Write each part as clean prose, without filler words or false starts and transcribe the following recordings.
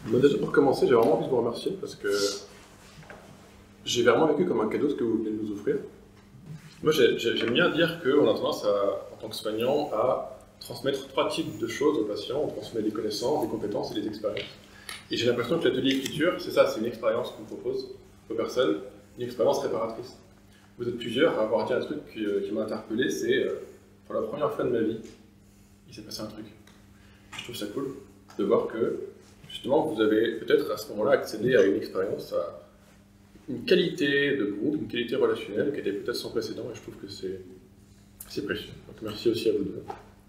Moi, déjà pour commencer, j'ai vraiment envie de vous remercier parce que j'ai vraiment vécu comme un cadeau ce que vous venez de nous offrir. Moi, j'aime bien dire qu'on a tendance, en tant que soignant, à transmettre 3 types de choses aux patients. On transmet des connaissances, des compétences et des expériences. Et j'ai l'impression que l'atelier écriture, c'est ça, c'est une expérience qu'on propose aux personnes, une expérience réparatrice. Vous êtes plusieurs à avoir dit un truc qui m'a interpellé, c'est pour la première fois de ma vie, il s'est passé un truc. Je trouve ça cool de voir que, justement, vous avez peut-être à ce moment-là accédé à une expérience, à une qualité de groupe, une qualité relationnelle qui était peut-être sans précédent, et je trouve que c'est précieux. Donc merci aussi à vous deux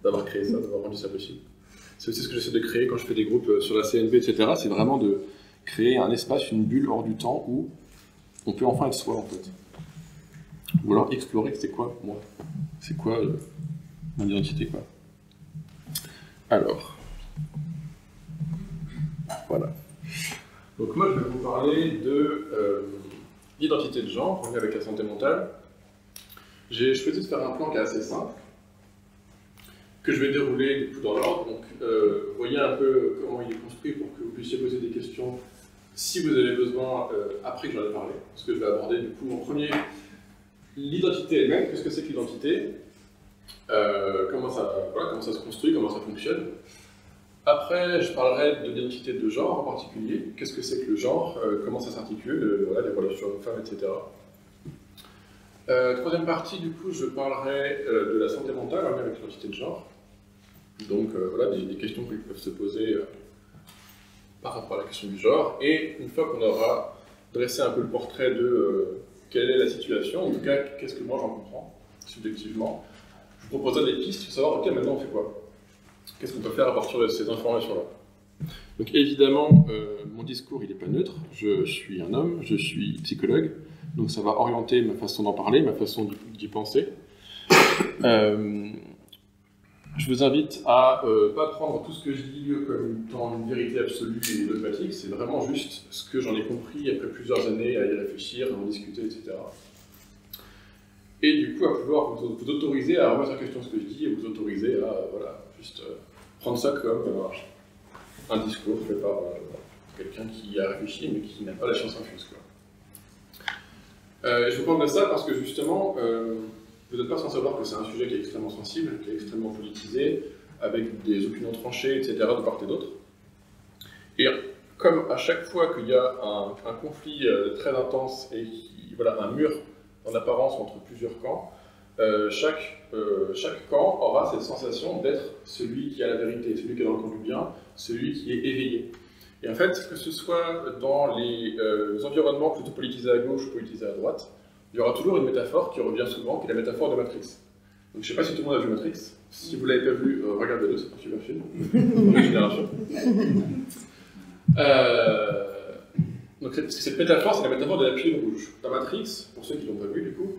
d'avoir créé ça, d'avoir rendu ça possible. C'est aussi ce que j'essaie de créer quand je fais des groupes sur la CNV, etc. C'est vraiment de créer un espace, une bulle hors du temps où on peut enfin être soi, en fait. Ou alors explorer, c'est quoi, moi? C'est quoi mon identité, quoi? Alors, voilà. Donc moi, je vais vous parler de l'identité de genre, en lien avec la santé mentale. J'ai choisi de faire un plan qui est assez simple, que je vais dérouler du coup dans l'ordre. Donc, vous voyez un peu comment il est construit pour que vous puissiez poser des questions si vous avez besoin après que j'en ai parlé. Parce que je vais aborder du coup en premier l'identité elle-même. Qu'est-ce que c'est que l'identité? Comment ça se construit, comment ça fonctionne. Après, je parlerai de l'identité de genre en particulier. Qu'est-ce que c'est que le genre, comment ça s'articule, voilà, les relations hommes-femmes, etc. Troisième partie, du coup, je parlerai de la santé mentale en lien avec l'identité de genre. Donc, voilà, des questions qui peuvent se poser par rapport à la question du genre. Et une fois qu'on aura dressé un peu le portrait de quelle est la situation, en tout cas, qu'est-ce que moi j'en comprends, subjectivement, je vous proposerai des pistes pour savoir, ok, maintenant on fait quoi? Qu'est-ce qu'on peut faire à partir de ces informations-là? Donc évidemment, mon discours, il n'est pas neutre. Je suis un homme, je suis psychologue, donc ça va orienter ma façon d'en parler, ma façon d'y penser. Je vous invite à ne pas prendre tout ce que je dis comme étant une vérité absolue et dogmatique, c'est vraiment juste ce que j'en ai compris après plusieurs années à y réfléchir, à en discuter, etc. Et du coup, à pouvoir vous autoriser à remettre en question ce que je dis et vous autoriser à voilà, juste prendre ça comme un discours fait par quelqu'un qui a réfléchi mais qui n'a pas la science infuse. Je vous parle de ça parce que justement, vous n'êtes pas sans savoir que c'est un sujet qui est extrêmement sensible, qui est extrêmement politisé, avec des opinions tranchées, etc. de part et d'autre. Et comme à chaque fois qu'il y a un conflit très intense et voilà, un mur en apparence entre plusieurs camps, chaque camp aura cette sensation d'être celui qui a la vérité, celui qui est dans le camp du bien, celui qui est éveillé. Et en fait, que ce soit dans les environnements plutôt politisés à gauche ou politisés à droite, il y aura toujours une métaphore qui revient souvent, qui est la métaphore de Matrix. Donc je ne sais pas si tout le monde a vu Matrix. Si vous ne l'avez pas vu, regardez-le, c'est un super film. De génération. Donc cette métaphore, c'est la métaphore de la pilule rouge. Dans Matrix, pour ceux qui ne l'ont pas vu du coup,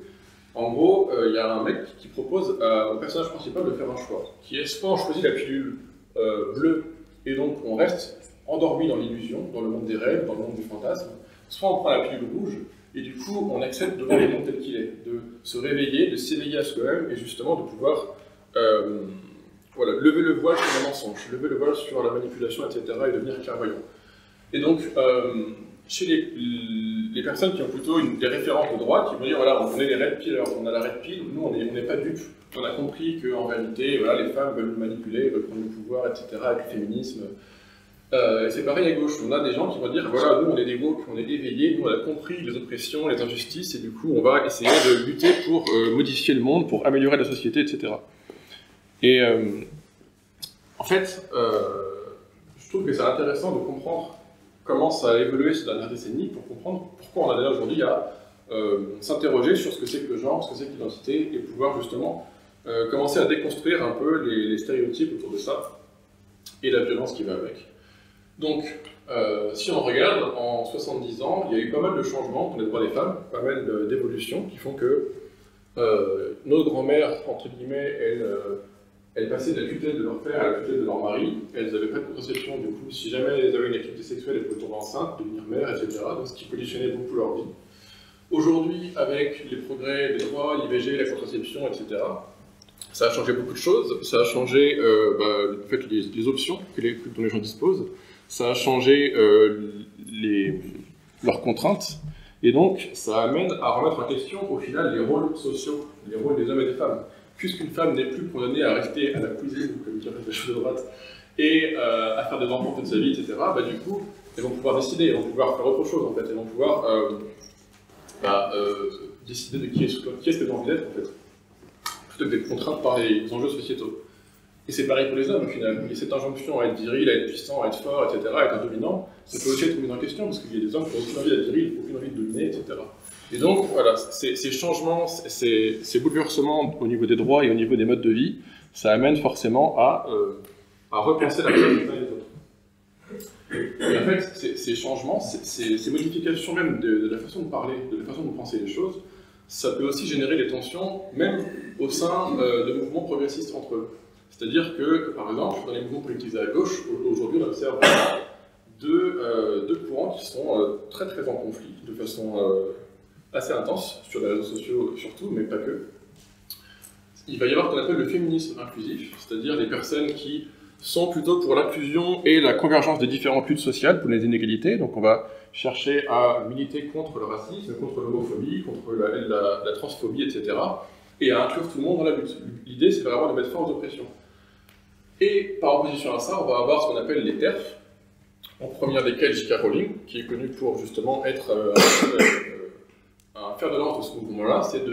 en gros, il y a un mec qui propose au personnage principal de faire un choix, qui est soit on choisit la pilule bleue, et donc on reste endormi dans l'illusion, dans le monde des rêves, dans le monde du fantasme, soit on prend la pilule rouge, et du coup on accepte de voir le monde tel qu'il est, de se réveiller, de s'éveiller à soi-même, et justement de pouvoir voilà, lever le voile sur le mensonge, lever le voile sur la manipulation, etc., et devenir clairvoyant. Et donc, chez les personnes qui ont plutôt des références de droite, qui vont dire, voilà, on est les red pillers, on a la red pill, nous on n'est pas dupes. On a compris qu'en réalité, voilà, les femmes veulent nous manipuler, veulent prendre le pouvoir, etc., avec le féminisme. Et c'est pareil à gauche, on a des gens qui vont dire, voilà, nous on est des woke, on est éveillés, nous on a compris les oppressions, les injustices, et du coup on va essayer de lutter pour modifier le monde, pour améliorer la société, etc. Et en fait, je trouve que c'est intéressant de comprendre comment ça a évolué ces dernières décennies pour comprendre pourquoi on a d'ailleurs aujourd'hui à s'interroger sur ce que c'est que le genre, ce que c'est que l'identité, et pouvoir justement commencer à déconstruire un peu les stéréotypes autour de ça et la violence qui va avec. Donc, si on regarde, en 70 ans, il y a eu pas mal de changements pour les droits des femmes, pas mal d'évolutions qui font que nos grands-mères, entre guillemets, elles passaient de la tutelle de leur père à la tutelle de leur mari. Elles n'avaient pas de contraception, du coup, si jamais elles avaient une activité sexuelle, elles pouvaient tomber enceintes, devenir mères, etc. Donc, ce qui conditionnait beaucoup leur vie. Aujourd'hui, avec les progrès des droits, l'IVG, la contraception, etc., Ça a changé beaucoup de choses, ça a changé en fait, les options dont les gens disposent, ça a changé leurs contraintes, et donc ça amène à remettre en question au final les rôles sociaux, les rôles des hommes et des femmes. Puisqu'une femme n'est plus condamnée à rester à la cuisine, comme dirait la chose de droite, et à faire des enfants toute sa vie, etc., du coup, elles vont pouvoir décider, elles vont pouvoir faire autre chose en fait, elles vont pouvoir décider de qui est-ce qu'elles ont envie d'être en fait, plutôt que d'être contraintes par les enjeux sociétaux. Et c'est pareil pour les hommes au final. Et cette injonction à être viril, à être puissant, à être fort, etc., à être dominant, ça peut aussi être mis en question parce qu'il y a des hommes qui ont aucune envie d'être viril, aucune envie de dominer, etc. Et donc voilà, ces changements, ces bouleversements au niveau des droits et au niveau des modes de vie, ça amène forcément à repenser la place des uns et des autres. Et en fait, ces changements, ces modifications même de la façon de parler, de la façon de penser les choses, ça peut aussi générer des tensions, même au sein de mouvements progressistes entre eux. C'est-à-dire que, par exemple, dans les mouvements politiques à gauche, aujourd'hui on observe deux courants qui sont très très en conflit, de façon assez intense, sur les réseaux sociaux surtout, mais pas que. Il va y avoir ce qu'on appelle le féminisme inclusif, c'est-à-dire les personnes qui sont plutôt pour l'inclusion et la convergence des différentes luttes sociales pour les inégalités. Donc on va chercher à militer contre le racisme, contre l'homophobie, contre la transphobie, etc. Et à inclure tout le monde dans la lutte. L'idée, c'est vraiment de mettre fin aux oppressions. Et par opposition à ça, on va avoir ce qu'on appelle les TERF, en première desquelles J.K. Rowling, qui est connue pour justement être un fer de lance de ce mouvement-là, c'est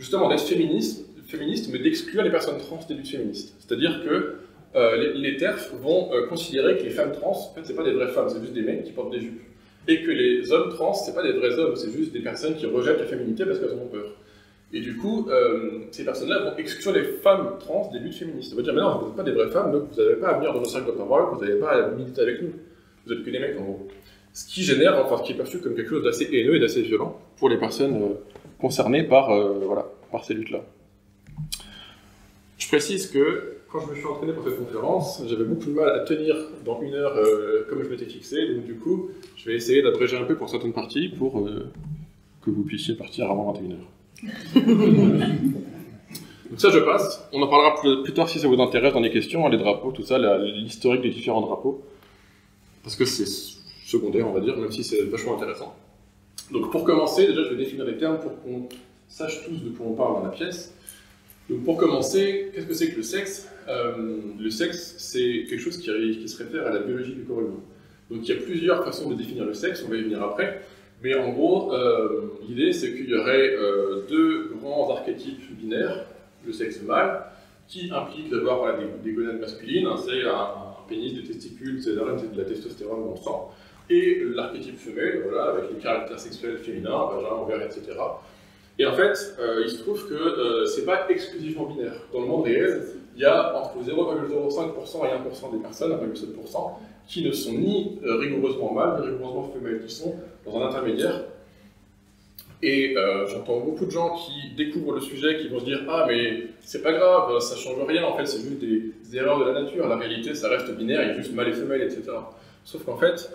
justement d'être féministe, mais d'exclure les personnes trans des luttes féministes. C'est-à-dire que les TERF vont considérer que les femmes trans, en fait, c'est pas des vraies femmes, c'est juste des mecs qui portent des jupes. Et que les hommes trans, c'est pas des vrais hommes, c'est juste des personnes qui rejettent la féminité parce qu'elles en ont peur. Et du coup, ces personnes-là vont exclure les femmes trans des luttes féministes. Ça veut dire, mais non, vous n'êtes pas des vraies femmes, donc vous n'avez pas à venir dans nos cercles de parole, vous n'avez pas à militer avec nous. Vous êtes que des mecs, en gros. Ce qui génère, enfin, ce qui est perçu comme quelque chose d'assez haineux et d'assez violent pour les personnes concernées par ces luttes-là. Je précise que, quand je me suis entraîné pour cette conférence, j'avais beaucoup de mal à tenir dans 1 heure comme je m'étais fixé, donc du coup, je vais essayer d'abréger un peu pour certaines parties pour que vous puissiez partir avant 21h. Donc ça je passe, on en parlera plus tard si ça vous intéresse dans les questions, les drapeaux, tout ça, l'historique des différents drapeaux, parce que c'est secondaire on va dire, même si c'est vachement intéressant. Donc pour commencer, déjà je vais définir les termes pour qu'on sache tous de quoi on parle dans la pièce. Donc pour commencer, qu'est-ce que c'est que le sexe? Le sexe c'est quelque chose qui se réfère à la biologie du corps humain. Donc il y a plusieurs façons de définir le sexe, on va y venir après. Mais en gros, l'idée c'est qu'il y aurait deux grands archétypes binaires, le sexe mâle, qui implique d'avoir des gonades masculines, c'est un pénis, des testicules, etc., de la testostérone dans le sang, et l'archétype femelle, voilà, avec les caractères sexuels féminins, vagin, ovaire, etc. Et en fait, il se trouve que c'est pas exclusivement binaire. Dans le monde réel, il y a entre 0,05% et 1% des personnes, 1,7%, qui ne sont ni rigoureusement mâles, ni rigoureusement femelles, qui sont dans un intermédiaire. Et j'entends beaucoup de gens qui découvrent le sujet, qui vont se dire « Ah, mais c'est pas grave, ça change rien, en fait, c'est juste des erreurs de la nature. La réalité, ça reste binaire, il y a juste mâle et femelle, etc. » Sauf qu'en fait,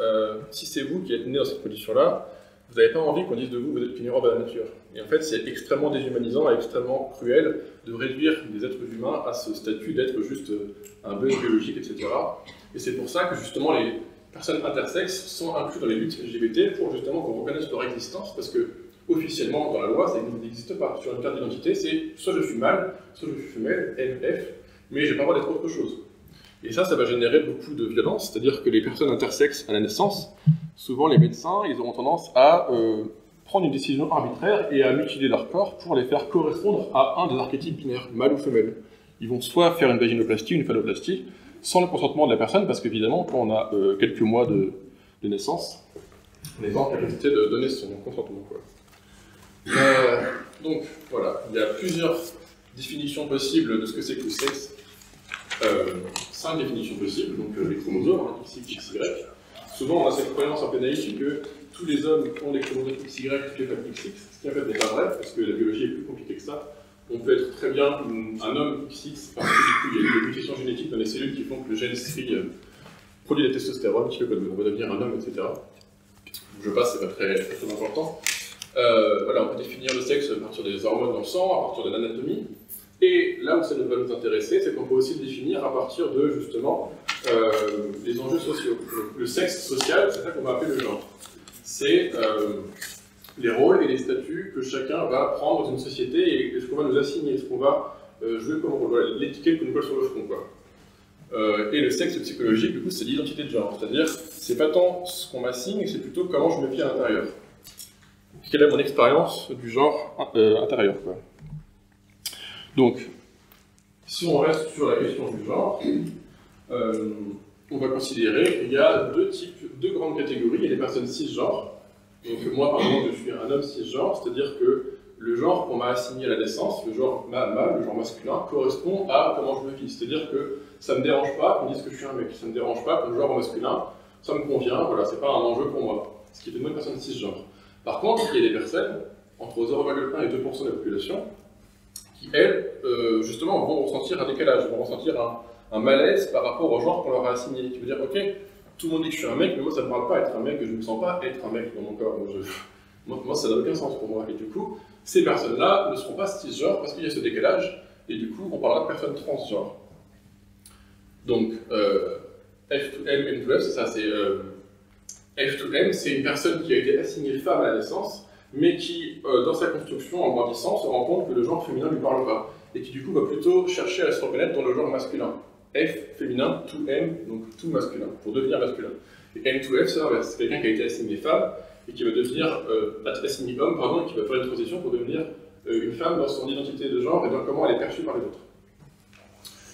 si c'est vous qui êtes né dans cette condition-là, vous n'avez pas envie qu'on dise de vous, vous êtes qu'une erreur de la nature. Et en fait, c'est extrêmement déshumanisant et extrêmement cruel de réduire les êtres humains à ce statut d'être juste un bug biologique, etc. Et c'est pour ça que justement les personnes intersexes sont incluses dans les luttes LGBT pour justement qu'on reconnaisse leur existence, parce que officiellement dans la loi, ça n'existe pas. Sur une carte d'identité, c'est soit je suis mâle, soit je suis femelle, MF, mais j'ai pas le droit d'être autre chose. Et ça va générer beaucoup de violence, c'est-à-dire que les personnes intersexes à la naissance, souvent les médecins, ils auront tendance à prendre une décision arbitraire et à mutiler leur corps pour les faire correspondre à un des archétypes binaires, mâle ou femelle. Ils vont soit faire une vaginoplastie, une phalloplastie, sans le consentement de la personne, parce qu'évidemment, quand on a quelques mois de naissance, on n'est pas en capacité de donner son consentement, quoi. Donc, voilà, il y a plusieurs définitions possibles de ce que c'est que le sexe. 5 définitions possibles, donc les chromosomes, X, XY. Souvent, on a cette croyance un peu naïve que tous les hommes ont des chromosomes XY, toutes les femmes XX, ce qui en fait n'est pas vrai, parce que la biologie est plus compliquée que ça. On peut être très bien un homme XX, parce que du coup, il y a des mutations génétiques dans les cellules qui font que le gène STRI produit la testostérone, qui fait qu'on va devenir un homme, etc. Je passe, c'est pas très important. Voilà, on peut définir le sexe à partir des hormones dans le sang, à partir de l'anatomie. Et là où ça va nous intéresser, c'est qu'on peut aussi le définir à partir de, justement, les enjeux sociaux. Donc, le sexe social, c'est ça qu'on va appeler le genre. C'est les rôles et les statuts que chacun va prendre dans une société et ce qu'on va nous assigner, ce qu'on va jouer comme rôle, voilà, l'étiquette qu'on nous colle sur le front, quoi. Et le sexe psychologique, du coup, c'est l'identité de genre. C'est-à-dire, c'est pas tant ce qu'on m'assigne, c'est plutôt comment je me vis à l'intérieur. Quelle est mon expérience du genre intérieur, quoi. Donc, si on reste sur la question du genre, on va considérer qu'il y a deux grandes catégories. Il y a les personnes cisgenres. Donc moi, par exemple, je suis un homme cisgenre, c'est-à-dire que le genre qu'on m'a assigné à la naissance, le genre mâle, le genre masculin, correspond à comment je me vis. C'est-à-dire que ça ne me dérange pas qu'on dise que je suis un mec, ça ne me dérange pas que le genre masculin, ça me convient, voilà, c'est pas un enjeu pour moi. Ce qui fait de moi une personne cisgenre. Par contre, il y a des personnes, entre 0,1 et 2% de la population, qui, elles, justement, vont ressentir un décalage, vont ressentir un malaise par rapport au genre qu'on leur a assigné. Qui veut dire, ok, tout le monde dit que je suis un mec, mais moi ça ne me parle pas être un mec, je ne me sens pas être un mec dans mon corps. Moi ça n'a aucun sens pour moi. Et du coup, ces personnes-là ne seront pas cisgenres parce qu'il y a ce décalage, et du coup, on parlera de personnes transgenres. Donc, F2M, M2F, c'est ça, c'est F2M, c'est une personne qui a été assignée femme à la naissance, mais qui, dans sa construction, en grandissant, se rend compte que le genre féminin ne lui parle pas, et qui du coup va plutôt chercher à se reconnaître dans le genre masculin. F féminin, 2M, donc tout masculin, pour devenir masculin. Et M2F, c'est l'inverse, c'est quelqu'un qui a été assigné femme, et qui va devenir assigné homme, pardon, et qui va faire une transition pour devenir une femme dans son identité de genre et dans comment elle est perçue par les autres.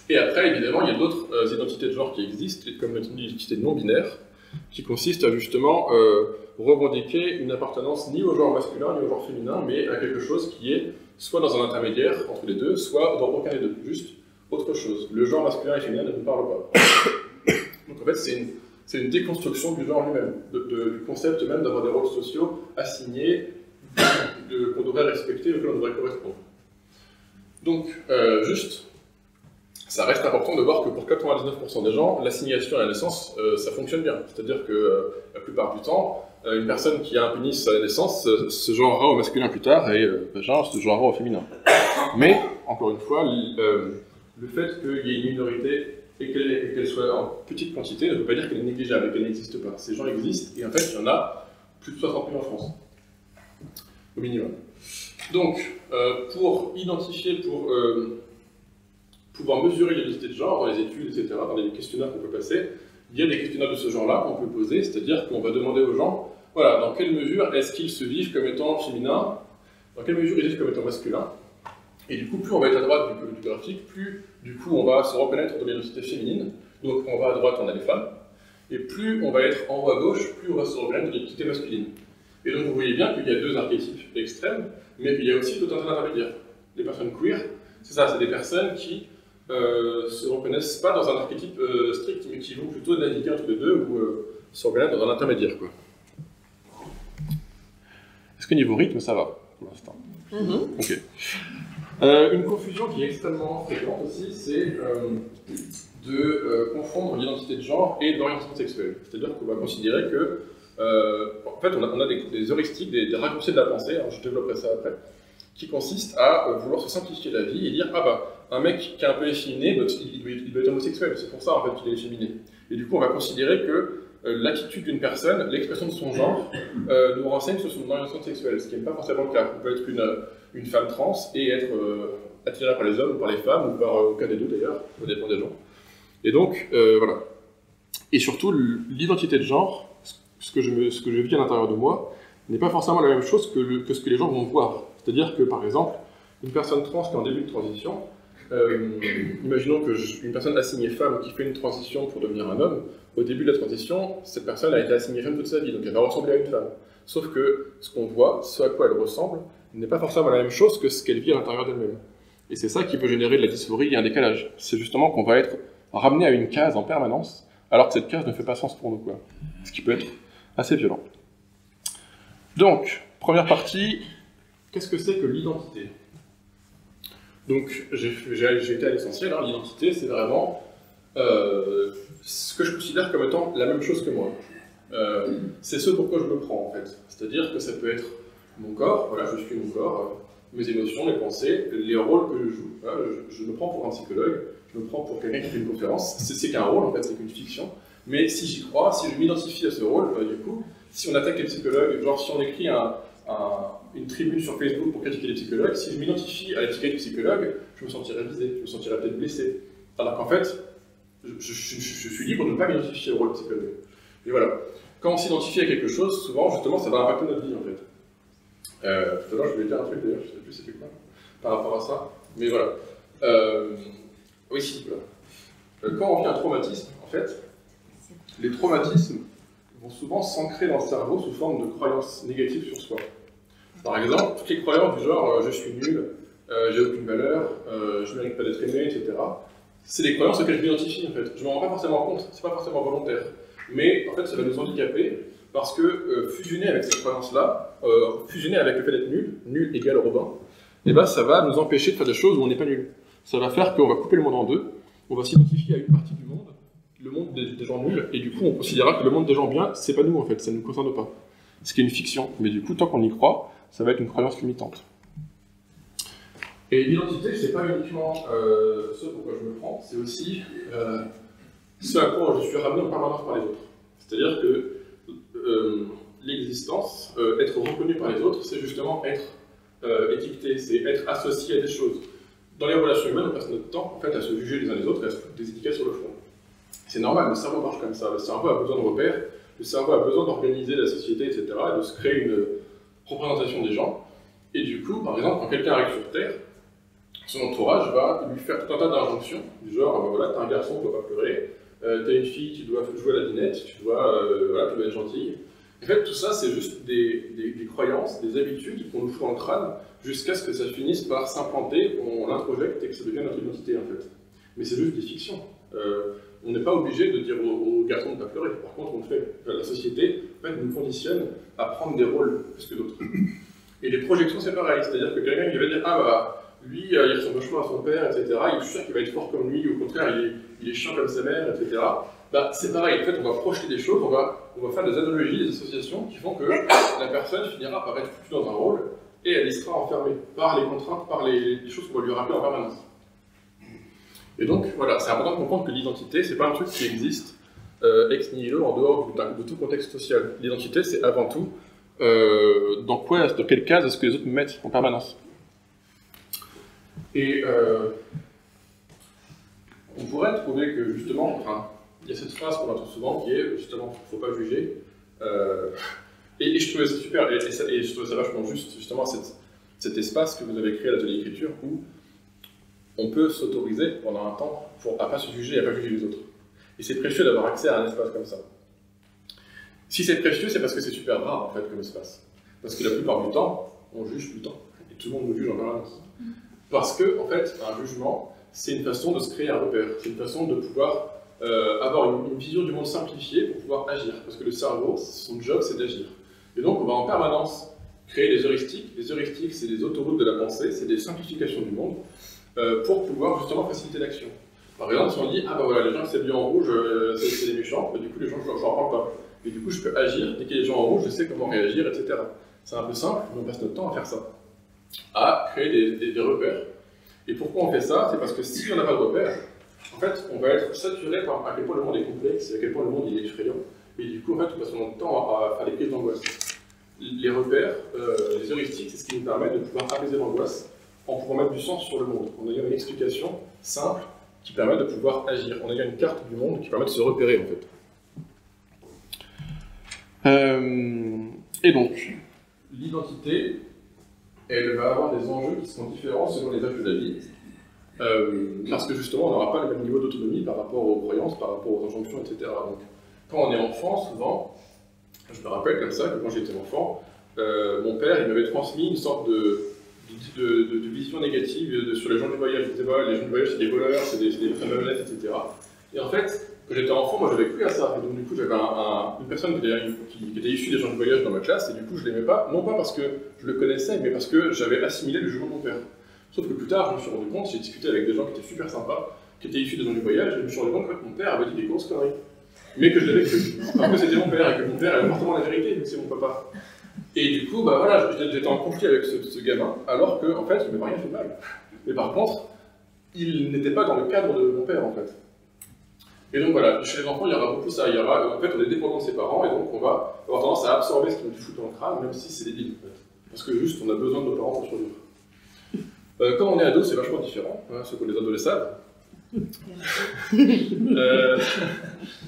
Et après, évidemment, il y a d'autres identités de genre qui existent, comme l'identité non-binaire, qui consiste à justement revendiquer une appartenance ni au genre masculin ni au genre féminin, mais à quelque chose qui est soit dans un intermédiaire entre les deux, soit dans aucun des deux, juste autre chose. Le genre masculin et féminin ne nous parle pas. Donc en fait, c'est une déconstruction du genre lui-même, du concept même d'avoir des rôles sociaux assignés, qu'on devrait respecter, auxquels on devrait correspondre. Donc, juste, ça reste important de voir que pour 99% des gens, l'assignation à la naissance, ça fonctionne bien. C'est-à-dire que la plupart du temps, une personne qui a un pénis à la naissance se genrera au masculin plus tard et vagin se genrera au féminin. Mais, encore une fois, le fait qu'il y ait une minorité et qu'elle soit en petite quantité ne veut pas dire qu'elle est négligeable et qu'elle n'existe pas. Ces gens existent et en fait, il y en a plus de 60 000 en France, au minimum. Donc, pour identifier, pour pouvoir mesurer l'identité de genre dans les études, etc., dans les questionnaires qu'on peut passer, il y a des questionnaires de ce genre-là qu'on peut poser, c'est-à-dire qu'on va demander aux gens, voilà, dans quelle mesure est-ce qu'ils se vivent comme étant féminins, dans quelle mesure ils vivent comme étant masculins, et du coup, plus on va être à droite du graphique, plus du coup on va se reconnaître dans l'identité féminine, donc on va à droite, on a les femmes, et plus on va être en haut à gauche, plus on va se reconnaître dans l'identité masculine. Et donc vous voyez bien qu'il y a deux archétypes extrêmes, mais il y a aussi tout un tas d'intermédiaires. Les personnes queer, c'est ça, c'est des personnes qui se reconnaissent pas dans un archétype strict, mais qui vont plutôt naviguer entre les deux ou se reconnaître dans un intermédiaire, quoi. Est-ce que niveau rythme, ça va pour l'instant? Ok. Une confusion qui est extrêmement fréquente aussi, c'est de confondre l'identité de genre et l'orientation sexuelle. C'est-à-dire qu'on va considérer que, en fait, on a des heuristiques, des raccourcis de la pensée, alors je développerai ça après, qui consistent à vouloir se simplifier la vie et dire, ah bah, un mec qui est un peu efféminé, il doit être homosexuel, c'est pour ça en fait qu'il est efféminé. Et du coup, on va considérer que l'attitude d'une personne, l'expression de son genre, nous renseigne sur son orientation sexuelle, ce qui n'est pas forcément le cas. On peut être une femme trans et être attirée par les hommes ou par les femmes, ou par aucun des deux d'ailleurs, ça dépend des gens. Et donc, voilà. Et surtout, l'identité de genre, ce que je vis à l'intérieur de moi, n'est pas forcément la même chose que ce que les gens vont voir. C'est-à-dire que, par exemple, une personne trans qui est en début de transition, imaginons qu'une personne assignée femme qui fait une transition pour devenir un homme, au début de la transition, cette personne a été assignée femme toute sa vie, donc elle va ressembler à une femme. Sauf que ce qu'on voit, ce à quoi elle ressemble, n'est pas forcément la même chose que ce qu'elle vit à l'intérieur d'elle-même. Et c'est ça qui peut générer de la dysphorie et un décalage. C'est justement qu'on va être ramené à une case en permanence, alors que cette case ne fait pas sens pour nous, quoi. Ce qui peut être assez violent. Donc, première partie, qu'est-ce que c'est que l'identité? Donc, j'ai été à l'essentiel, hein. L'identité, c'est vraiment ce que je considère comme étant la même chose que moi. C'est ce pourquoi je me prends, en fait. C'est-à-dire que ça peut être mon corps, voilà, je suis mon corps, mes émotions, mes pensées, les rôles que je joue. Voilà, je me prends pour un psychologue, je me prends pour quelqu'un qui fait une conférence, c'est qu'un rôle en fait, c'est qu'une fiction, mais si j'y crois, si je m'identifie à ce rôle, du coup, si on attaque les psychologues, genre si on écrit une tribune sur Facebook pour critiquer les psychologues, si je m'identifie à l'étiquette du psychologue, je me sentirais visé, je me sentirais peut-être blessé. Alors qu'en fait, je suis libre de ne pas m'identifier au rôle de psychologue. Et voilà. Quand on s'identifie à quelque chose, souvent, justement, ça va impacter notre vie, en fait. Tout à l'heure, je voulais dire un truc, d'ailleurs, je ne sais plus c'était quoi, par rapport à ça. Mais voilà. Oui, si, voilà. Quand on vit un traumatisme, en fait, les traumatismes vont souvent s'ancrer dans le cerveau sous forme de croyances négatives sur soi. Par exemple, toutes les croyances du genre je suis nul, j'ai aucune valeur, je ne mérite pas d'être aimé, etc. C'est des croyances auxquelles je m'identifie en fait. Je ne m'en rends pas forcément compte, c'est pas forcément volontaire. Mais en fait, ça va nous handicaper parce que fusionner avec ces croyances-là, fusionner avec le fait d'être nul, nul égale Robin, et ben ça va nous empêcher de faire des choses où on n'est pas nul. Ça va faire qu'on va couper le monde en deux, on va s'identifier à une partie du monde, le monde des gens nuls, et du coup on considérera que le monde des gens bien, c'est pas nous en fait, ça ne nous concerne pas. Ce qui est une fiction, mais du coup tant qu'on y croit, ça va être une croyance limitante. Et l'identité, c'est pas uniquement ce pourquoi je me prends, c'est aussi ce à quoi je suis ramené en permanence par les autres. C'est-à-dire que l'existence, être reconnu par les autres, c'est justement être étiqueté, c'est être associé à des choses. Dans les relations humaines, on passe notre temps en fait, à se juger les uns les autres et à se foutre des étiquettes sur le front. C'est normal, le cerveau marche comme ça. Le cerveau a besoin de repères, le cerveau a besoin d'organiser la société, etc., et de se créer une représentation des gens. Et du coup, par exemple, quand quelqu'un arrive sur Terre, son entourage va lui faire tout un tas d'injonctions, du genre, ben voilà, t'es un garçon, tu dois pas pleurer, t'es une fille, tu dois jouer à la dinette, tu dois être gentille. En fait, tout ça, c'est juste des croyances, des habitudes qu'on nous fout dans le crâne, jusqu'à ce que ça finisse par s'implanter, on l'introjecte et que ça devienne notre identité, en fait. Mais c'est juste des fictions. On n'est pas obligé de dire aux garçons de ne pas pleurer. Par contre, on le fait. La société, en fait, nous conditionne à prendre des rôles plus que d'autres. Et les projections, c'est pareil. C'est-à-dire que quelqu'un qui va dire « Ah bah, lui, il ressemble vachement à son père, etc. Il est sûr qu'il va être fort comme lui, ou au contraire, il est chiant comme sa mère, etc. » Bah, c'est pareil. En fait, on va projeter des choses, on va faire des analogies, des associations qui font que la personne finira par être foutue dans un rôle et elle y sera enfermée par les contraintes, par les choses qu'on va lui rappeler en permanence. Et donc, voilà, c'est important de comprendre que l'identité, c'est pas un truc qui existe ex nihilo en dehors de tout contexte social. L'identité, c'est avant tout dans quelle case est-ce que les autres me mettent en permanence. Et on pourrait trouver que justement, il y a cette phrase qu'on entend souvent qui est justement, il ne faut pas juger. Et je trouvais ça super, et je trouvais ça vachement juste, justement, cet espace que vous avez créé à l'atelier écriture où on peut s'autoriser pendant un temps à ne pas se juger et à ne pas juger les autres. Et c'est précieux d'avoir accès à un espace comme ça. Si c'est précieux, c'est parce que c'est super rare en fait comme espace. Parce que la plupart du temps, on juge tout le temps. Et tout le monde nous juge en permanence. Parce que, en fait, un jugement, c'est une façon de se créer un repère. C'est une façon de pouvoir avoir une vision du monde simplifiée pour pouvoir agir. Parce que le cerveau, son job, c'est d'agir. Et donc, on va en permanence créer des heuristiques. Les heuristiques, c'est des autoroutes de la pensée, c'est des simplifications du monde pour pouvoir justement faciliter l'action. Par exemple, si on dit, ah bah voilà, les gens qui s'habillent en rouge, c'est des méchants, bah, du coup, les gens, je n'en parle pas. Et du coup, je peux agir, dès qu'il y a des gens en rouge, je sais comment réagir, etc. C'est un peu simple, mais on passe notre temps à faire ça. À créer des repères. Et pourquoi on fait ça? C'est parce que si on n'a pas de repères, en fait, on va être saturé par à quel point le monde est complexe, à quel point le monde il est effrayant. Et du coup, en fait, on passe notre temps à faire des crises d'angoisse. Les repères, les heuristiques, c'est ce qui nous permet de pouvoir apaiser l'angoisse en pouvant mettre du sens sur le monde, en ayant une explication simple qui permet de pouvoir agir, en ayant une carte du monde qui permet de se repérer, en fait. Et donc, l'identité, elle va avoir des enjeux qui seront différents selon les âges de la vie, parce que justement, on n'aura pas le même niveau d'autonomie par rapport aux croyances, par rapport aux injonctions, etc. Donc, quand on est enfant, souvent, je me rappelle comme ça que quand j'étais enfant, mon père, il m'avait transmis une sorte de vision négative sur les gens du voyage. Il disait, bah, les gens du voyage, c'est des voleurs, c'est des très malhonnêtes, etc. Et en fait, quand j'étais enfant, moi j'avais cru à ça. Et donc du coup, j'avais une personne qui était issue des gens du voyage dans ma classe, et du coup, je l'aimais pas, non pas parce que je le connaissais, mais parce que j'avais assimilé le jugement de mon père. Sauf que plus tard, je me suis rendu compte, j'ai discuté avec des gens qui étaient super sympas, qui étaient issus des gens du voyage, et je me suis rendu compte que mon père avait dit des grosses conneries. mais que je l'avais cru. Parce que c'était mon père, et que mon père avait forcément la vérité, vu que c'est mon papa. Et du coup, bah voilà, j'étais en conflit avec ce gamin, alors qu'en fait, il ne m'avait rien fait de mal. Mais par contre, il n'était pas dans le cadre de mon père, en fait. Et donc voilà, chez les enfants, il y aura beaucoup ça. Il y aura, en fait, on est dépendant de ses parents, et donc on va avoir tendance à absorber ce qui nous fout dans le crâne, même si c'est débile, en fait. Parce que juste, on a besoin de nos parents pour survivre. Quand on est ado, c'est vachement différent, hein, ce que les ados le savent.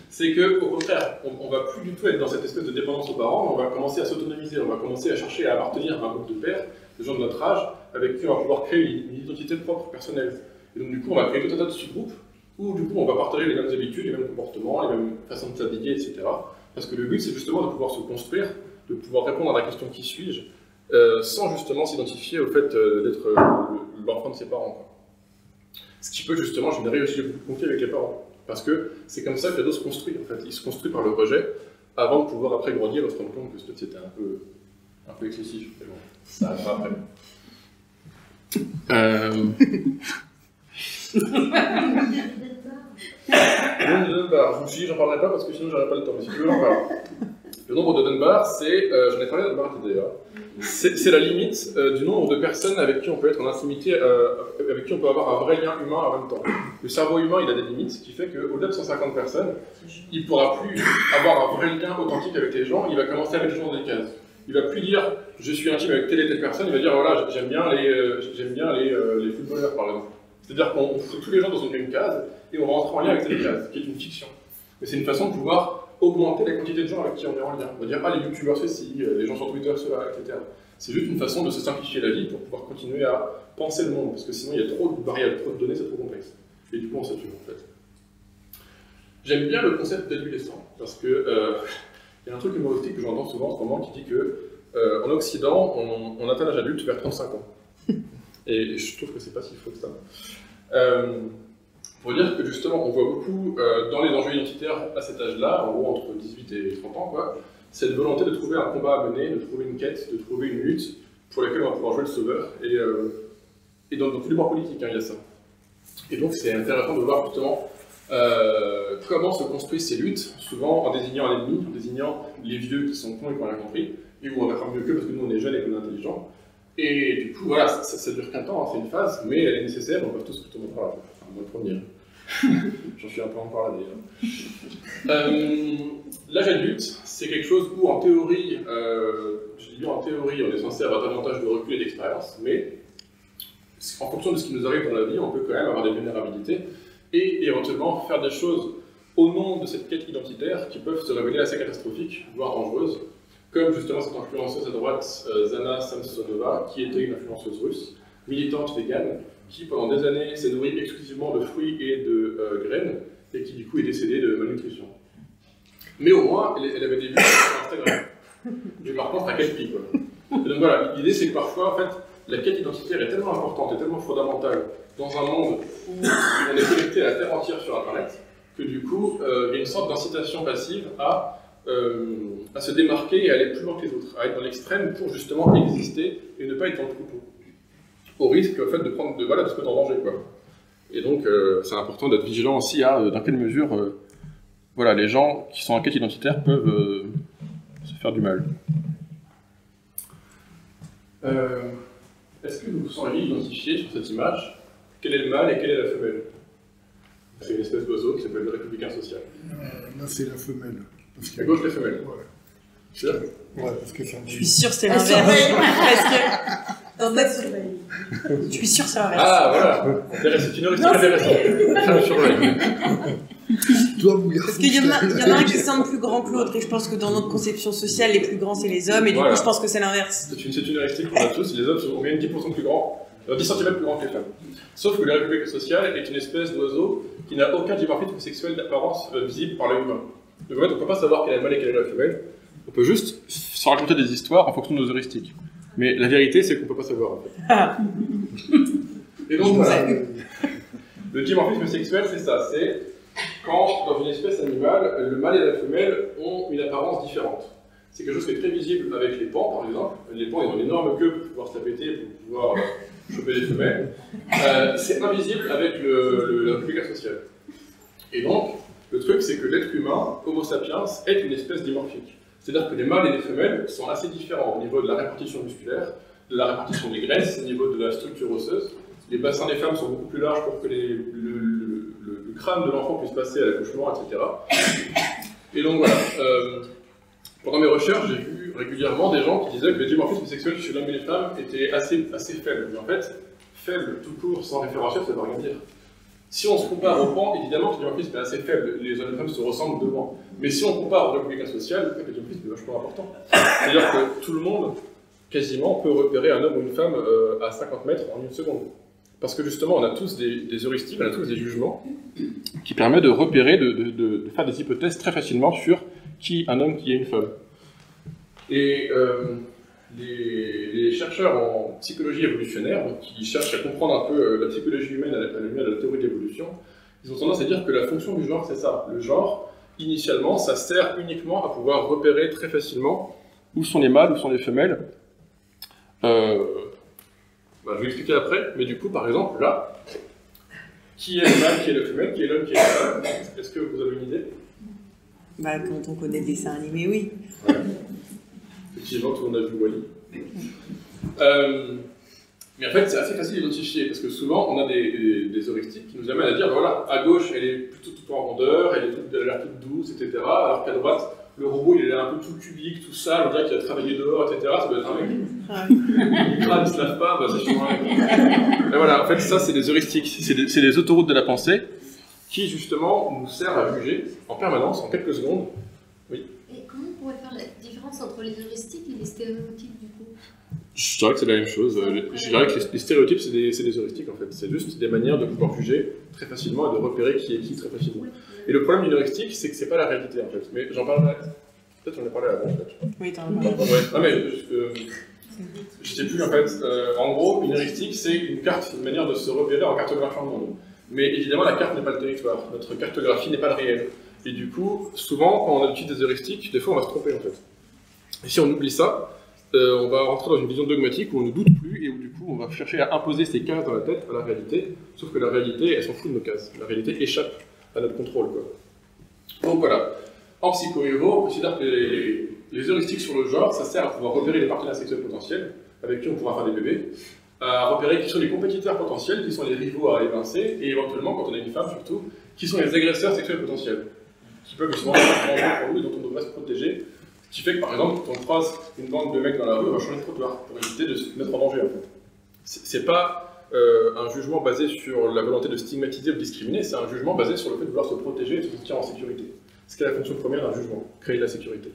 C'est que, au contraire, on va plus du tout être dans cette espèce de dépendance aux parents, mais on va commencer à s'autonomiser, on va commencer à chercher à appartenir à un groupe de pères, de gens de notre âge, avec qui on va pouvoir créer une identité propre, personnelle. Et donc du coup, on va créer tout un tas de sous-groupes, où du coup, on va partager les mêmes habitudes, les mêmes comportements, les mêmes façons de s'habiller, etc. Parce que le but, c'est justement de pouvoir se construire, de pouvoir répondre à la question « qui suis-je ?» sans justement s'identifier au fait d'être l'enfant de ses parents, quoi. Ce qui peut justement générer aussi beaucoup de conflits avec les parents. Parce que c'est comme ça que l'ado se construit, en fait. Il se construit par le rejet, avant de pouvoir après grandir et se rendre compte que c'était un peu excessif. Mais bon, ça arrivera après. Le nombre de Dunbar, je me suis dit, j'en parlerai pas parce que sinon j'aurais pas le temps, mais si tu veux, j'en parle. Le nombre de Dunbar, c'est, j'en ai parlé dans le Dunbar d'ailleurs, c'est la limite du nombre de personnes avec qui on peut être en intimité, avec qui on peut avoir un vrai lien humain en même temps. Le cerveau humain, il a des limites, ce qui fait qu'au-delà de 150 personnes, il ne pourra plus avoir un vrai lien authentique avec les gens, il va commencer à mettre les gens dans des cases. Il ne va plus dire « je suis intime avec telle et telle personne », il va dire « voilà, j'aime bien les footballeurs par exemple ». C'est-à-dire qu'on fout tous les gens dans une même case et on va rentrer en lien avec cette case, qui est une fiction. Mais c'est une façon de pouvoir augmenter la quantité de gens avec qui on est en lien. On va dire, ah, les youtubeurs ceci, les gens sur Twitter cela, etc. C'est juste une façon de se simplifier la vie pour pouvoir continuer à penser le monde, parce que sinon il y a trop de variables, trop de données, c'est trop complexe. Et du coup, on sature en fait. J'aime bien le concept d'adolescent, parce que y a un truc humoristique que j'entends souvent en ce moment qui dit que en Occident, on atteint l'âge adulte vers 35 ans. Et je trouve que c'est pas si faux que ça. Pour dire que justement, on voit beaucoup dans les enjeux identitaires à cet âge-là, en gros entre 18 et 30 ans, quoi, cette volonté de trouver un combat à mener, de trouver une quête, de trouver une lutte pour laquelle on va pouvoir jouer le sauveur. Et dans tous les bords politiques, hein, il y a ça. Et donc c'est intéressant de voir justement comment se construisent ces luttes, souvent en désignant un ennemi, en désignant les vieux qui sont cons et qui n'ont rien compris, et où on va faire mieux qu'eux parce que nous on est jeunes et qu'on est intelligents. Et du coup, voilà, ça dure qu'un temps, hein, c'est une phase, mais elle est nécessaire, on va tous retourner par là. Enfin, moi le premier. J'en suis un peu encore là déjà. L'âge adulte, c'est quelque chose où en théorie, je dis bien en théorie, on est censé avoir davantage de recul et d'expérience, mais en fonction de ce qui nous arrive dans la vie, on peut quand même avoir des vulnérabilités et éventuellement faire des choses au nom de cette quête identitaire qui peuvent se révéler assez catastrophiques, voire dangereuses, comme justement cette influenceuse à droite, Zana Samsonova, qui était une influenceuse russe, militante végane, qui pendant des années s'est nourrie exclusivement de fruits et de graines, et qui du coup est décédée de malnutrition. Mais au moins, elle avait des vues sur Instagram. Mais par contre, à quel prix, quoi. Et donc voilà, l'idée c'est que parfois, en fait, la quête identitaire est tellement importante et tellement fondamentale dans un monde où on est connecté à la terre entière sur Internet, que du coup, il y a une sorte d'incitation passive à se démarquer et à aller plus loin que les autres, à être dans l'extrême pour justement exister et ne pas être dans le troupeau. Au risque en fait, de se mettre en danger, quoi. Et donc, c'est important d'être vigilant aussi à dans quelle mesure voilà, les gens qui sont en quête identitaire peuvent se faire du mal. Est-ce que vous sauriez identifier sur cette image quel est le mâle et quelle est la femelle? C'est une espèce d'oiseau qui s'appelle le républicain social. Là, c'est la femelle. À gauche, la femelle. Ouais. Tu vois? Ouais, parce que ça. Je suis sûr c'est l'inverse. Parce que en fait, je suis sûr c'est l'inverse. Ah voilà. C'est une heuristique intéressante. Je surveille. Parce qu'il y en a un qui semble plus grand que l'autre, et je pense que dans notre conception sociale, les plus grands c'est les hommes, et du coup je pense que c'est l'inverse. C'est une heuristique qu'on a tous. Les hommes sont au moins 10% plus grands, 10 cm plus grands que les femmes. Sauf que le républicain social est une espèce d'oiseau qui n'a aucun dimorphisme sexuel d'apparence visible par l'œil humain. Donc en fait, on ne peut pas savoir quel est le mâle et quelle est la femelle. On peut juste se raconter des histoires en fonction de nos heuristiques. Mais la vérité, c'est qu'on ne peut pas savoir, en fait. Et donc, voilà. Le dimorphisme sexuel, c'est ça. C'est quand, dans une espèce animale, le mâle et la femelle ont une apparence différente. C'est quelque chose qui est très visible avec les pans, par exemple. Les pans, ils ont une énorme queue pour pouvoir se la péter, pour pouvoir choper les femelles. C'est invisible avec le républicain social. Et donc, Le truc, c'est que l'être humain, Homo sapiens, est une espèce dimorphique. C'est-à-dire que les mâles et les femelles sont assez différents au niveau de la répartition musculaire, de la répartition des graisses, au niveau de la structure osseuse. Les bassins des femmes sont beaucoup plus larges pour que le crâne de l'enfant puisse passer à l'accouchement, etc. Et donc voilà. Pendant mes recherches, j'ai vu régulièrement des gens qui disaient que le dimorphisme sexuel chez l'homme et les femmes était assez faible. Mais en fait, faible tout court, sans référentiel, ça ne veut rien dire. Si on se compare au pan, évidemment, le dimorphisme est assez faible, les hommes et les femmes se ressemblent de loin. Mais si on compare au républicain social, le dimorphisme est vachement important. C'est-à-dire que tout le monde, quasiment, peut repérer un homme ou une femme à 50 mètres en une seconde. Parce que justement, on a tous des heuristiques, on a tous des jugements qui permettent de repérer, de faire des hypothèses très facilement sur qui un homme, qui est une femme. Et les chercheurs en psychologie évolutionnaire, donc, qui cherchent à comprendre un peu la psychologie humaine à la lumière de la théorie de l'évolution, ils ont tendance à dire que la fonction du genre, c'est ça. Le genre, initialement, ça sert uniquement à pouvoir repérer très facilement où sont les mâles, où sont les femelles. Je vais expliquer après, mais du coup, par exemple, là, qui est le mâle, qui est la femelle, qui est l'homme, qui est la femme? Est-ce que vous avez une idée? Quand on connaît des dessins animés, oui. Ouais. Effectivement, tout le monde a vu Wall-E. Mais en fait, c'est assez facile d'identifier, parce que souvent, on a des heuristiques qui nous amènent à dire, voilà, à gauche, elle est plutôt toute en rondeur, elle a l'air toute douce, etc. Alors qu'à droite, le robot, il est un peu tout cubique, tout sale, on dirait qu'il a travaillé dehors, etc. Ça doit être un mec. Il crâne, il se lave pas, c'est sûrement un mec. Et voilà, en fait, ça, c'est des heuristiques, c'est des autoroutes de la pensée qui, justement, nous servent à juger en permanence, en quelques secondes. Oui. Et comment on pourrait faire la différence entre les heuristiques et les stéréotypes, du coup? Je dirais que c'est la même chose. Je dirais que les stéréotypes, c'est des heuristiques, en fait. C'est juste des manières de pouvoir juger très facilement et de repérer qui est qui très facilement. Et le problème d'une heuristique, c'est que c'est pas la réalité, en fait. Mais j'en parlerai. Peut-être j'en ai parlé avant, en fait. Oui, t'en as parlé. Ouais. Non, mais je sais plus, en fait. En gros, une heuristique, c'est une carte, une manière de se repérer en cartographiant le monde. Mais évidemment, la carte n'est pas le territoire. Notre cartographie n'est pas le réel. Et du coup, souvent, quand on utilise des heuristiques, des fois, on va se tromper, en fait. Et si on oublie ça, on va rentrer dans une vision dogmatique où on ne doute plus et où, du coup, on va chercher à imposer ces cases dans la tête à la réalité. Sauf que la réalité, elle s'en fout de nos cases. La réalité échappe à notre contrôle, quoi. Donc voilà. En psycho-évo, on considère que les heuristiques sur le genre, ça sert à pouvoir repérer les partenaires sexuels potentiels avec qui on pourra faire des bébés, à repérer qui sont les compétiteurs potentiels, qui sont les rivaux à évincer, et éventuellement, quand on a une femme surtout, qui sont les agresseurs sexuels potentiels, qui peuvent justement être dangereux pour nous et dont on devrait se protéger. Ce qui fait que par exemple, quand on croise une bande de mecs dans la rue, on va changer de trottoir pour éviter de se mettre en danger, en fait. C'est pas un jugement basé sur la volonté de stigmatiser ou de discriminer, c'est un jugement basé sur le fait de vouloir se protéger et de se sentir en sécurité. Ce qui est la fonction première d'un jugement, créer de la sécurité.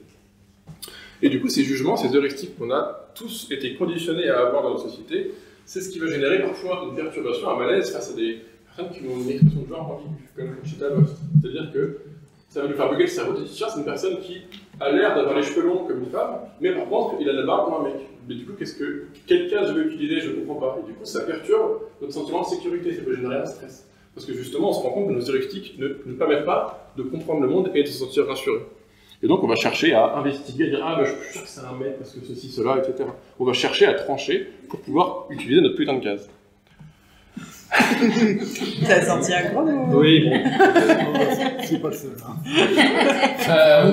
Et du coup, ces jugements, ces heuristiques qu'on a tous été conditionnés à avoir dans notre société, c'est ce qui va générer parfois une perturbation, un malaise face à des personnes qui ont une expression de genre ambiguë, comme Conchita Wurst. C'est-à-dire que ça va lui faire bugger le cerveau. C'est une personne qui a l'air d'avoir les cheveux longs comme une femme, mais par contre, il a la barbe comme un mec. Mais du coup, quelle case je vais utiliser, je ne comprends pas. Et du coup, ça perturbe notre sentiment de sécurité, ça peut générer un stress. Parce que justement, on se rend compte que nos heuristiques ne nous permettent pas de comprendre le monde et de se sentir rassurés. Et donc, on va chercher à investiguer, à dire « Ah, je suis sûr que c'est un mec, parce que ceci, cela, etc. » On va chercher à trancher pour pouvoir utiliser notre putain de case. T'as sorti un gros mot. Oui, bon. C'est pas le seul.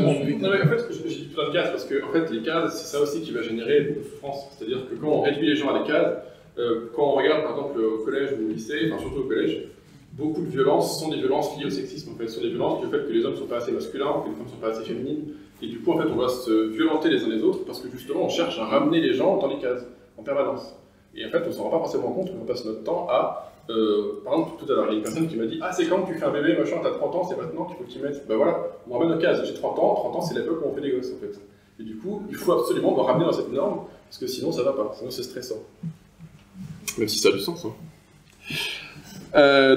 Non, mais en fait, je dis putain de cases parce que en fait, les cases, c'est ça aussi qui va générer beaucoup de souffrance. C'est-à-dire que quand on réduit les gens à des cases, quand on regarde par exemple au collège ou au lycée, enfin surtout au collège, beaucoup de violences sont des violences liées au sexisme. En fait, ce sont des violences liées au fait que les hommes ne sont pas assez masculins, que les femmes ne sont pas assez féminines. Et du coup, en fait, on va se violenter les uns les autres parce que justement, on cherche à ramener les gens dans les cases, en permanence. Et en fait, on ne s'en rend pas forcément compte, on passe notre temps à... par exemple, tout à l'heure, il y a une personne qui m'a dit « Ah, c'est quand tu fais un bébé, machin, t'as 30 ans, c'est maintenant qu'il faut que tu mettes... » Ben voilà, on ramène nos cases. J'ai 30 ans, c'est l'époque où on fait des gosses, en fait. Et du coup, il faut absolument me ramener dans cette norme, parce que sinon, ça va pas, sinon c'est stressant. Même si ça a du sens, hein.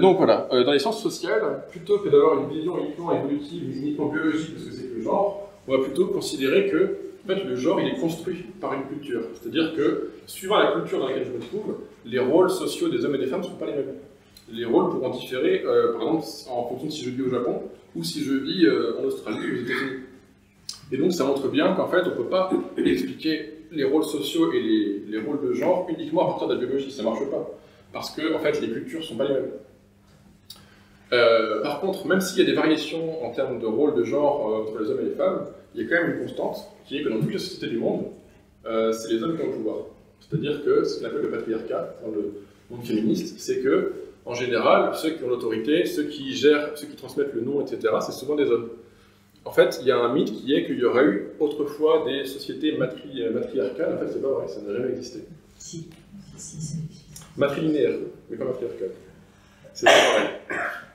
Donc voilà, dans les sciences sociales, plutôt que d'avoir une vision uniquement évolutive, uniquement biologique, parce que c'est que le genre, on va plutôt considérer que en fait, le genre il est construit par une culture. C'est-à-dire que, suivant la culture dans laquelle je me trouve, les rôles sociaux des hommes et des femmes ne sont pas les mêmes. Les rôles pourront différer, par exemple, en fonction de si je vis au Japon ou si je vis en Australie ou aux États-Unis. Et donc ça montre bien qu'en fait, on ne peut pas expliquer les rôles sociaux et les rôles de genre uniquement à partir de la biologie, ça ne marche pas. Parce que, en fait, les cultures ne sont pas les mêmes. Par contre, même s'il y a des variations en termes de rôle de genre entre les hommes et les femmes, il y a quand même une constante qui est que dans toutes les sociétés du monde, c'est les hommes qui ont le pouvoir. C'est-à-dire que ce qu'on appelle le patriarcat dans le monde féministe, c'est que, en général, ceux qui ont l'autorité, ceux qui gèrent, ceux qui transmettent le nom, etc., c'est souvent des hommes. En fait, il y a un mythe qui est qu'il y aurait eu autrefois des sociétés matriarcales. En fait, c'est pas vrai, ça n'a jamais existé. Si. Matrilinéaire, mais pas matriarcal. C'est pas pareil.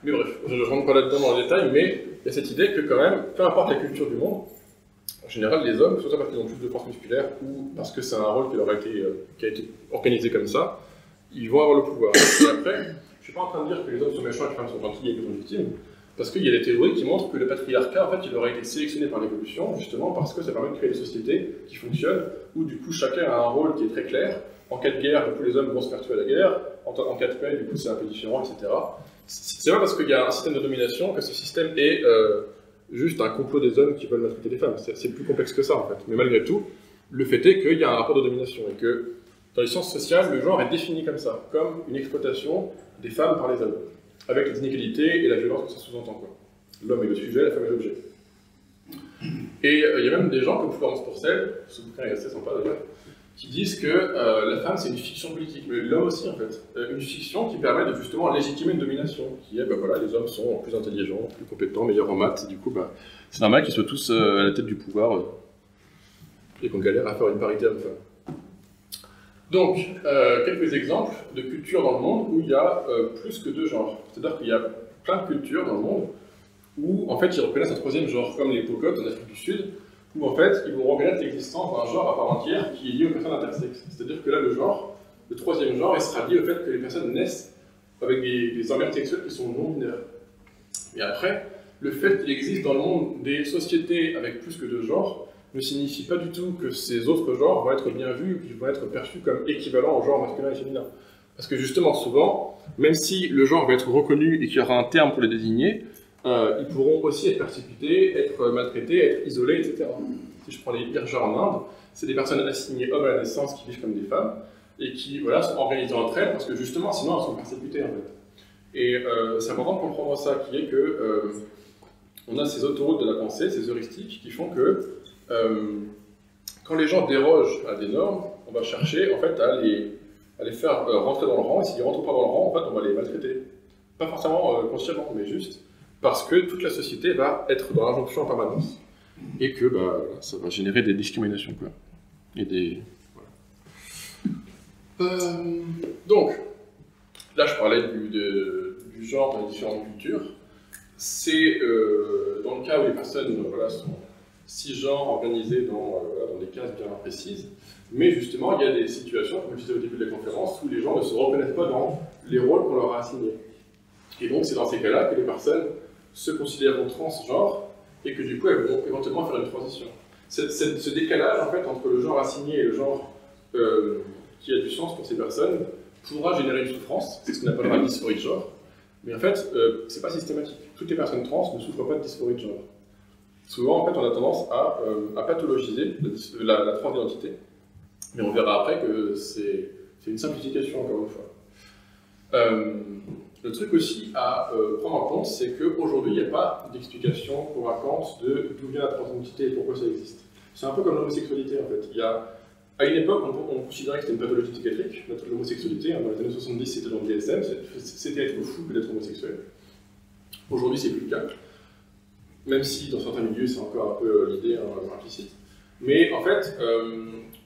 Mais bref, je ne rentre pas là-dedans dans le détail, mais il y a cette idée que quand même, peu importe la culture du monde, en général, les hommes, soit parce qu'ils ont plus de force musculaire, ou parce que c'est un rôle qui a été organisé comme ça, ils vont avoir le pouvoir. Et après, je ne suis pas en train de dire que les hommes sont méchants et que les femmes sont gentilles et que sont victimes, parce qu'il y a des théories qui montrent que le patriarcat, en fait, il aurait été sélectionné par l'évolution, justement parce que ça permet de créer des sociétés qui fonctionnent, où du coup chacun a un rôle qui est très clair. En cas de guerre, du coup les hommes vont se faire tuer à la guerre, en cas de paix, du coup c'est un peu différent, etc. C'est pas parce qu'il y a un système de domination que ce système est juste un complot des hommes qui veulent maltraiter les femmes. C'est plus complexe que ça, en fait. Mais malgré tout, le fait est qu'il y a un rapport de domination, et que dans les sciences sociales, le genre est défini comme ça, comme une exploitation des femmes par les hommes, avec les inégalités et la violence que ça sous-entend, quoi. L'homme est le sujet, la femme est l'objet. Et il y a même des gens comme Florence Porcel, ce bouquin est assez sympa d'ailleurs, qui disent que la femme c'est une fiction politique, mais l'homme aussi en fait. Une fiction qui permet de justement légitimer une domination, qui est, voilà, les hommes sont plus intelligents, plus compétents, meilleurs en maths, et du coup, c'est normal qu'ils soient tous à la tête du pouvoir, et qu'on galère à faire une parité homme-femme. Donc, quelques exemples de cultures dans le monde où il y a plus que deux genres. C'est-à-dire qu'il y a plein de cultures dans le monde où, en fait, ils reconnaissent un troisième genre, comme les Pocotes en Afrique du Sud, où, en fait, ils vont reconnaître l'existence d'un genre à part entière qui est lié aux personnes intersexes. C'est-à-dire que là, le troisième genre, il sera lié au fait que les personnes naissent avec des organes sexuels qui sont non-binaires. Et après, le fait qu'il existe dans le monde des sociétés avec plus que deux genres ne signifie pas du tout que ces autres genres vont être bien vus, qu'ils vont être perçus comme équivalents au genre masculin et féminin. Parce que justement, souvent, même si le genre va être reconnu et qu'il y aura un terme pour les désigner, ils pourront aussi être persécutés, être maltraités, être isolés, etc. Si je prends les Irjas en Inde, c'est des personnes assignées hommes à la naissance qui vivent comme des femmes et qui sont organisées entre elles parce que justement, sinon elles sont persécutées en fait. Et c'est important de comprendre ça, qui est que on a ces autoroutes de la pensée, ces heuristiques qui font que quand les gens dérogent à des normes, on va chercher en fait à les faire rentrer dans le rang, et s'ils ne rentrent pas dans le rang, en fait on va les maltraiter. Pas forcément consciemment, mais juste parce que toute la société va être dans l'injonction en permanence, et que ça va générer des discriminations, quoi. Et des... Voilà. Donc, là je parlais du genre dans les différentes cultures. C'est dans le cas où les personnes sont cisgenres organisées dans des cases bien précises, mais justement il y a des situations, comme je disais au début de la conférence, où les gens ne se reconnaissent pas dans les rôles qu'on leur a assignés. Et donc c'est dans ces cas-là que les personnes se considèrent transgenres et que du coup elles vont éventuellement faire une transition. Ce décalage en fait entre le genre assigné et le genre qui a du sens pour ces personnes pourra générer une souffrance, c'est ce qu'on appellera une dysphorie de genre, mais en fait c'est pas systématique. Toutes les personnes trans ne souffrent pas de dysphorie de genre. Souvent en fait on a tendance à pathologiser la transidentité, mais on verra après que c'est une simplification encore une fois. Le truc aussi à prendre en compte, c'est qu'aujourd'hui, il n'y a pas d'explication convaincante de d'où vient la transidentité et pourquoi ça existe. C'est un peu comme l'homosexualité en fait. À une époque, on considérait que c'était une pathologie psychiatrique, l'homosexualité. Dans les années 70, c'était dans le DSM, c'était être fou que d'être homosexuel. Aujourd'hui, c'est plus le cas. Même si dans certains milieux, c'est encore un peu l'idée implicite. Mais en fait,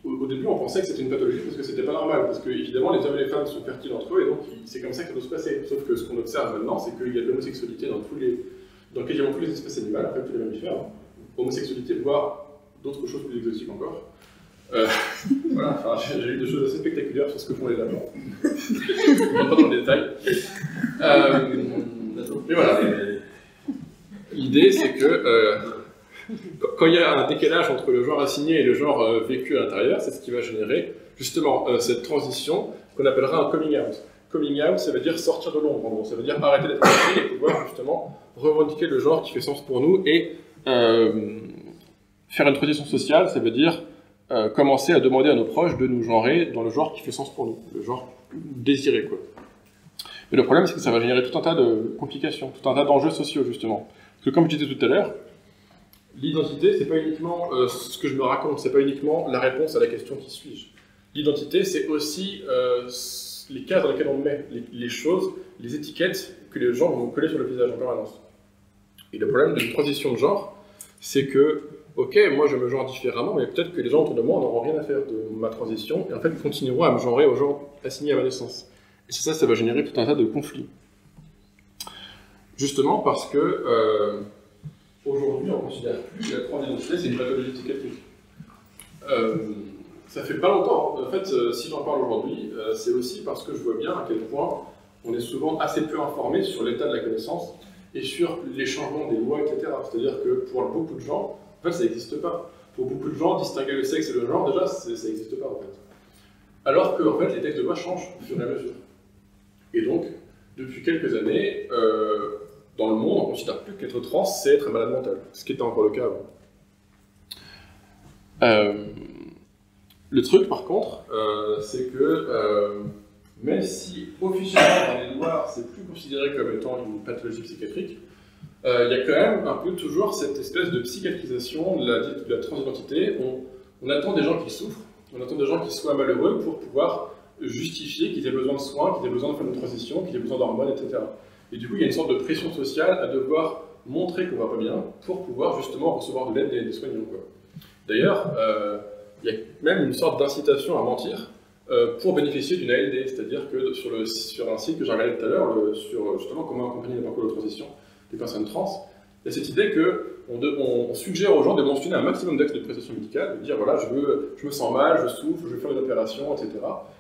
au début, on pensait que c'était une pathologie parce que c'était pas normal, parce que évidemment, les hommes et les femmes sont fertiles entre eux, et donc c'est comme ça que ça doit se passer. Sauf que ce qu'on observe maintenant, c'est qu'il y a de l'homosexualité dans quasiment toutes les espèces animales, après tous les mammifères, homosexualité, voire d'autres choses plus exotiques encore. Voilà, enfin, j'ai eu des choses assez spectaculaires sur ce que font les lapins. Je ne rentre pas dans le détail. Mais voilà. L'idée, c'est que quand il y a un décalage entre le genre assigné et le genre vécu à l'intérieur, c'est ce qui va générer justement cette transition qu'on appellera un coming out. Coming out, ça veut dire sortir de l'ombre, en gros. Ça veut dire arrêter d'être assigné et pouvoir justement revendiquer le genre qui fait sens pour nous et faire une transition sociale, ça veut dire commencer à demander à nos proches de nous genrer dans le genre qui fait sens pour nous, le genre désiré, quoi. Et le problème, c'est que ça va générer tout un tas de complications, tout un tas d'enjeux sociaux, justement. Parce que comme je disais tout à l'heure, l'identité, c'est pas uniquement ce que je me raconte, c'est pas uniquement la réponse à la question qui suis-je. L'identité, c'est aussi les cases dans lesquelles on met les choses, les étiquettes que les gens vont coller sur le visage en permanence. Et le problème d'une transition de genre, c'est que, ok, moi je me genre différemment, mais peut-être que les gens autour de moi n'auront rien à faire de ma transition, et en fait ils continueront à me genrer au genre assigné à ma naissance. Et ça va générer tout un tas de conflits. Justement parce que aujourd'hui on ne considère plus que la transidentité c'est une pathologie psychiatrique. Ça fait pas longtemps. En fait, si j'en parle aujourd'hui, c'est aussi parce que je vois bien à quel point on est souvent assez peu informé sur l'état de la connaissance et sur les changements des lois, etc. C'est-à-dire que pour beaucoup de gens, en fait, ça n'existe pas. Pour beaucoup de gens, distinguer le sexe et le genre, déjà, ça n'existe pas, en fait. Alors que, en fait, les textes de loi changent au fur et à mesure. Et donc, depuis quelques années, dans le monde, on ne considère plus qu'être trans, c'est être un malade mental, ce qui était encore le cas avant. Le truc, par contre, c'est que même si officiellement dans les lois, c'est plus considéré comme étant une pathologie psychiatrique, il y a quand même un peu toujours cette espèce de psychiatrisation de la transidentité. On attend des gens qui souffrent, on attend des gens qui soient malheureux pour pouvoir justifier qu'ils aient besoin de soins, qu'ils aient besoin de faire une transition, qu'ils aient besoin d'hormones, etc. Et du coup, il y a une sorte de pression sociale à devoir montrer qu'on va pas bien pour pouvoir justement recevoir de l'aide des soignants, quoi. D'ailleurs, il y a même une sorte d'incitation à mentir pour bénéficier d'une ALD, c'est-à-dire que sur un site que j'ai regardé tout à l'heure, sur justement comment accompagner les parcours de transition des personnes trans, il y a cette idée qu'on suggère aux gens de mentionner un maximum d'actes de prestation médicale, de dire voilà, je me sens mal, je souffre, je veux faire une opération, etc.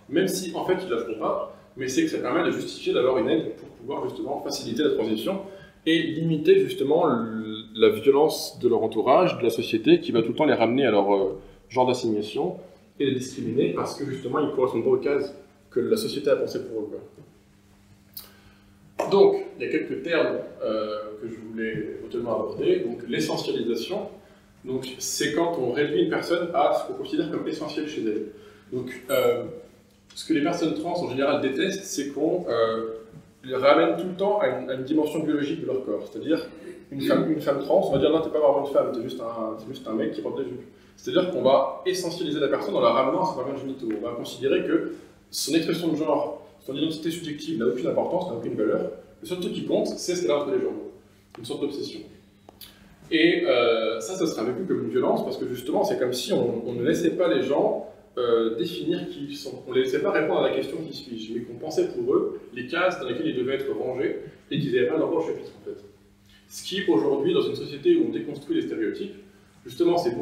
Même si en fait ils ne la feront pas, mais c'est que ça permet de justifier d'avoir une aide pour pouvoir justement faciliter la transition et limiter justement la violence de leur entourage, de la société, qui va tout le temps les ramener à leur genre d'assignation et les discriminer parce que justement ils ne correspondent pas aux cases que la société a pensées pour eux, quoi. Donc, il y a quelques termes que je voulais éventuellement aborder. Donc, l'essentialisation, c'est quand on réduit une personne à ce qu'on considère comme essentiel chez elle. Donc, ce que les personnes trans en général détestent, c'est qu'on les ramène tout le temps à une dimension biologique de leur corps. C'est-à-dire, une femme trans, on va dire non, t'es pas vraiment une femme, t'es juste un mec qui porte des jupes. C'est-à-dire qu'on va essentialiser la personne en la ramenant à ses organes génitaux. On va considérer que son expression de genre, son identité subjective n'a aucune importance, n'a aucune valeur. Le seul truc qui compte, c'est ce qu'elle a entre les jambes. Une sorte d'obsession. Et ça sera vécu comme une violence, parce que justement, c'est comme si on ne laissait pas les gens définir qui ils sont. On ne les laissait pas répondre à la question qui suis-je, mais qu'on pensait pour eux les cases dans lesquelles ils devaient être rangés et qu'ils n'avaient pas leur rôle au chapitre, en fait. Ce qui, aujourd'hui, dans une société où on déconstruit les stéréotypes, justement, c'est de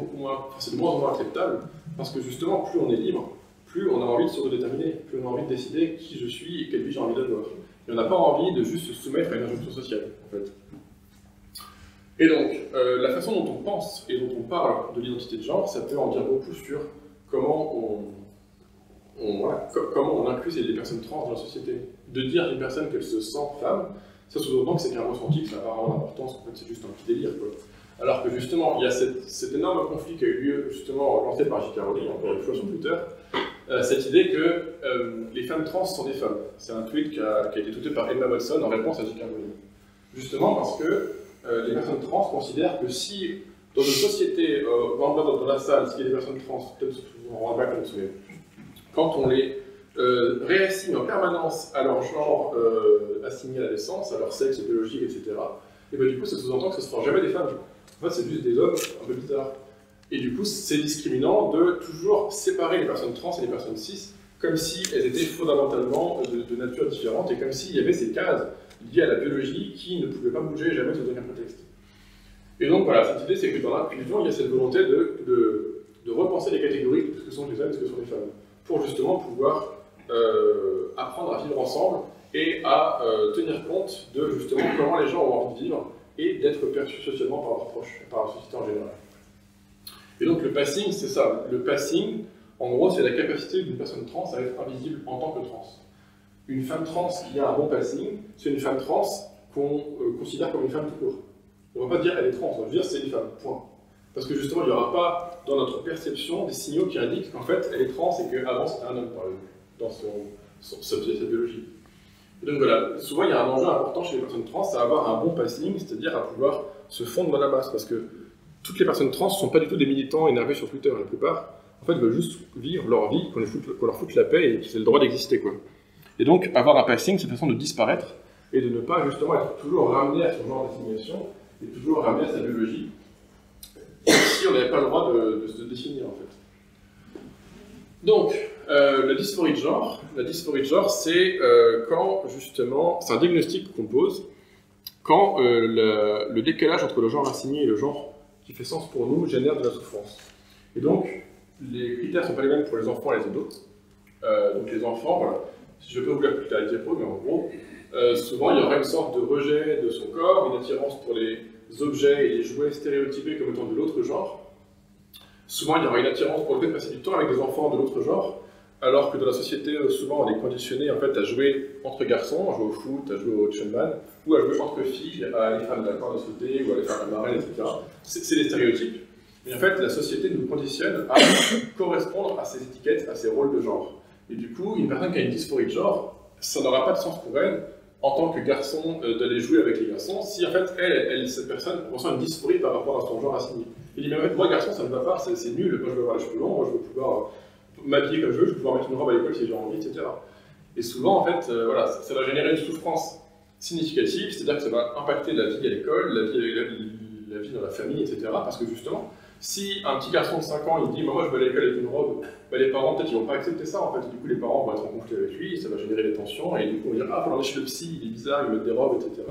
moins en moins acceptable, parce que justement, plus on est libre, plus on a envie de se redéterminer, plus on a envie de décider qui je suis et quelle vie j'ai envie d'avoir. Et on n'a pas envie de juste se soumettre à une injonction sociale, en fait. Et donc, la façon dont on pense et dont on parle de l'identité de genre, ça peut en dire beaucoup sur comment on inclut les personnes trans dans la société. De dire à une personne qu'elle se sent femme, ça sous-entend que c'est qu'un ressenti, que ça n'a pas vraiment d'importance, qu'en fait c'est juste un petit délire, quoi. Alors que justement, il y a cet énorme conflit qui a eu lieu, justement, lancé par J.K. Rowling, encore une fois sur Twitter, cette idée que les femmes trans sont des femmes. C'est un tweet qui a été tweeté par Emma Watson en réponse à J.K. Rowling. Justement parce que les personnes trans considèrent que si, dans une société, dans la salle, s'il y a des personnes trans, peut-être on ne rend pas compte, mais quand on les réassigne en permanence à leur genre assigné à la naissance, à leur sexe biologique, etc., et bien du coup ça sous-entend que ce ne seront jamais des femmes. En fait, c'est juste des hommes un peu bizarres. Et du coup, c'est discriminant de toujours séparer les personnes trans et les personnes cis, comme si elles étaient fondamentalement de nature différente, et comme s'il y avait ces cases liées à la biologie qui ne pouvaient pas bouger jamais sous aucun prétexte. Et donc voilà, cette idée, c'est que dans l'inclusion, il y a cette volonté de repenser les catégories de ce que sont les hommes et ce que sont les femmes, pour justement pouvoir apprendre à vivre ensemble et à tenir compte de justement comment les gens ont envie de vivre et d'être perçus socialement par leurs proches, par la société en général. Et donc le passing, c'est ça. Le passing, en gros, c'est la capacité d'une personne trans à être invisible en tant que trans. Une femme trans qui a un bon passing, c'est une femme trans qu'on considère comme une femme tout court. On ne va pas dire elle est trans, on va dire c'est une femme, point. Parce que justement, il n'y aura pas, dans notre perception, des signaux qui indiquent qu'en fait, elle est trans et qu'avant c'était un homme, par exemple, dans sa biologie. Et donc voilà, souvent il y a un enjeu important chez les personnes trans, c'est avoir un bon passing, c'est-à-dire à pouvoir se fondre dans la masse, parce que toutes les personnes trans ne sont pas du tout des militants énervés sur Twitter, la plupart, en fait, veulent juste vivre leur vie, qu'on leur foute la paix et qu'ils aient le droit d'exister, quoi. Et donc, avoir un passing, c'est une façon de disparaître et de ne pas justement être toujours ramené à son genre d'assignation et toujours ramené à sa biologie, si on n'avait pas le droit de se définir, en fait. Donc, la dysphorie de genre, c'est quand, justement, c'est un diagnostic qu'on pose quand le décalage entre le genre assigné et le genre qui fait sens pour nous génère de la souffrance. Et donc, les critères ne sont pas les mêmes pour les enfants et les ados. Donc les enfants, voilà, je ne vais pas vous la plus la diapo, mais en gros, souvent il y aura une sorte de rejet de son corps, une attirance pour les objets et les jouets stéréotypés comme étant de l'autre genre. Souvent il y aura une attirance pour le fait de passer du temps avec des enfants de l'autre genre, alors que dans la société, souvent on est conditionné en fait, à jouer entre garçons, à jouer au foot, à jouer au Chunman, ou à jouer entre filles, à aller faire de la corde à sauter, ou à aller faire la marelle, etc. C'est des stéréotypes. Mais en fait, la société nous conditionne à correspondre à ces étiquettes, à ces rôles de genre. Et du coup, une personne qui a une dysphorie de genre, ça n'aura pas de sens pour elle, en tant que garçon, d'aller jouer avec les garçons, si en fait, cette personne ressent une dysphorie par rapport à son genre assigné. Il dit, mais en fait, moi, garçon, ça ne va pas, c'est nul, moi je veux avoir les cheveux longs, moi je veux pouvoir m'habiller comme je veux pouvoir mettre une robe à l'école si j'ai envie, etc. Et souvent, en fait, voilà, ça va générer une souffrance significative, c'est-à-dire que ça va impacter la vie à l'école, la vie dans la famille, etc. Parce que justement, si un petit garçon de 5 ans, il dit moi je vais à l'école avec une robe, bah, les parents peut-être ils vont pas accepter ça en fait. Du coup les parents vont être en conflit avec lui, ça va générer des tensions et du coup on va dire ah faut l'emmener chez le psy, il est bizarre, il met des robes, etc.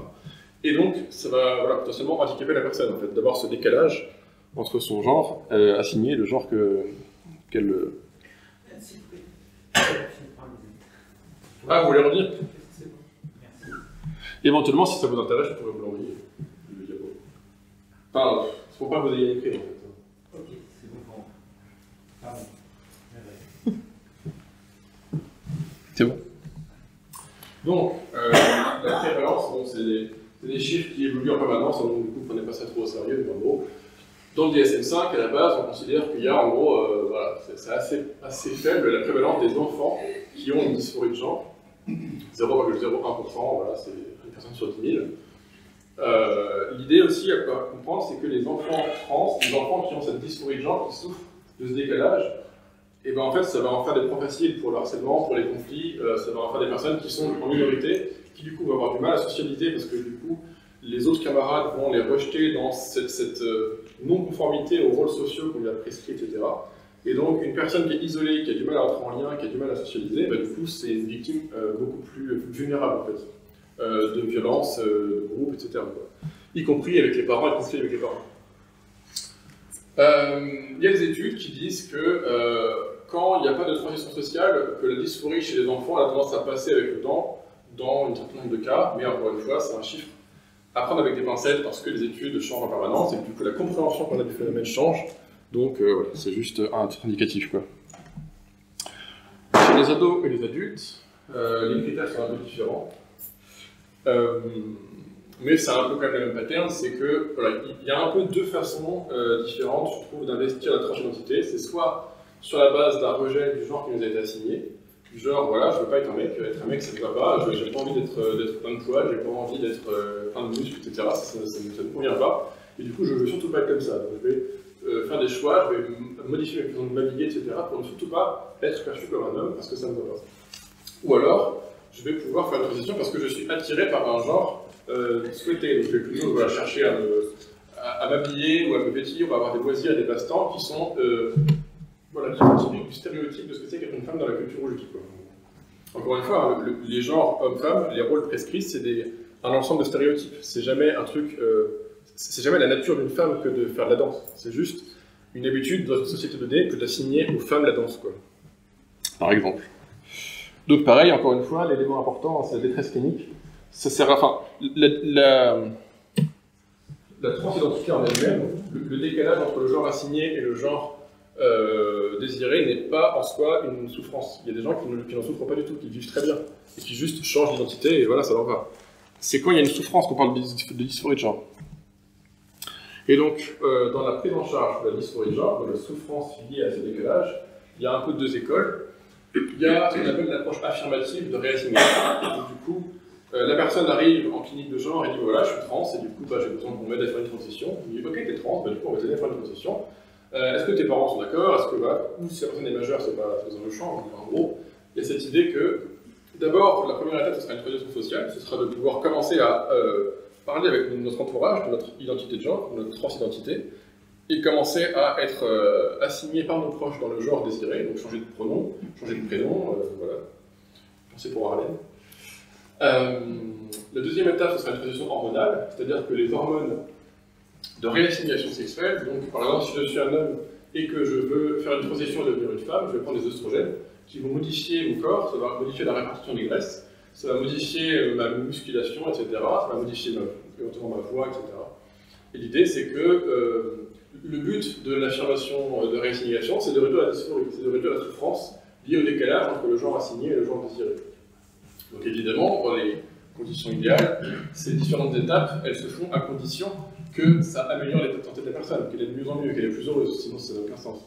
Et donc ça va voilà, potentiellement handicaper la personne en fait, d'avoir ce décalage entre son genre assigné et le genre qu'elle... Ah vous voulez redire? Éventuellement si ça vous intéresse je pourrais vous l'envoyer. Enfin, il ne faut pas que vous ayez écrit en fait. Ok, c'est bon. Pardon. C'est bon. Donc, la prévalence, bon, c'est des chiffres qui évoluent en permanence, donc du coup, prenez pas ça trop au sérieux, mais en gros, dans le DSM-5, à la base, on considère qu'il y a en gros, voilà, c'est assez faible la prévalence des enfants qui ont une dysphorie de genre, 0,01%, voilà, c'est une personne sur 10 000. L'idée aussi à comprendre, c'est que les enfants trans, les enfants qui ont cette dysphorie de genre, qui souffrent de ce décalage, et ben en fait ça va en faire des proies faciles pour le harcèlement, pour les conflits, ça va en faire des personnes qui sont en minorité, qui du coup vont avoir du mal à socialiser parce que du coup les autres camarades vont les rejeter dans cette non-conformité aux rôles sociaux qu'on lui a prescrits, etc. Et donc une personne qui est isolée, qui a du mal à entrer en lien, qui a du mal à socialiser, ben, du coup c'est une victime beaucoup plus vulnérable en fait. De violence, de groupe, etc. Quoi. Y compris avec les parents et conflits avec les parents. Il y a des études qui disent que quand il n'y a pas de transition sociale, que la dysphorie chez les enfants a tendance à passer avec le temps, dans un certain nombre de cas, mais encore une fois, c'est un chiffre à prendre avec des pincettes parce que les études changent en permanence et que du coup la compréhension qu'on a du phénomène change. Donc voilà, c'est juste un titre indicatif. Quoi. Chez les ados et les adultes, les critères sont un peu différents. Mais c'est un peu quand même le même pattern, c'est que voilà, il y a un peu deux façons différentes, je trouve, d'investir la tranche d'identité. C'est soit sur la base d'un rejet du genre qui nous a été assigné, du genre voilà, je veux pas être un mec ça ne va pas, j'ai pas envie d'être plein de poids, j'ai pas envie d'être plein de muscles, etc. Ça ne me convient pas, et du coup je veux surtout pas être comme ça. Donc je vais faire des choix, je vais modifier mes façons de m'habiller, etc. pour ne surtout pas être perçu comme un homme parce que ça ne va pas. Ou alors, je vais pouvoir faire une transition parce que je suis attiré par un genre souhaité. Donc je vais plutôt voilà, chercher à m'habiller ou à me vêtir ou à avoir des loisirs et des passe-temps qui sont voilà, typiques du stéréotype de ce que c'est qu'être une femme dans la culture rouge. Encore une fois, les genres hommes-femmes, les rôles prescrits, c'est un ensemble de stéréotypes. C'est jamais un truc, c'est jamais la nature d'une femme que de faire de la danse. C'est juste une habitude dans une société donnée que d'assigner aux femmes la danse, quoi. Par exemple. Donc pareil, encore une fois, l'élément important, c'est la détresse clinique. Ça sert à... Enfin, la transidentité en elle-même, le décalage entre le genre assigné et le genre désiré n'est pas en soi une souffrance. Il y a des gens qui n'en souffrent pas du tout, qui vivent très bien, et qui juste changent d'identité, et voilà, ça leur va. C'est quand il y a une souffrance qu'on parle de dysphorie de genre. Et donc, dans la prise en charge de la dysphorie de genre, de la souffrance liée à ce décalage, il y a un peu deux écoles. Il y a ce qu'on appelle l'approche affirmative de réassigner. Du coup, La personne arrive en clinique de genre et dit voilà, je suis trans et du coup j'ai besoin qu'on m'aide à faire une transition. On dit ok, t'es trans, du coup on va t'aider à faire une transition. Est-ce que tes parents sont d'accord? Est-ce que ou si la personne est majeure, c'est pas besoin de change. En gros, il y a cette idée que d'abord, la première étape, ce sera une transition sociale, ce sera de pouvoir commencer à parler avec notre entourage de notre identité de genre, de notre transidentité, et commencer à être assigné par nos proches dans le genre désiré, donc changer de pronom, changer de prénom, voilà. Pensez pour Arlène. La deuxième étape, ce sera une transition hormonale, c'est-à-dire que les hormones de réassignation sexuelle, donc par exemple, si je suis un homme et que je veux faire une transition et devenir une femme, je vais prendre des oestrogènes qui vont modifier mon corps, ça va modifier la répartition des graisses, ça va modifier ma musculation, etc., ça va modifier éventuellement ma voix, etc. Et l'idée, c'est que le but de l'affirmation de réassignation, c'est de réduire la dysphorie, c'est de réduire la souffrance liée au décalage entre le genre assigné et le genre désiré. Donc évidemment, dans les conditions idéales, ces différentes étapes, elles se font à condition que ça améliore l'état de santé de la personne, qu'elle est de mieux en mieux, qu'elle est plus heureuse, sinon ça n'a aucun sens.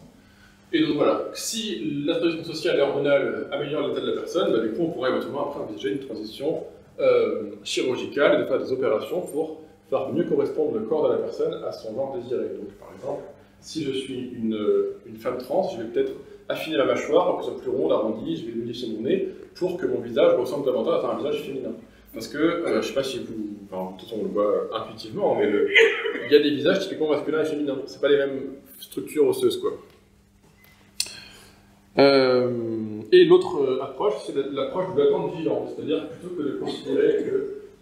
Et donc voilà, si la transition sociale et hormonale améliore l'état de la personne, du coup on pourrait éventuellement après envisager une transition chirurgicale et de faire des opérations pour faire mieux correspondre le corps de la personne à son genre désiré. Donc par exemple, si je suis une femme trans, je vais peut-être affiner ma mâchoire pour que ce soit plus ronde, arrondie, je vais modifier mon nez pour que mon visage ressemble davantage à un visage féminin. Parce que, je ne sais pas si vous... Enfin, de toute façon, on le voit intuitivement, mais il y a des visages typiquement masculins et féminins. Ce pas les mêmes structures osseuses, quoi. Et l'autre approche, c'est l'approche de l'attente vigilante. C'est-à-dire plutôt que de considérer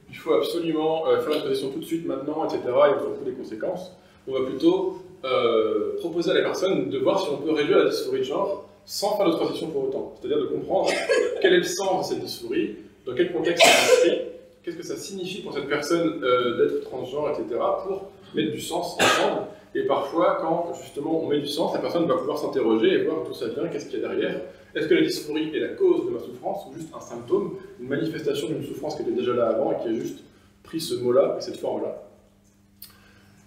qu'il faut absolument faire une transition tout de suite, maintenant, etc., et on s'en fout des conséquences, on va plutôt proposer à la personne de voir si on peut réduire la dysphorie de genre sans faire de transition pour autant. C'est-à-dire de comprendre quel est le sens de cette dysphorie, dans quel contexte elle s'inscrit, qu'est-ce que ça signifie pour cette personne d'être transgenre, etc., pour mettre du sens ensemble. Et parfois, quand justement on met du sens, la personne va pouvoir s'interroger et voir d'où ça vient, qu'est-ce qu'il y a derrière. Est-ce que la dysphorie est la cause de ma souffrance ou juste un symptôme, une manifestation d'une souffrance qui était déjà là avant et qui a juste pris ce mot-là et cette forme-là.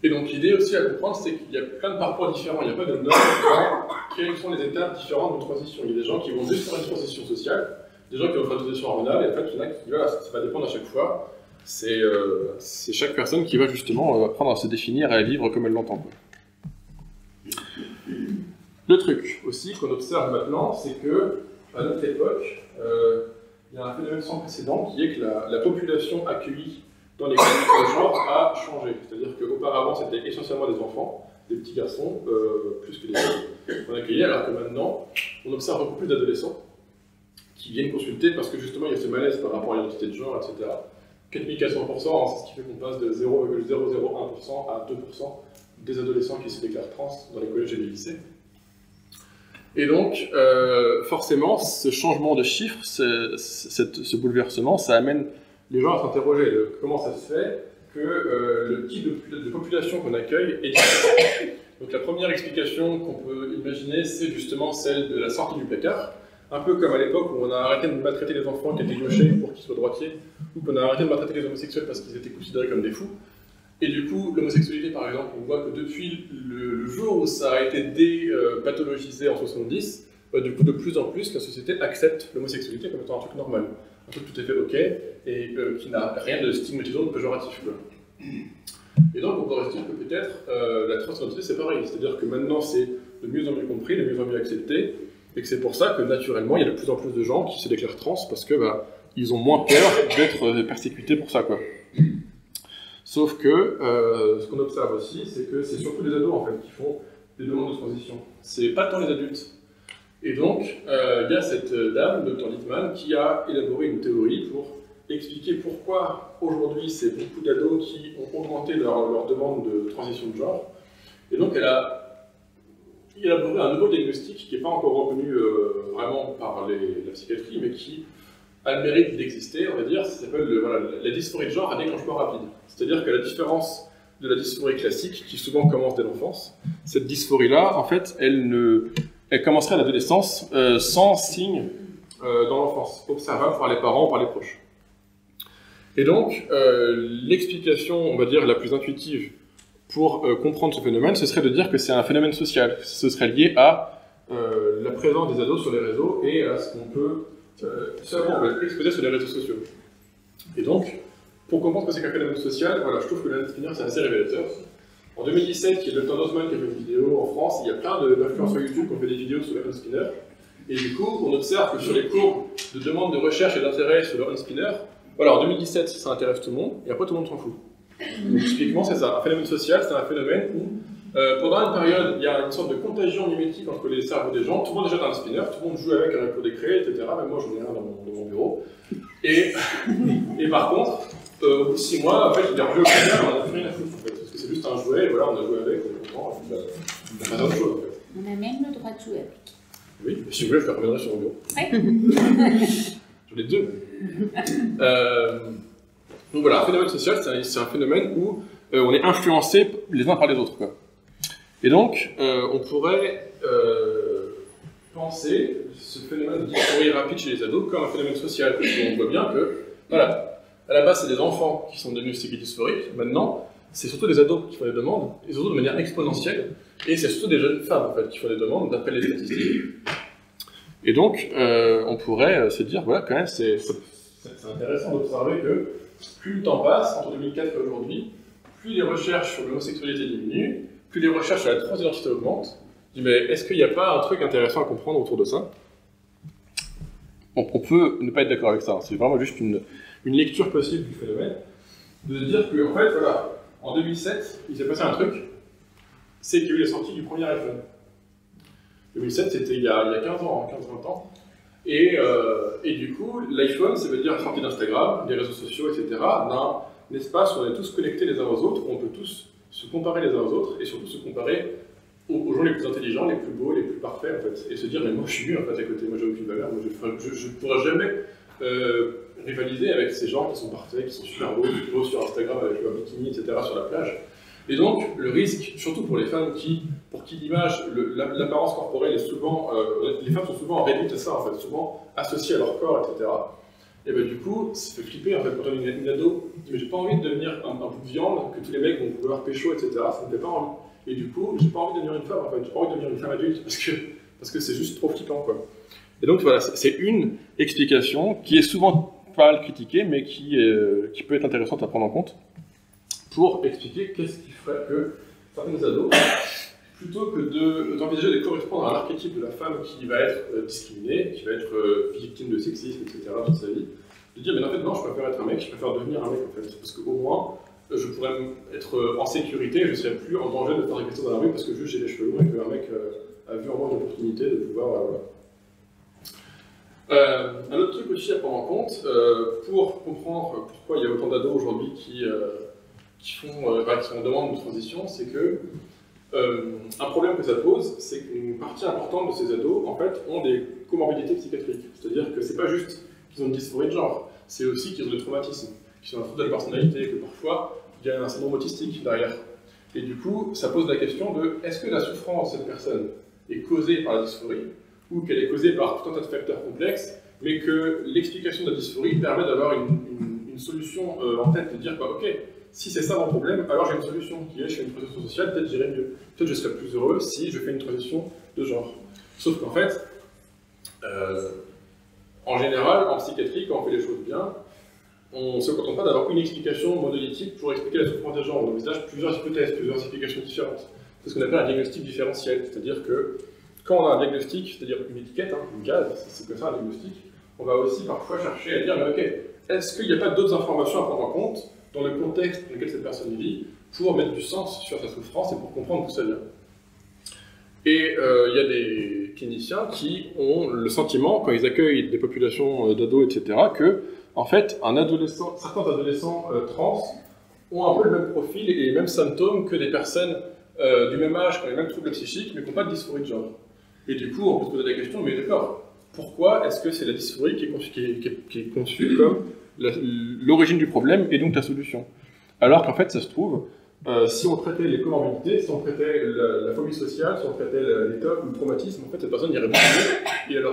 Et donc l'idée aussi à comprendre, c'est qu'il y a plein de parcours différents, il n'y a pas de normes dans quelles sont les étapes différentes d'une transition. Il y a des gens qui vont juste faire une transition sociale, des gens qui vont faire une transition hormonale, et en fait il y en a qui voilà, ça va dépendre à chaque fois. C'est chaque personne qui va justement apprendre à se définir et à vivre comme elle l'entend. Le truc aussi qu'on observe maintenant, c'est que à notre époque, il y a un phénomène sans précédent qui est que la population accueillie dans les cliniques de genre a changé. C'est-à-dire qu'auparavant, c'était essentiellement des enfants, des petits garçons, plus que des filles, qu'on accueillait, alors que maintenant, on observe beaucoup plus d'adolescents qui viennent consulter parce que justement, il y a ce malaise par rapport à l'identité de genre, etc. 4400%, c'est ce qui fait qu'on passe de 0,001% à 2% des adolescents qui se déclarent trans dans les collèges et les lycées. Et donc, forcément, ce changement de chiffre, ce bouleversement, ça amène les gens à s'interroger de comment ça se fait que le type de population qu'on accueille est différent. Donc la première explication qu'on peut imaginer, c'est justement celle de la sortie du placard. Un peu comme à l'époque où on a arrêté de maltraiter les enfants qui étaient gauchers pour qu'ils soient droitiers, ou qu'on a arrêté de maltraiter les homosexuels parce qu'ils étaient considérés comme des fous. Et du coup, l'homosexualité, par exemple, on voit que depuis le jour où ça a été dépathologisé en 70, du coup, de plus en plus, la société accepte l'homosexualité comme étant un truc normal, un truc tout à fait ok, et qui n'a rien de stigmatisant, de péjoratif. Et donc, on pourrait se dire que peut-être la transidentité, c'est pareil, c'est-à-dire que maintenant, c'est de mieux en mieux compris, de mieux en mieux accepté, et que c'est pour ça que, naturellement, il y a de plus en plus de gens qui se déclarent trans, parce que ils ont moins peur d'être persécutés pour ça, quoi. Sauf que, ce qu'on observe aussi, c'est que c'est surtout les ados, en fait, qui font des demandes de transition. C'est pas tant les adultes. Et donc, il y a cette dame, Dr Littman, qui a élaboré une théorie pour expliquer pourquoi, aujourd'hui, c'est beaucoup d'ados qui ont augmenté leur demande de transition de genre. Et donc, elle a élaboré un nouveau diagnostic qui n'est pas encore reconnu vraiment par la psychiatrie, mais qui a le mérite d'exister, on va dire. Ça s'appelle la dysphorie de genre à déclenchement rapide. C'est-à-dire que la différence de la dysphorie classique, qui souvent commence dès l'enfance, cette dysphorie-là, en fait, elle commencerait à l'adolescence sans signe dans l'enfance, observable par les parents ou par les proches. Et donc, l'explication, on va dire, la plus intuitive pour comprendre ce phénomène, ce serait de dire que c'est un phénomène social. Ce serait lié à la présence des ados sur les réseaux et à ce qu'on peut... ça, on peut être exposé sur les réseaux sociaux. Et donc, pour comprendre ce que c'est qu'un phénomène social, voilà, je trouve que l'analyse Spinner, c'est assez révélateur. En 2017, il y a le Dr. Osman qui a fait une vidéo en France, il y a plein d'influenceurs YouTube qui ont fait des vidéos sur le Unspinner. Et du coup, on observe que sur les courbes de demande de recherche et d'intérêt sur le Unspinner, voilà, en 2017, ça intéresse tout le monde, et après tout le monde s'en fout. Donc typiquement, c'est ça. Un phénomène social, c'est un phénomène où, pendant une période, il y a une sorte de contagion mimétique entre les cerveaux des gens. Tout le monde déjà dans un spinner, tout le monde joue avec un cours d'écrit, etc. Même moi, j'en ai un dans mon bureau. Et par contre, au bout de 6 mois, en fait, il est revenu au spinner, on n'a plus rien à foutre. En fait, parce que c'est juste un jouet, et voilà, on a joué avec, on est content, on a pas d'autre chose. En fait. On a même le droit de jouer avec. Oui, si vous voulez, je le reviendrai sur mon bureau. Ouais. J'en ai 2. Donc voilà, un phénomène social, c'est un phénomène où on est influencé les uns par les autres, quoi. Et donc, on pourrait penser ce phénomène de dysphorie rapide chez les ados comme un phénomène social. Parce qu'on voit bien que, voilà, à la base, c'est des enfants qui sont devenus dysphoriques. Maintenant, c'est surtout des ados qui font des demandes, et surtout de manière exponentielle. Et c'est surtout des jeunes femmes, en fait, qui font des demandes, d'après les statistiques. Et donc, on pourrait se dire, voilà, quand même, c'est intéressant d'observer que plus le temps passe, entre 2004 et aujourd'hui, plus les recherches sur l'homosexualité diminuent, plus les recherches sur la transidentité augmentent. Je dis, mais est-ce qu'il n'y a pas un truc intéressant à comprendre autour de ça? On peut ne pas être d'accord avec ça, c'est vraiment juste une lecture possible du phénomène, de dire que, en fait, voilà, en 2007, il s'est passé un truc, c'est qu'il y a eu la sortie du premier iPhone. 2007, c'était il y a 15 ans, 15-20 ans. Et du coup, l'iPhone, ça veut dire la sortie d'Instagram, des réseaux sociaux, etc., d'un espace où on est tous connectés les uns aux autres, où on peut tous se comparer les uns aux autres, et surtout se comparer aux gens les plus intelligents, les plus beaux, les plus parfaits, en fait. Et se dire, mais moi je suis nul, en fait, à côté, moi j'ai aucune valeur, moi je ne pourrais jamais rivaliser avec ces gens qui sont parfaits, qui sont super beaux, qui posent sur Instagram avec leur bikini, etc., sur la plage. Et donc, le risque, surtout pour les femmes pour qui l'image, l'apparence corporelle est souvent, les femmes sont souvent réduites à ça, en fait, souvent associées à leur corps, etc. Et ben du coup, ça fait flipper, en fait, quand on est une ado, mais j'ai pas envie de devenir un bout de viande, que tous les mecs vont vouloir pécho, etc. Ça me fait pas envie. Et du coup, j'ai pas envie de devenir une femme, en fait, j'ai pas envie de devenir une femme adulte, parce que c'est juste trop flippant, quoi. Et donc voilà, c'est une explication qui est souvent pas mal critiquée, mais qui peut être intéressante à prendre en compte, pour expliquer qu'est-ce qui ferait que certains ados, plutôt que d'envisager de correspondre à l'archétype de la femme qui va être discriminée, qui va être victime de sexisme, etc. toute sa vie, de dire mais en fait non, je préfère être un mec, je préfère devenir un mec en fait, parce qu'au moins je pourrais être en sécurité, je ne serais plus en danger de faire des questions dans la rue parce que juste j'ai les cheveux longs et qu'un mec a vu en moi une opportunité de pouvoir... un autre truc aussi à prendre en compte, pour comprendre pourquoi il y a autant d'ados aujourd'hui qui sont en demande de transition, c'est que un problème que ça pose, c'est qu'une partie importante de ces ados, en fait, ont des comorbidités psychiatriques. C'est-à-dire que c'est pas juste qu'ils ont une dysphorie de genre, c'est aussi qu'ils ont des traumatismes, qu'ils ont un trouble de la personnalité, que parfois il y a un syndrome autistique derrière. Et du coup, ça pose la question de est-ce que la souffrance de cette personne est causée par la dysphorie, ou qu'elle est causée par tout un tas de facteurs complexes, mais que l'explication de la dysphorie permet d'avoir une solution en tête, de dire bah, ok, si c'est ça mon problème, alors j'ai une solution qui est je fais une transition sociale, peut-être j'irai mieux. Peut-être je serai plus heureux si je fais une transition de genre. Sauf qu'en fait, en général, en psychiatrie, quand on fait les choses bien, on ne se contente pas d'avoir une explication monolithique pour expliquer la souffrance des gens. On envisage plusieurs hypothèses, plusieurs explications différentes. C'est ce qu'on appelle un diagnostic différentiel. C'est-à-dire que quand on a un diagnostic, c'est-à-dire une étiquette, une case, c'est comme ça un diagnostic, on va aussi parfois chercher à dire, mais ok, est-ce qu'il n'y a pas d'autres informations à prendre en compte dans le contexte dans lequel cette personne vit, pour mettre du sens sur sa souffrance et pour comprendre d'où ça vient. Et il y a des cliniciens qui ont le sentiment, quand ils accueillent des populations d'ados, etc., que, en fait, certains adolescents trans ont un peu le même profil et les mêmes symptômes que des personnes du même âge, qui ont les mêmes troubles psychiques, mais qui n'ont pas de dysphorie de genre. Et du coup, on peut se poser la question, mais d'accord, pourquoi est-ce que c'est la dysphorie qui est conçue comme l'origine du problème et donc la solution? Alors qu'en fait, ça se trouve, si on traitait les comorbidités, si on traitait la phobie sociale, si on traitait les TOC ou le traumatisme, en fait, cette personne irait beaucoup mieux et elle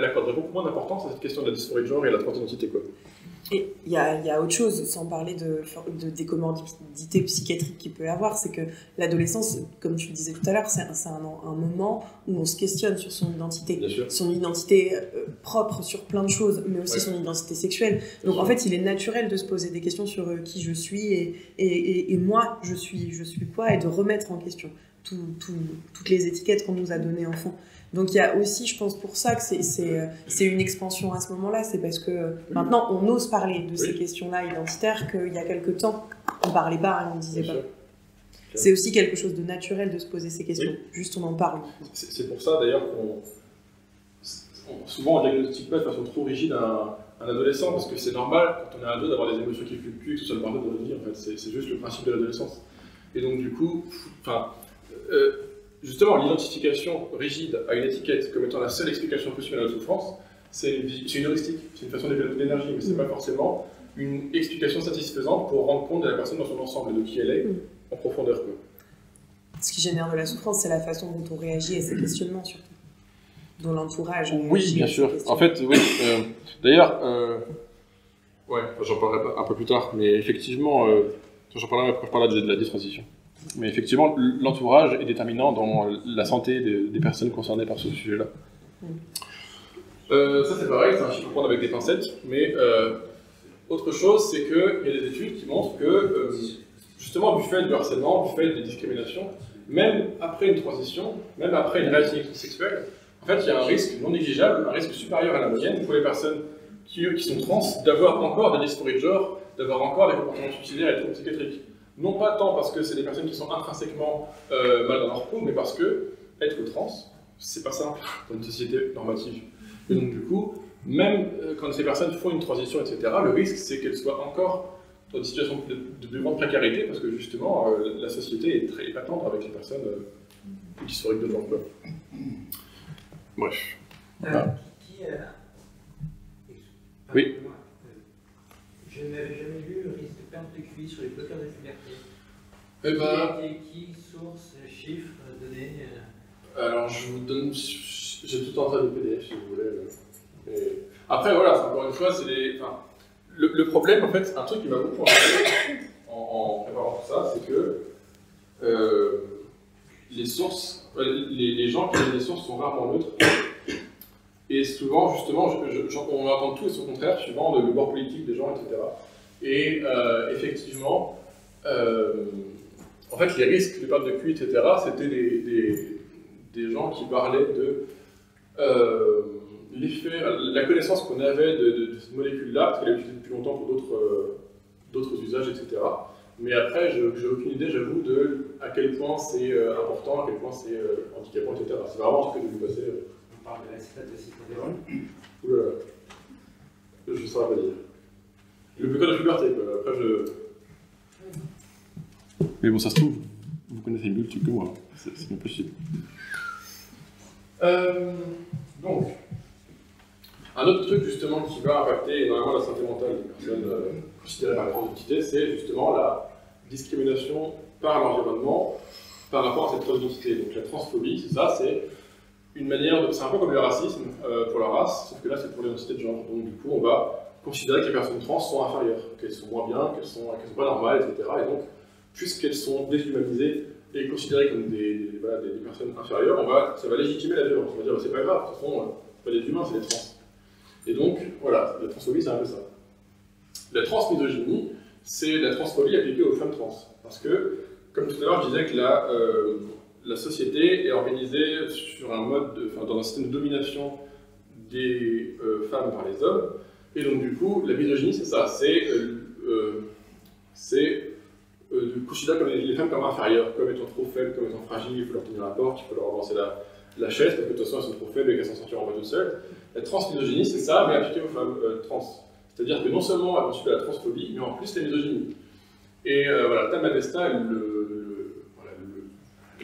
accorderait beaucoup moins d'importance à cette question de la dysphorie de genre et à la transidentité, quoi. Et il y a autre chose, sans parler des comorbidités psychiatriques qu'il peut y avoir, c'est que l'adolescence, comme tu le disais tout à l'heure, c'est un moment où on se questionne sur son identité. Son identité propre sur plein de choses, mais aussi son identité sexuelle. Donc en fait, il est naturel de se poser des questions sur qui je suis et moi, je suis quoi, et de remettre en question toutes les étiquettes qu'on nous a données enfant. Donc il y a aussi, je pense, pour ça que c'est une expansion à ce moment-là, c'est parce que maintenant on ose parler de ces questions-là identitaires qu'il y a quelque temps on ne parlait pas et on ne disait pas. C'est aussi quelque chose de naturel de se poser ces questions, juste on en parle. C'est pour ça d'ailleurs souvent on diagnostique pas de façon trop rigide un adolescent, parce que c'est normal quand on est ado d'avoir des émotions qui fluctuent, que ce soit le bordel de notre vie, en fait, c'est juste le principe de l'adolescence. Et donc du coup, justement, l'identification rigide à une étiquette comme étant la seule explication possible à la souffrance, c'est une heuristique, c'est une façon de développer de l'énergie, mais c'est pas forcément une explication satisfaisante pour rendre compte de la personne dans son ensemble et de qui elle est en profondeur. Ce qui génère de la souffrance, c'est la façon dont on réagit à ces questionnements, surtout. Dont l'entourage. Oui, bien sûr. En fait, oui. D'ailleurs, j'en parlerai un peu plus tard, mais effectivement, j'en parlerai quand je parlerai de la dystransition. Mais effectivement, l'entourage est déterminant dans la santé des personnes concernées par ce sujet-là. Ça c'est pareil, c'est un chiffre à prendre avec des pincettes, mais autre chose, c'est qu'il y a des études qui montrent que, justement, du fait du harcèlement, du fait des discriminations, même après une transition, même après une réaction sexuelle, en fait, il y a un risque non négligeable, un risque supérieur à la moyenne pour les personnes qui sont trans, d'avoir encore des dysphories de genre, d'avoir encore des comportements suicidaires et des troubles psychiatriques. Non pas tant parce que c'est des personnes qui sont intrinsèquement mal dans leur peau, mais parce que être trans, c'est pas simple dans une société normative. Et donc du coup, même quand ces personnes font une transition, etc., le risque c'est qu'elles soient encore dans une situation de plus grande précarité, parce que justement, la société est très épatante avec les personnes dysphoriques de genre. Bref. Oui. Je n'avais jamais lu le risque de perte de QI sur les bloqueurs de puberté. Qui, source, chiffres, données Alors je vous donne, j'ai tout en train de PDF si vous voulez. Mais... Après voilà, encore une fois, c'est le problème en fait, un truc qui m'a beaucoup intéressé en préparant tout ça, c'est que les sources, les gens qui donnent les sources sont rarement neutres. Et souvent, justement, on entend tout et son contraire, suivant le bord politique des gens, etc. Et effectivement, en fait, les risques de perte de QI, etc., c'était des gens qui parlaient de l'effet, la connaissance qu'on avait de cette molécule-là, parce qu'elle est utilisée depuis longtemps pour d'autres usages, etc. Mais après, j'ai aucune idée, j'avoue, de à quel point c'est important, à quel point c'est handicapant, etc. C'est vraiment ce que j'ai vu passer. On parle de la cytodérone. Oulala. Je ne saurais pas dire. Le bloqueur de puberté, quoi. Après, Mais bon, ça se trouve, vous connaissez mieux le truc que moi. C'est bien possible. Donc, un autre truc, justement, qui va impacter énormément la santé mentale des personnes considérées par la transidentité, c'est justement la discrimination par l'environnement par rapport à cette transidentité. Donc, la transphobie, c'est ça, c'est une manière de... C'est un peu comme le racisme pour la race, sauf que là c'est pour l'identité de genre. Donc du coup on va considérer que les personnes trans sont inférieures, qu'elles sont moins bien, qu'elles sont pas normales, etc. Et donc, puisqu'elles sont déshumanisées et considérées comme des personnes inférieures, ça va légitimer la violence. On va dire c'est pas grave, de toute façon, c'est pas des humains, c'est des trans. Et donc voilà, la transphobie c'est un peu ça. La transmisogynie, c'est la transphobie appliquée aux femmes trans. Parce que, comme tout à l'heure je disais que la société est organisée sur un mode, dans un système de domination des femmes par les hommes, et donc du coup, la misogynie, c'est ça, c'est de considérer les femmes comme inférieures, comme étant trop faibles, comme étant fragiles, il faut leur tenir la porte, il faut leur avancer la chaise, parce que de toute façon elles sont trop faibles et qu'elles s'en sortiront pas toutes seules. La transmisogynie, c'est ça, mais appliquée aux femmes trans. C'est-à-dire que non seulement elle constitue la transphobie, mais en plus la misogynie. Et voilà, Tam Modesta, elle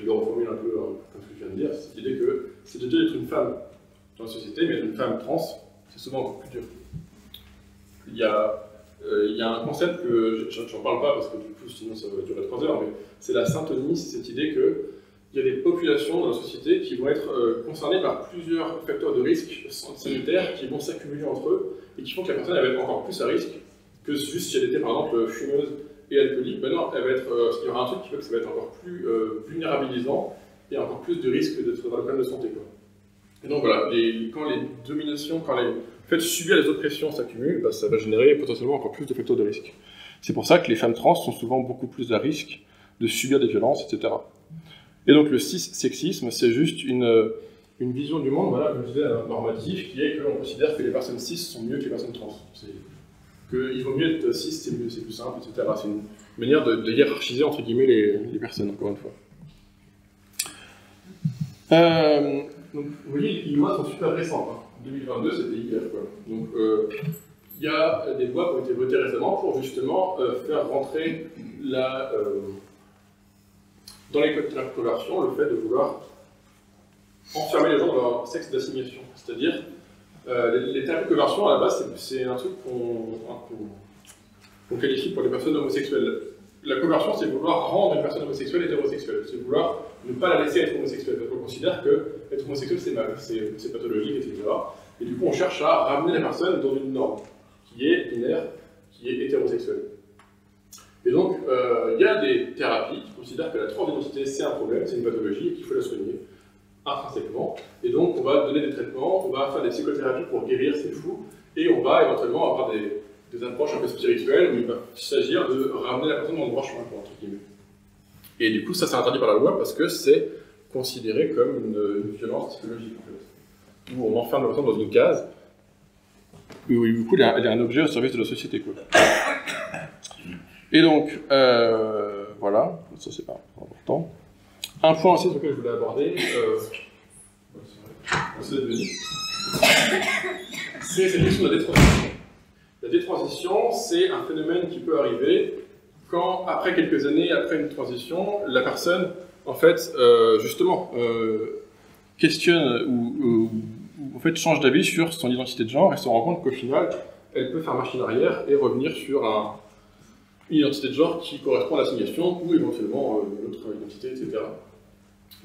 le reformule un peu comme ce que je viens de dire, c'est l'idée que c'est déjà d'être une femme dans la société, mais être une femme trans, c'est souvent encore plus dur. Il y a un concept que j'en parle pas parce que du coup sinon ça va durer 3 heures, mais c'est la syntonie, c'est cette idée qu'il y a des populations dans la société qui vont être concernées par plusieurs facteurs de risque sanitaires qui vont s'accumuler entre eux et qui font que la personne va être encore plus à risque que juste si elle était par exemple fumeuse et alcoolique, ben non, il y aura un truc qui fait que ça va être encore plus vulnérabilisant et encore plus de risque d'être dans le problème de santé, quoi. Et donc voilà, quand les dominations, quand les fait subir les oppressions s'accumulent, bah, ça va générer potentiellement encore plus de facteurs de risque. C'est pour ça que les femmes trans sont souvent beaucoup plus à risque de subir des violences, etc. Et donc le cis-sexisme, c'est juste une vision du monde, voilà, comme je disais, normative, qui est qu'on considère que les personnes cis sont mieux que les personnes trans. Qu'il vaut mieux être cis, c'est mieux, c'est plus simple, etc. C'est une manière de hiérarchiser, entre guillemets, les personnes, encore une fois. Donc, vous voyez, les lois sont super récentes. Hein. 2022, c'était hier, quoi. Donc, il y a des lois qui ont été votées récemment pour justement faire rentrer dans les codes de la conversion le fait de vouloir enfermer les gens dans leur sexe d'assignation. C'est-à-dire, les thérapies de conversion, à la base, c'est un truc qu'on qualifie pour les personnes homosexuelles. La conversion, c'est vouloir rendre une personne homosexuelle hétérosexuelle. C'est vouloir ne pas la laisser être homosexuelle. Parce qu'on considère qu'être homosexuel, c'est mal, c'est pathologique, etc. Et du coup, on cherche à ramener la personne dans une norme qui est binaire, qui est hétérosexuelle. Et donc, il y a des thérapies qui considèrent que la transidentité, c'est un problème, c'est une pathologie et qu'il faut la soigner intrinsèquement. Et donc, on va donner des traitements, on va faire des psychothérapies pour guérir ces fous, et on va éventuellement avoir des approches un peu spirituelles où il va s'agir de ramener la personne dans le droit chemin, entre guillemets. Et du coup, ça c'est interdit par la loi parce que c'est considéré comme une violence psychologique, en fait. Où on enferme la personne dans une case, où du coup, elle est un objet au service de la société, quoi. Et donc, voilà, ça c'est pas important. Un point aussi sur lequel je voulais aborder, c'est cette question de la détransition. La détransition, c'est un phénomène qui peut arriver quand, après quelques années, après une transition, la personne, en fait, justement, questionne ou en fait, change d'avis sur son identité de genre et se rend compte qu'au final, elle peut faire machine arrière et revenir sur une identité de genre qui correspond à l'assignation ou éventuellement une autre identité, etc.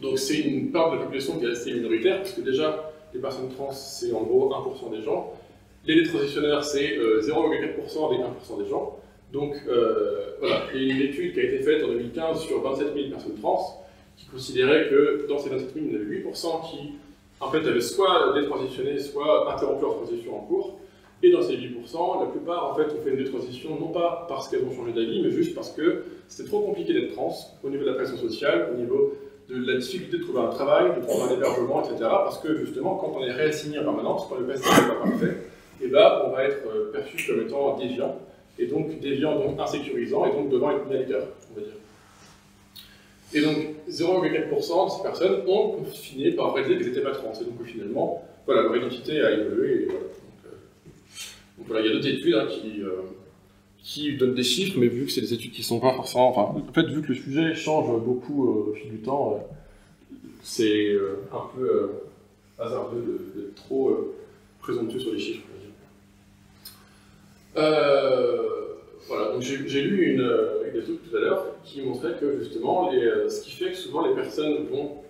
Donc c'est une part de la population qui est assez minoritaire, parce que déjà, les personnes trans, c'est en gros 1% des gens. Les détransitionneurs, c'est 0,4% des 1% des gens. Donc voilà, il y a une étude qui a été faite en 2015 sur 27 000 personnes trans, qui considérait que dans ces 27 000, il y en avait 8% qui en fait, avaient soit détransitionné, soit interrompu leur transition en cours. Et dans ces 8%, la plupart en fait, ont fait une détransition, non pas parce qu'elles ont changé d'avis, mais juste parce que c'était trop compliqué d'être trans, au niveau de la pression sociale, au niveau de la difficulté de trouver un travail, de trouver un hébergement, etc. Parce que justement, quand on est réassigné en permanence, quand le passé n'est pas parfait, et ben, on va être perçu comme étant déviant, et donc déviant, donc insécurisant, et donc devant être mis à l'écart, on va dire. Et donc 0,4% de ces personnes ont fini par réaliser qu'elles n'étaient pas trans, et donc finalement, voilà, leur identité a évolué, et voilà. Donc voilà, il y a d'autres études hein, qui donnent des chiffres, mais vu que c'est des études qui ne sont pas forcément... Enfin, en fait, vu que le sujet change beaucoup au fil du temps, c'est un peu hasardeux d'être trop présomptueux sur les chiffres. Voilà, donc j'ai lu des trucs tout à l'heure qui montraient que justement, ce qui fait que souvent les personnes vont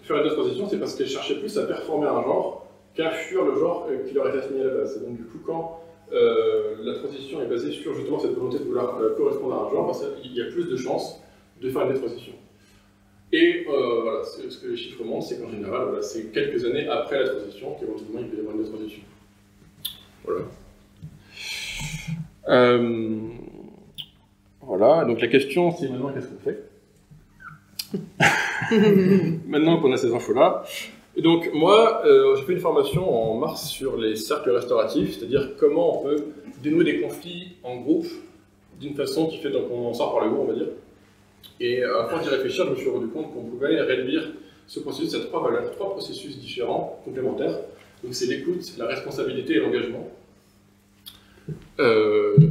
faire une transition, c'est parce qu'elles cherchaient plus à performer un genre qu'à fuir le genre qui leur était assigné à la base. Et donc du coup, quand la transition est basée sur justement cette volonté de vouloir correspondre à un genre, bah, il y a plus de chances de faire une détransition. Et voilà, ce que les chiffres montrent, c'est qu'en général, voilà, c'est quelques années après la transition qu'éventuellement il peut y avoir une détransition. Voilà. Voilà, donc la question c'est maintenant qu'est-ce qu'on fait maintenant qu'on a ces infos-là. Et donc moi, j'ai fait une formation en mars sur les cercles restauratifs, c'est-à-dire comment on peut dénouer des conflits en groupe d'une façon qui fait qu'on en sort par le haut, on va dire. Et à force d'y réfléchir, je me suis rendu compte qu'on pouvait réduire ce processus à trois valeurs, trois processus différents, complémentaires. Donc c'est l'écoute, la responsabilité et l'engagement.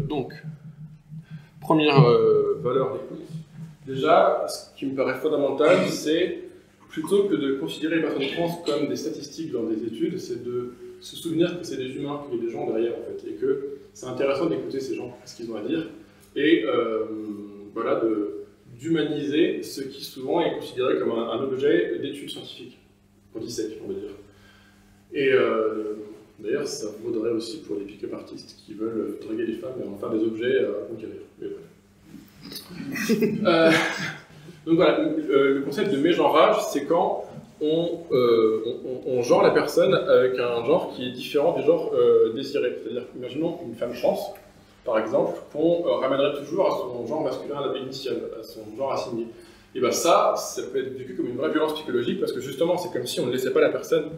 Donc, première valeur d'écoute. Déjà, ce qui me paraît fondamental, c'est plutôt que de considérer les personnes trans comme des statistiques dans des études, c'est de se souvenir que c'est des humains, qu'il y a des gens derrière en fait, et que c'est intéressant d'écouter ces gens, ce qu'ils ont à dire, et voilà, d'humaniser ce qui souvent est considéré comme un objet d'étude scientifique, qu'on dissèque, on va dire. Et D'ailleurs, ça vaudrait aussi pour les pick-up artistes qui veulent draguer les femmes et en faire des objets à conquérir. Mais bref. Donc voilà, le concept de mégenrage, c'est quand on genre la personne avec un genre qui est différent du genre désiré. C'est-à-dire, imaginons une femme trans, par exemple, qu'on ramènerait toujours à son genre masculin initial, à son genre assigné. Et bien ça peut être vécu comme une vraie violence psychologique, parce que justement, c'est comme si on ne laissait pas la personne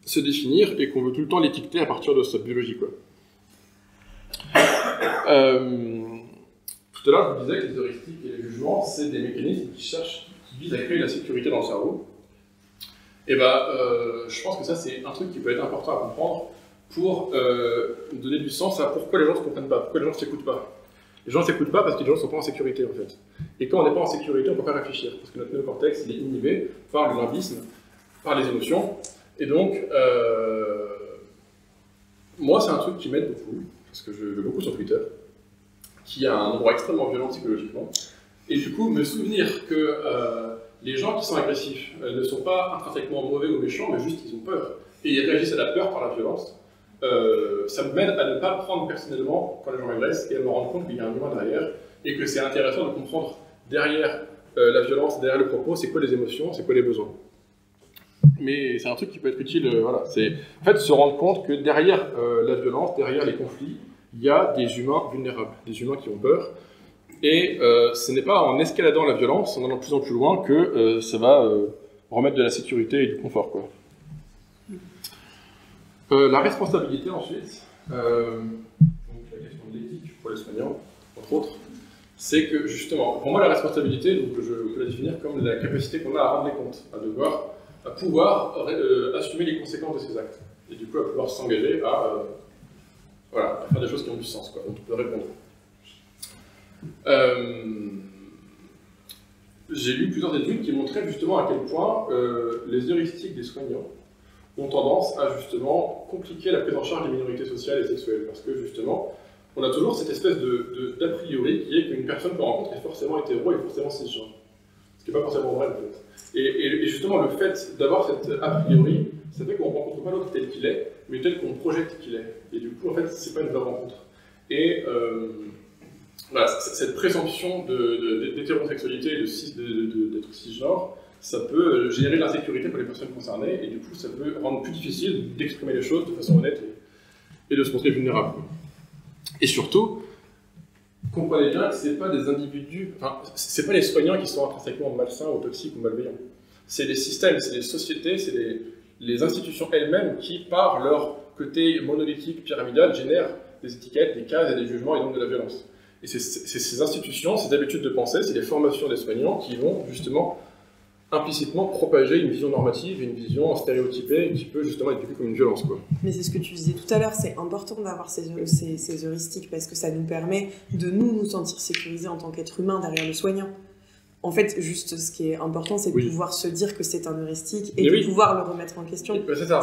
se définir et qu'on veut tout le temps l'étiqueter à partir de sa biologie, quoi. Tout à l'heure, je vous disais que les heuristiques et les jugements, c'est des mécanismes qui visent à créer la sécurité dans le cerveau. Et je pense que ça, c'est un truc qui peut être important à comprendre pour donner du sens à pourquoi les gens ne se comprennent pas, pourquoi les gens ne s'écoutent pas. Les gens ne s'écoutent pas parce que les gens ne sont pas en sécurité, en fait. Et quand on n'est pas en sécurité, on ne peut pas réfléchir, parce que notre néocortex, il est inhibé par le limbisme, par les émotions. Et donc, moi, c'est un truc qui m'aide beaucoup, parce que je vais beaucoup sur Twitter, qui a un endroit extrêmement violent psychologiquement. Et du coup, me souvenir que les gens qui sont agressifs ne sont pas intrinsèquement mauvais ou méchants, mais juste qu'ils ont peur. Et ils réagissent à la peur par la violence. Ça m'aide à ne pas prendre personnellement quand les gens m'agressent et à me rendre compte qu'il y a un humain derrière et que c'est intéressant de comprendre derrière la violence, derrière le propos, c'est quoi les émotions, c'est quoi les besoins. Mais c'est un truc qui peut être utile, voilà. C'est en fait se rendre compte que derrière la violence, derrière les conflits, il y a des humains vulnérables, des humains qui ont peur. Et ce n'est pas en escaladant la violence, en allant de plus en plus loin, que ça va remettre de la sécurité et du confort, quoi. La responsabilité ensuite, donc la question de l'éthique pour les soignants, entre autres, c'est que justement, pour moi la responsabilité, donc, je peux la définir comme la capacité qu'on a à rendre les comptes, à pouvoir assumer les conséquences de ses actes, et du coup à pouvoir s'engager à faire des choses qui ont du sens, quoi, dont on peut répondre. J'ai lu plusieurs études qui montraient justement à quel point les heuristiques des soignants ont tendance à justement compliquer la prise en charge des minorités sociales et sexuelles, parce que justement, on a toujours cette espèce d'a priori qui est qu'une personne qu'on rencontre est forcément hétéro et forcément cisgenre, ce qui n'est pas forcément vrai en fait. Et justement, le fait d'avoir cette a priori, ça fait qu'on ne rencontre pas l'autre tel qu'il est, mais tel qu'on projette qu'il est. Et du coup, en fait, c'est pas une vraie rencontre. Et voilà, cette présomption d'hétérosexualité et d'être cisgenre, ça peut générer de l'insécurité pour les personnes concernées, et du coup, ça peut rendre plus difficile d'exprimer les choses de façon honnête et de se montrer vulnérable. Et surtout, comprenez bien que ce n'est pas des individus, enfin, ce n'est pas les soignants qui sont intrinsèquement malsains ou toxiques ou malveillants. C'est les systèmes, c'est les sociétés, c'est les institutions elles-mêmes qui, par leur côté monolithique, pyramidal, génèrent des étiquettes, des cases et des jugements et donc de la violence. Et c'est ces institutions, ces habitudes de pensée, c'est les formations des soignants qui vont justement implicitement propager une vision normative et une vision stéréotypée qui peut justement être vécue comme une violence, quoi. Mais c'est ce que tu disais tout à l'heure, c'est important d'avoir ces heuristiques parce que ça nous permet de nous sentir sécurisés en tant qu'être humain derrière le soignant. En fait, juste ce qui est important, c'est de pouvoir se dire que c'est un heuristique et de pouvoir le remettre en question.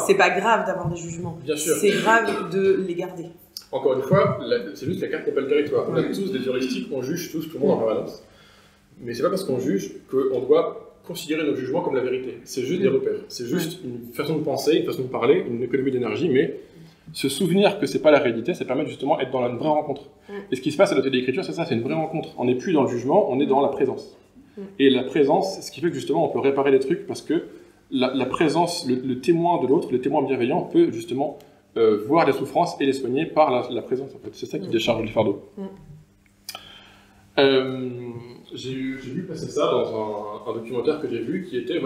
C'est pas grave d'avoir des jugements, c'est grave de les garder. Encore une fois, c'est juste la carte n'est pas le territoire. On a tous des heuristiques, on juge tous tout le monde en permanence. Mais c'est pas parce qu'on juge qu'on doit considérer nos jugements comme la vérité. C'est juste des repères. C'est juste une façon de penser, une façon de parler, une économie d'énergie, mais se souvenir que c'est pas la réalité, ça permet justement d'être dans une vraie rencontre. Et ce qui se passe à l'atelier d'écriture, c'est ça, c'est une vraie rencontre. On n'est plus dans le jugement, on est dans la présence. Et la présence, ce qui fait que justement on peut réparer les trucs parce que la présence, le témoin de l'autre, le témoin bienveillant peut justement voir les souffrances et les soigner par la présence, en fait. C'est ça qui décharge le fardeau. J'ai vu passer ça dans un documentaire que j'ai vu qui était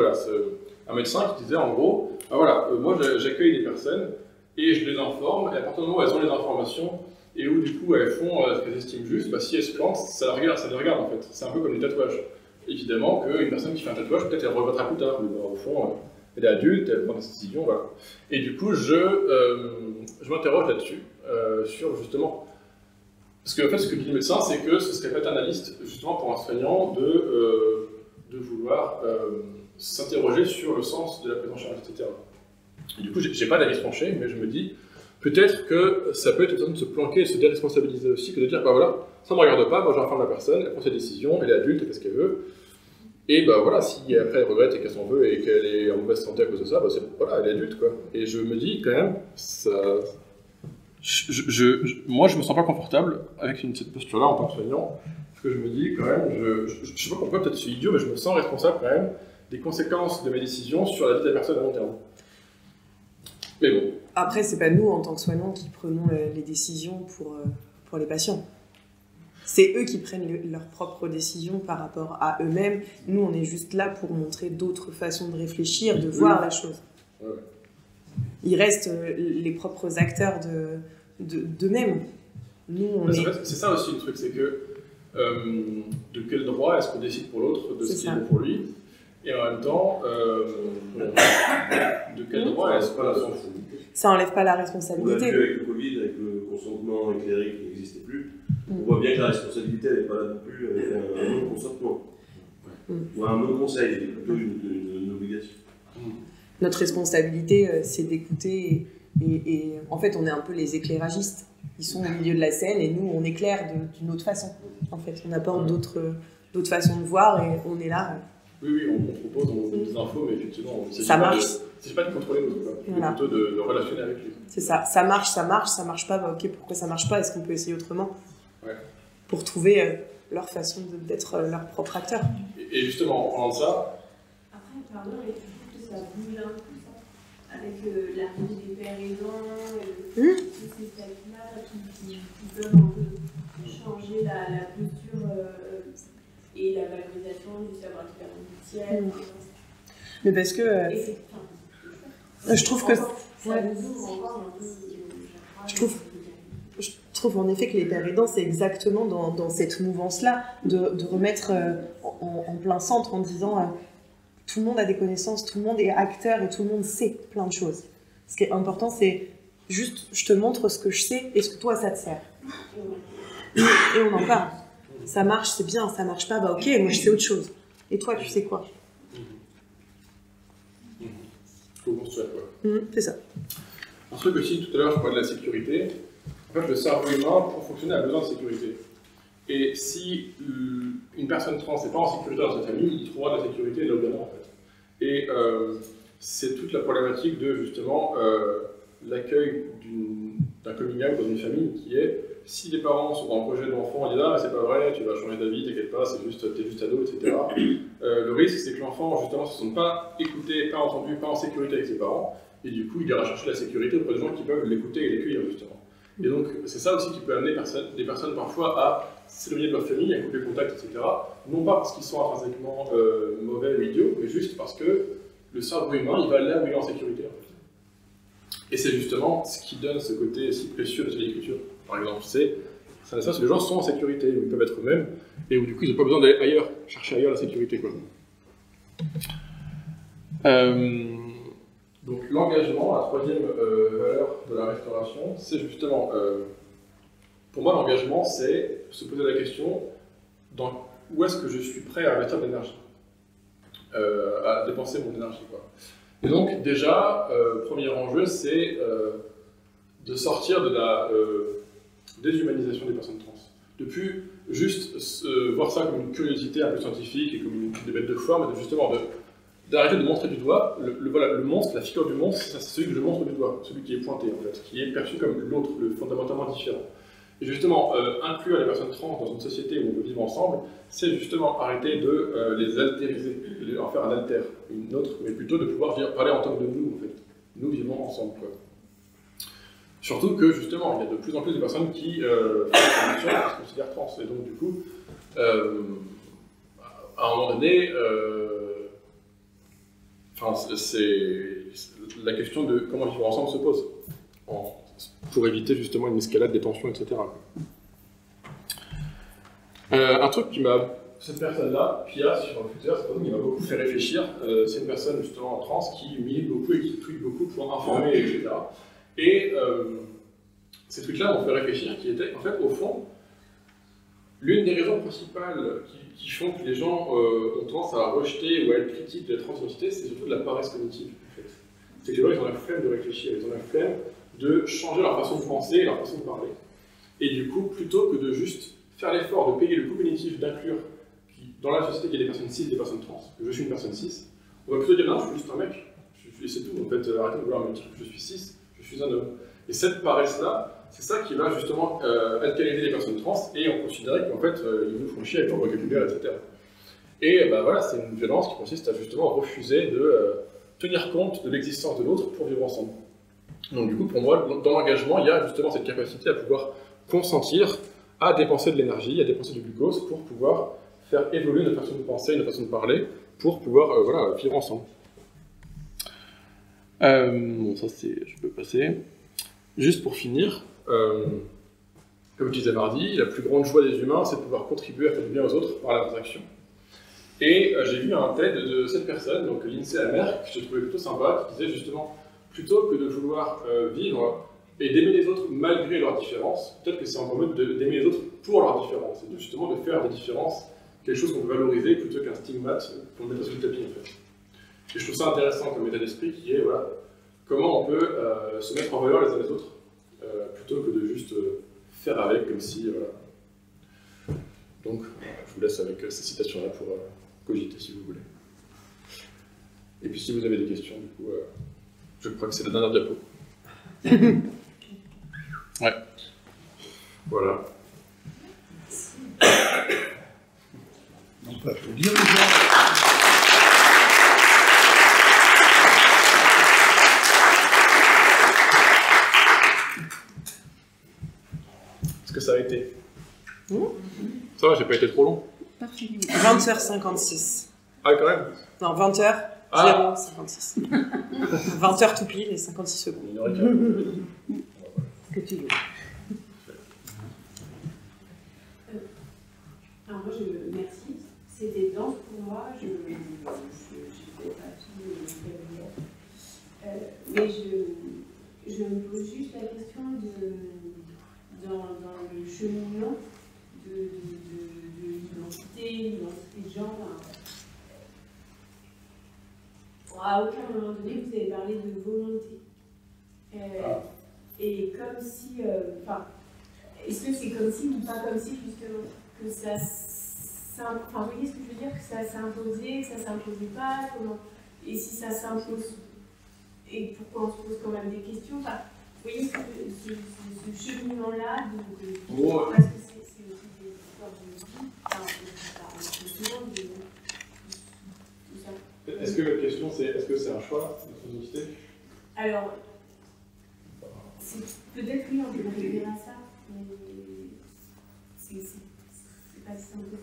un médecin qui disait en gros moi j'accueille des personnes et je les informe, et à partir du moment où elles ont les informations et où du coup elles font ce qu'elles estiment juste, si elles se plantent, ça les regarde en fait. C'est un peu comme les tatouages. Évidemment qu'une personne qui fait un tatouage, peut-être elle regrettera plus tard, mais au fond, elle est adulte, elle prend des décisions, voilà. Et du coup, je m'interroge là-dessus, sur justement. Parce que en fait, ce que dit le médecin, c'est que ce serait paternaliste, justement, pour un soignant de vouloir s'interroger sur le sens de la prise en charge, etc. Et du coup, j'ai pas d'avis tranché, mais je me dis, peut-être que ça peut être une façon de se planquer et de se déresponsabiliser aussi, que de dire, ça ne me regarde pas, moi j'informe la personne, elle prend ses décisions, elle est adulte, elle fait ce qu'elle veut. Et bah voilà, si après elle regrette et qu'elle s'en veut et qu'elle est en mauvaise santé à cause de ça, bah voilà, elle est adulte quoi. Et je me dis quand même, ça... moi je me sens pas confortable avec cette posture-là en tant que soignant, parce que je me dis quand même, je sais pas pourquoi, peut-être je suis idiot, mais je me sens responsable quand même des conséquences de mes décisions sur la vie de la personne à long terme. Mais bon. Après, c'est pas nous en tant que soignants qui prenons les décisions pour les patients. C'est eux qui prennent leurs propres décisions par rapport à eux-mêmes. Nous, on est juste là pour montrer d'autres façons de réfléchir, de voir la chose. Ouais. Ils restent les propres acteurs d'eux-mêmes. Nous, on est... En fait, c'est ça aussi le truc, c'est que de quel droit est-ce qu'on décide pour l'autre de ce qui est bon pour lui, et en même temps, de quel droit est-ce qu'on s'en fout. Ça enlève pas la On l'a responsabilité. vu avec le Covid, avec le consentement éclairé qui n'existait plus. On voit bien que la responsabilité n'est pas là non plus avec un non-consentement. Ou un non-conseil, c'est plutôt une obligation. Notre responsabilité, c'est d'écouter et en fait, on est un peu les éclairagistes. Ils sont au milieu de la scène et nous, on éclaire d'une autre façon. En fait, on apporte d'autres façons de voir et on est là. Oui, on propose, on donne des infos, mais effectivement, ça marche. C'est pas de contrôler l'autre, voilà. Plutôt de relationner avec lui. C'est ça. Ça marche pas, bah ok, pourquoi ça marche pas? Est-ce qu'on peut essayer autrement? Ouais. Pour trouver leur façon d'être leur propre acteur. Et justement, en parlant de ça... Après, pardon, mais je trouve que ça bouge un peu, ça. Avec l'arrivée des pères aidants, tous ces textes-là qui peuvent un peu changer la posture et la valorisation du savoir faire mutuel. Mais parce que... je trouve que... Ouais. Je trouve en effet que les pères aidants, c'est exactement dans cette mouvance-là, de remettre en plein centre en disant tout le monde a des connaissances, tout le monde est acteur et tout le monde sait plein de choses. Ce qui est important, c'est juste, je te montre ce que je sais et ce que toi, ça te sert. Et on en parle. Ça marche, c'est bien, ça marche pas, bah ok, moi je sais autre chose. Et toi, tu sais quoi? Faut construire quoi. C'est ça. Un truc aussi, tout à l'heure, je parlais de la sécurité. En fait, le cerveau humain, pour fonctionner, a besoin de sécurité. Et si une personne trans n'est pas en sécurité dans sa famille, il trouvera de la sécurité là où il y en a, en fait. Et c'est toute la problématique de, justement, l'accueil d'un coming out dans une famille qui est, si les parents sont dans le projet de l'enfant, ils disent « Ah, c'est pas vrai, tu vas changer d'avis, t'inquiète pas, t'es juste ado, etc. » Le risque, c'est que l'enfant, justement, ne se sente pas écouté, pas entendu, pas en sécurité avec ses parents, et du coup, il ira chercher la sécurité auprès de gens qui peuvent l'écouter et l'accueillir, justement. Et donc, c'est ça aussi qui peut amener des personnes parfois à s'éloigner de leur famille, à couper contact, etc. Non pas parce qu'ils sont intrinsèquement mauvais ou idiots, mais juste parce que le cerveau humain, il va là où il est en sécurité. En fait. Et c'est justement ce qui donne ce côté si précieux de l'agriculture. Par exemple, c'est un espace où les gens sont en sécurité, où ils peuvent être eux-mêmes, et où du coup, ils n'ont pas besoin d'aller ailleurs, chercher ailleurs la sécurité, quoi. Donc l'engagement, la troisième valeur de la restauration, c'est justement, pour moi l'engagement, c'est se poser la question où est-ce que je suis prêt à investir de l'énergie, à dépenser mon énergie, quoi. Et donc déjà, premier enjeu, c'est de sortir de la déshumanisation des personnes trans. De plus juste voir ça comme une curiosité un peu scientifique et comme une débat de foi, mais justement d'arrêter de montrer du doigt, le monstre, la figure du monstre, c'est celui que je montre du doigt, celui qui est pointé en fait, qui est perçu comme l'autre, le fondamentalement différent. Et justement, inclure les personnes trans dans une société où on peut vivre ensemble, c'est justement arrêter de les altériser, en faire un alter, une autre, mais plutôt de pouvoir parler en tant que de nous en fait. Nous vivons ensemble, quoi. Surtout que justement, il y a de plus en plus de personnes qui font une transition et qui se considèrent trans, et donc du coup, à un moment donné, c'est la question de comment vivre ensemble se pose, pour éviter justement une escalade des tensions, etc. Un truc qui m'a... Cette personne-là, Pia, sur le Twitter, c'est une personne qui m'a beaucoup fait réfléchir. C'est une personne justement trans qui milite beaucoup et qui tweet beaucoup pour informer, etc. Et ces trucs-là m'ont fait réfléchir, qui étaient, en fait, au fond, l'une des raisons principales qui font que les gens ont tendance à rejeter ou à être critiques de la transidentité, c'est surtout de la paresse cognitive, en fait. C'est que les gens, ils ont la flemme de réfléchir, ils ont la flemme de changer leur façon de penser et leur façon de parler. Et du coup, plutôt que de juste faire l'effort de payer le coût cognitif d'inclure dans la société, il y a des personnes cis et des personnes trans, que je suis une personne cis, on va plutôt dire non, je suis juste un mec, c'est tout, en fait, arrêtez de vouloir me dire que je suis cis, je suis un homme. Et cette paresse-là, c'est ça qui va justement alcaliniser les personnes trans, et on considérait qu'en fait, ils nous font chier avec leur vocabulaire, etc. Et bah, voilà, c'est une violence qui consiste à justement refuser de tenir compte de l'existence de l'autre pour vivre ensemble. Donc du coup, pour moi, dans l'engagement, il y a justement cette capacité à pouvoir consentir à dépenser de l'énergie, à dépenser du glucose pour pouvoir faire évoluer notre façon de penser, notre façon de parler, pour pouvoir voilà, vivre ensemble. Bon, ça c'est, je peux passer. Juste pour finir, comme je disais mardi, la plus grande joie des humains, c'est de pouvoir contribuer à faire du bien aux autres par leurs actions. Et j'ai vu un TED de cette personne, donc Lindsay Amer, que je trouvais plutôt sympa, qui disait justement, plutôt que de vouloir vivre et d'aimer les autres malgré leurs différences, peut-être que c'est encore mieux d'aimer les autres pour leurs différences, et justement de faire des différences quelque chose qu'on peut valoriser plutôt qu'un stigmate qu'on met sur le tapis en fait. Et je trouve ça intéressant comme état d'esprit qui est voilà, comment on peut se mettre en valeur les uns les autres plutôt que de juste faire avec comme si voilà. Donc je vous laisse avec ces citations-là pour cogiter si vous voulez. Et puis si vous avez des questions, du coup, je crois que c'est la dernière diapo. Ouais. Voilà. On peut applaudir les gens. Est-ce que ça a été Ça va, j'ai pas été trop long. Parfait. 20h56. Ah, quand même. Non, 20h, 0h56. 20h tout pile et 56 secondes. Il aurait Ce que tu veux. Alors moi, merci. C'était dense pour moi. Je ne fais pas tout mais je me pose juste la question dans le cheminement de l'identité de genre. À aucun moment donné, vous avez parlé de volonté. Et comme si... est-ce que c'est comme si ou pas comme si, justement, que ça... Enfin, vous voyez ce que je veux dire? Que ça s'imposait, que ça s'imposait pas, comment... Et si ça s'impose, et pourquoi on se pose quand même des questions, enfin, vous voyez ce cheminement-là, parce que c'est aussi des histoires de vie, Est-ce que votre question c'est, est-ce que c'est un choix, notre identité? Alors, peut-être oui, on peut réfléchir à ça, mais c'est pas si simple.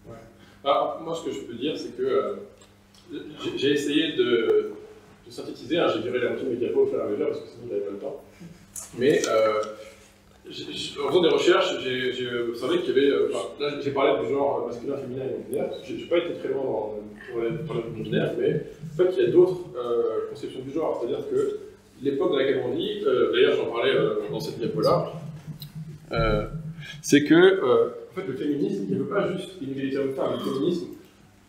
Ouais. Alors, moi, ce que je peux dire, c'est que j'ai essayé de synthétiser, hein, j'ai viré la moitié de mes diapos au fur et à mesure parce que sinon j'avais pas le temps. Mais en faisant des recherches, j'ai observé qu'il y avait. Là, j'ai parlé du genre masculin, féminin et non-binaire. Je n'ai pas été très loin dans les non-binaires, mais en fait, il y a d'autres conceptions du genre. C'est-à-dire que l'époque dans laquelle on vit, d'ailleurs, j'en parlais dans cette diapo-là, c'est que en fait, le féminisme, il ne veut pas juste une égalité homme-femme. Le féminisme,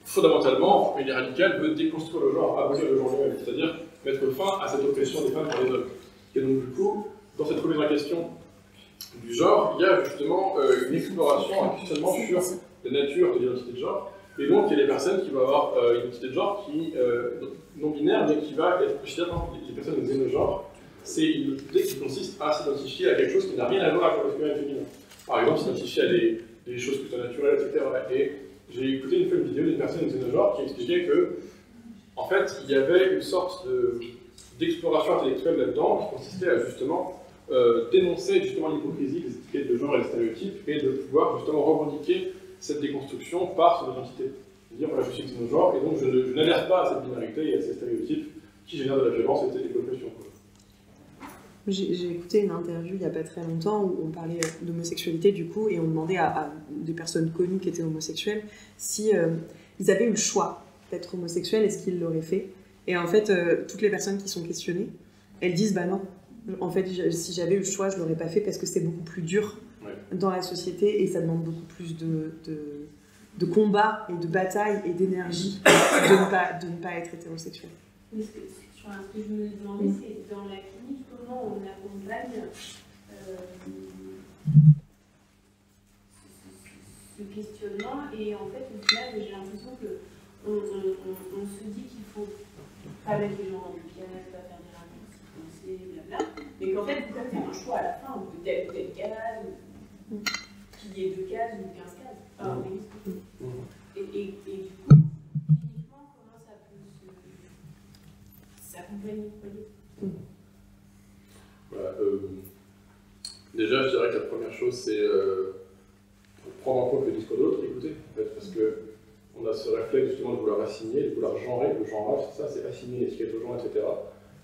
fondamentalement, il est radical, veut déconstruire le genre, abolir le genre lui-même, c'est-à-dire mettre fin à cette oppression des femmes par les hommes. Et donc, du coup, dans cette remise en question du genre, il y a justement une exploration, un questionnement sur la nature de l'identité de genre. Et donc, il y a des personnes qui vont avoir une identité de genre qui non-binaire, mais qui va être considérée par les personnes xénogenres. C'est une identité qui consiste à s'identifier à quelque chose qui n'a rien à voir avec le masculin et le féminin. Par exemple, s'identifier à des choses plutôt naturelles, etc. Et j'ai écouté une fois une vidéo d'une personne xénogenre qui expliquait que, en fait, il y avait une sorte d'exploration intellectuelle là-dedans qui consistait à justement dénoncer justement l'hypocrisie des étiquettes de genre et des stéréotypes et de pouvoir justement revendiquer cette déconstruction par son identité. Dire voilà, je suis xénogenre et donc je n'adhère pas à cette binarité et à ces stéréotypes qui génèrent de la violence et de l'oppression. J'ai écouté une interview il n'y a pas très longtemps où on parlait d'homosexualité du coup et on demandait à des personnes connues qui étaient homosexuelles si ils avaient eu le choix d'être homosexuels, est-ce qu'ils l'auraient fait? Et en fait, toutes les personnes qui sont questionnées, elles disent bah non. En fait, si j'avais eu le choix, je ne l'aurais pas fait parce que c'est beaucoup plus dur dans la société et ça demande beaucoup plus de combat et de bataille et d'énergie de ne pas être hétérosexuel. Mais ce que je me demandais, c'est dans la clinique, comment on accompagne ce questionnement et et en fait, au final, j'ai l'impression qu'on se dit qu'il faut pas mettre les gens dans des pièces, pas faire des raccourcis foncés, blabla, mais qu'en fait, vous pouvez faire un choix à la fin, ou telle ou telle case, qu'il y ait 2 cases ou 15 cases. Enfin, et du coup, cliniquement, comment ça peut s'accompagner, vous voyez? Voilà, déjà, je dirais que la première chose, c'est prendre en compte le discours de l'autre, écouter, en fait, parce qu'on a ce réflexe justement de vouloir assigner, de vouloir genrer. Le genrage, c'est ça, c'est assigner l'étiquette aux gens, etc.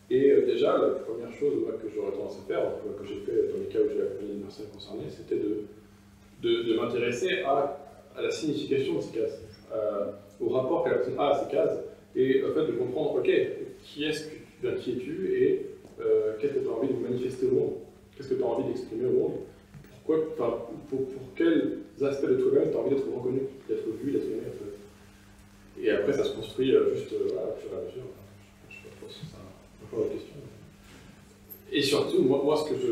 Et déjà, la première chose moi, que j'aurais tendance à faire, que j'ai fait dans les cas où j'ai accompagné une personne concernée, c'était de m'intéresser à la signification de ces cases, au rapport que la personne a à ces cases, et en fait de comprendre, ok, qui es-tu et qu'est-ce que tu as envie de manifester au monde, qu'est-ce que tu as envie d'exprimer au monde, pour quels aspects de toi-même tu as envie d'être reconnu, d'être vu, d'être aimé, en fait. Et après, ça se construit juste au fur et à mesure. Je sais pas trop si c'est encore une question. Et surtout, moi ce que je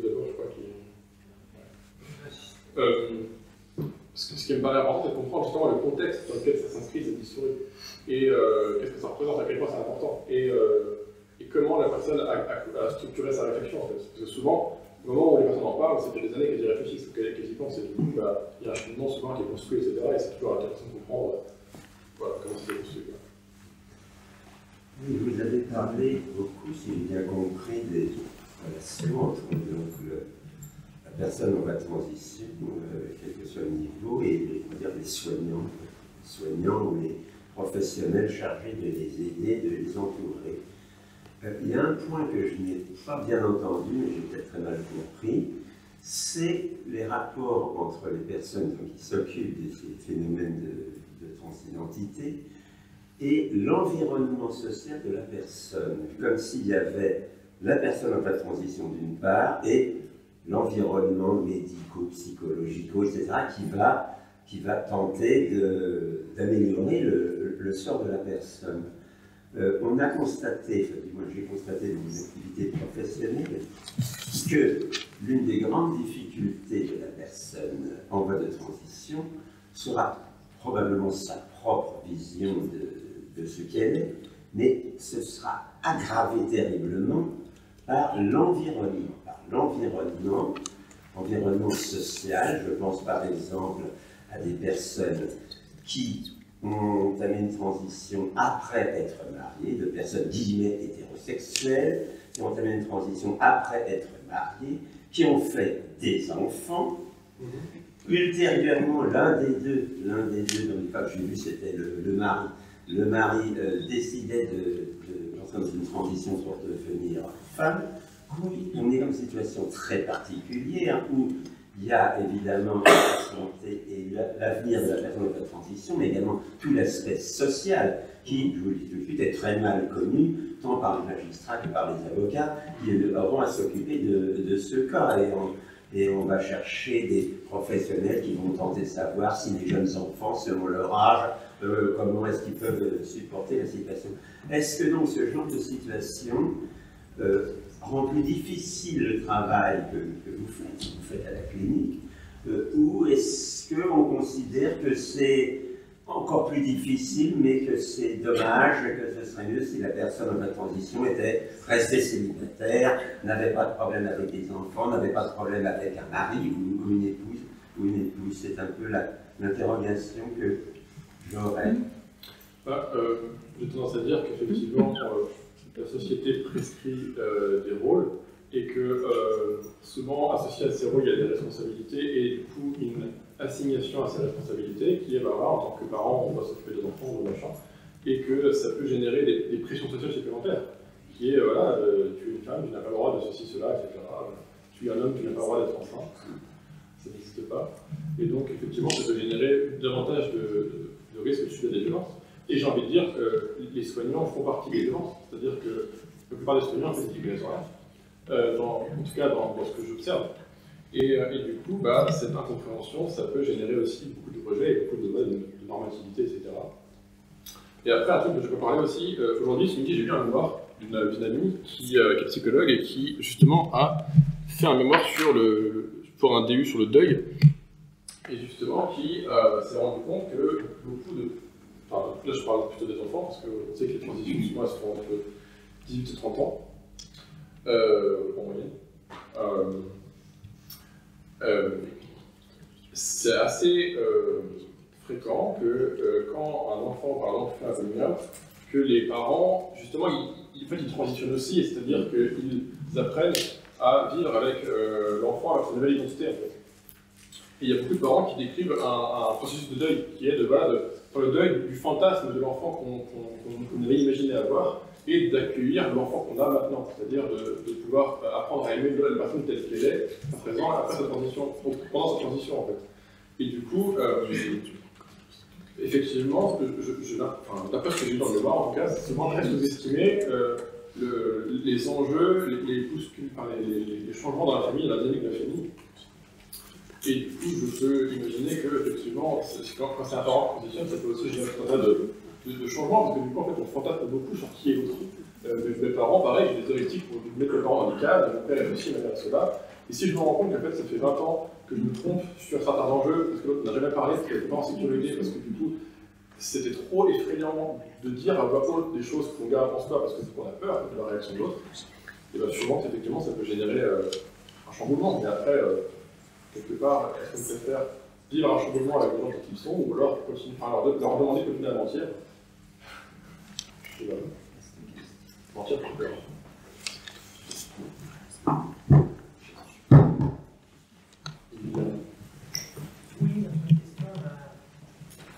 d'abord, je crois ce qui me paraît important, c'est de comprendre justement le contexte dans lequel ça s'inscrit, cette histoire, et qu'est-ce que ça représente, à quel point c'est important, et comment la personne a structuré sa réflexion, en fait. Parce que souvent, au moment où les personnes en parlent, ça fait des années qu'elles y réfléchissent, qu'elles y pensent, et du coup, il y a un cheminement souvent qui est construit, etc., et c'est toujours intéressant de comprendre comment c'est construit. Oui, vous avez parlé beaucoup, si j'ai bien compris, des relations entre la personne en voie de transition, quel que soit le niveau, et les soignants ou les professionnels chargés de les aider, de les entourer. Il y a un point que je n'ai pas bien entendu, mais j'ai peut-être très mal compris, c'est les rapports entre les personnes qui s'occupent de ces phénomènes de transidentité et l'environnement social de la personne, comme s'il y avait la personne en voie de transition d'une part et l'environnement médico-psychologico, etc., qui va tenter d'améliorer le sort de la personne. On a constaté, enfin, du moins j'ai constaté dans mes activités professionnelles, que l'une des grandes difficultés de la personne en voie de transition sera probablement sa propre vision de ce qu'elle est, mais ce sera aggravé terriblement par l'environnement. Environnement social. Je pense par exemple à des personnes qui ont amené une transition après être mariées, de personnes guillemets hétérosexuelles, qui ont amené une transition après être mariées, qui ont fait des enfants. Ultérieurement, l'un des deux, dans les cas que j'ai vu, c'était le mari. Le mari décidait d'entrer dans une transition pour devenir femme. Oui, on est dans une situation très particulière où il y a évidemment la santé et l'avenir de la personne de la transition, mais également tout l'aspect social qui, je vous le dis tout de suite, est très mal connu, tant par les magistrats que par les avocats, qui auront à s'occuper de ce cas. Et on va chercher des professionnels qui vont tenter de savoir si les jeunes enfants, selon leur âge, comment est-ce qu'ils peuvent supporter la situation. Est-ce que donc ce genre de situation rend plus difficile le travail que vous faites à la clinique, ou est-ce qu'on considère que c'est encore plus difficile, mais que c'est dommage, que ce serait mieux si la personne en transition était restée célibataire, n'avait pas de problème avec des enfants, n'avait pas de problème avec un mari ou une épouse. C'est un peu l'interrogation que j'aurais. J'ai tendance à dire qu'effectivement, la société prescrit des rôles et que souvent, associé à ces rôles, il y a des responsabilités et du coup, une assignation à ces responsabilités qui est, en tant que parent, on va s'occuper des enfants, de machin, et que ça peut générer des pressions sociales supplémentaires, qui est, tu es une femme, tu n'as pas le droit de ceci, cela, etc. Tu es un homme, tu n'as pas le droit d'être enceinte. Ça n'existe pas. Et donc, effectivement, ça peut générer davantage de risques de subir des violences. Et j'ai envie de dire que les soignants font partie des violences, c'est-à-dire que la plupart des soignants, en fait, ils connaissent rien, en tout cas dans ce que j'observe. Et du coup, cette incompréhension, ça peut générer aussi beaucoup de rejets et beaucoup de normativité, etc. Et après, un truc que je peux parler aussi, aujourd'hui, ce midi, j'ai lu un mémoire d'une amie qui est psychologue et qui, justement, a fait un mémoire pour un DU sur le deuil. et justement qui s'est rendu compte que beaucoup de... Enfin, là je parle plutôt des enfants, parce qu'on sait que les transitions souvent elles se font entre 18 et 30 ans, en moyenne. C'est assez fréquent que quand un enfant, par exemple, fait un coming out, que les parents, justement, ils transitionnent aussi, c'est-à-dire qu'ils apprennent à vivre avec l'enfant avec sa nouvelle identité, en fait. Et il y a beaucoup de parents qui décrivent un processus de deuil, qui est de faire le deuil du fantasme de l'enfant qu'on avait imaginé avoir, et d'accueillir l'enfant qu'on a maintenant, c'est-à-dire de pouvoir apprendre à aimer la personne telle qu'elle est, à présent, après sa transition, pendant sa transition, en fait. Et du coup, effectivement, d'après ce que j'ai vu dans le mémoire, en tout cas, c'est souvent très sous-estimé les enjeux, les changements dans la famille, la dynamique de la famille. Et du coup, je peux imaginer que, effectivement, quand c'est un parent qui transitionne, ça peut aussi générer un tas de changements, parce que du coup, en fait, on fantasme beaucoup sur qui est l'autre. Mes parents, pareil, j'ai des hérétiques pour mettre mes parents dans des cases, mon père est aussi, ma mère est cela. Et si je me rends compte qu'en fait, ça fait 20 ans que je me trompe sur certains enjeux, parce que l'autre n'a jamais parlé, parce qu'elle n'était pas en sécurité, parce que du coup, c'était trop effrayant de dire à voix haute des choses qu'on garde en soi, parce que c'est qu'on a peur de la réaction de l'autre, et bien souvent, effectivement, ça peut générer un chamboulement. Mais après, quelque part, est-ce qu'on préfère vivre un chamboulement avec les gens qui sont, ou alors continuer, leur demander de continuer à mentir? Je sais pas. Mentir pour peur. Oui, ma question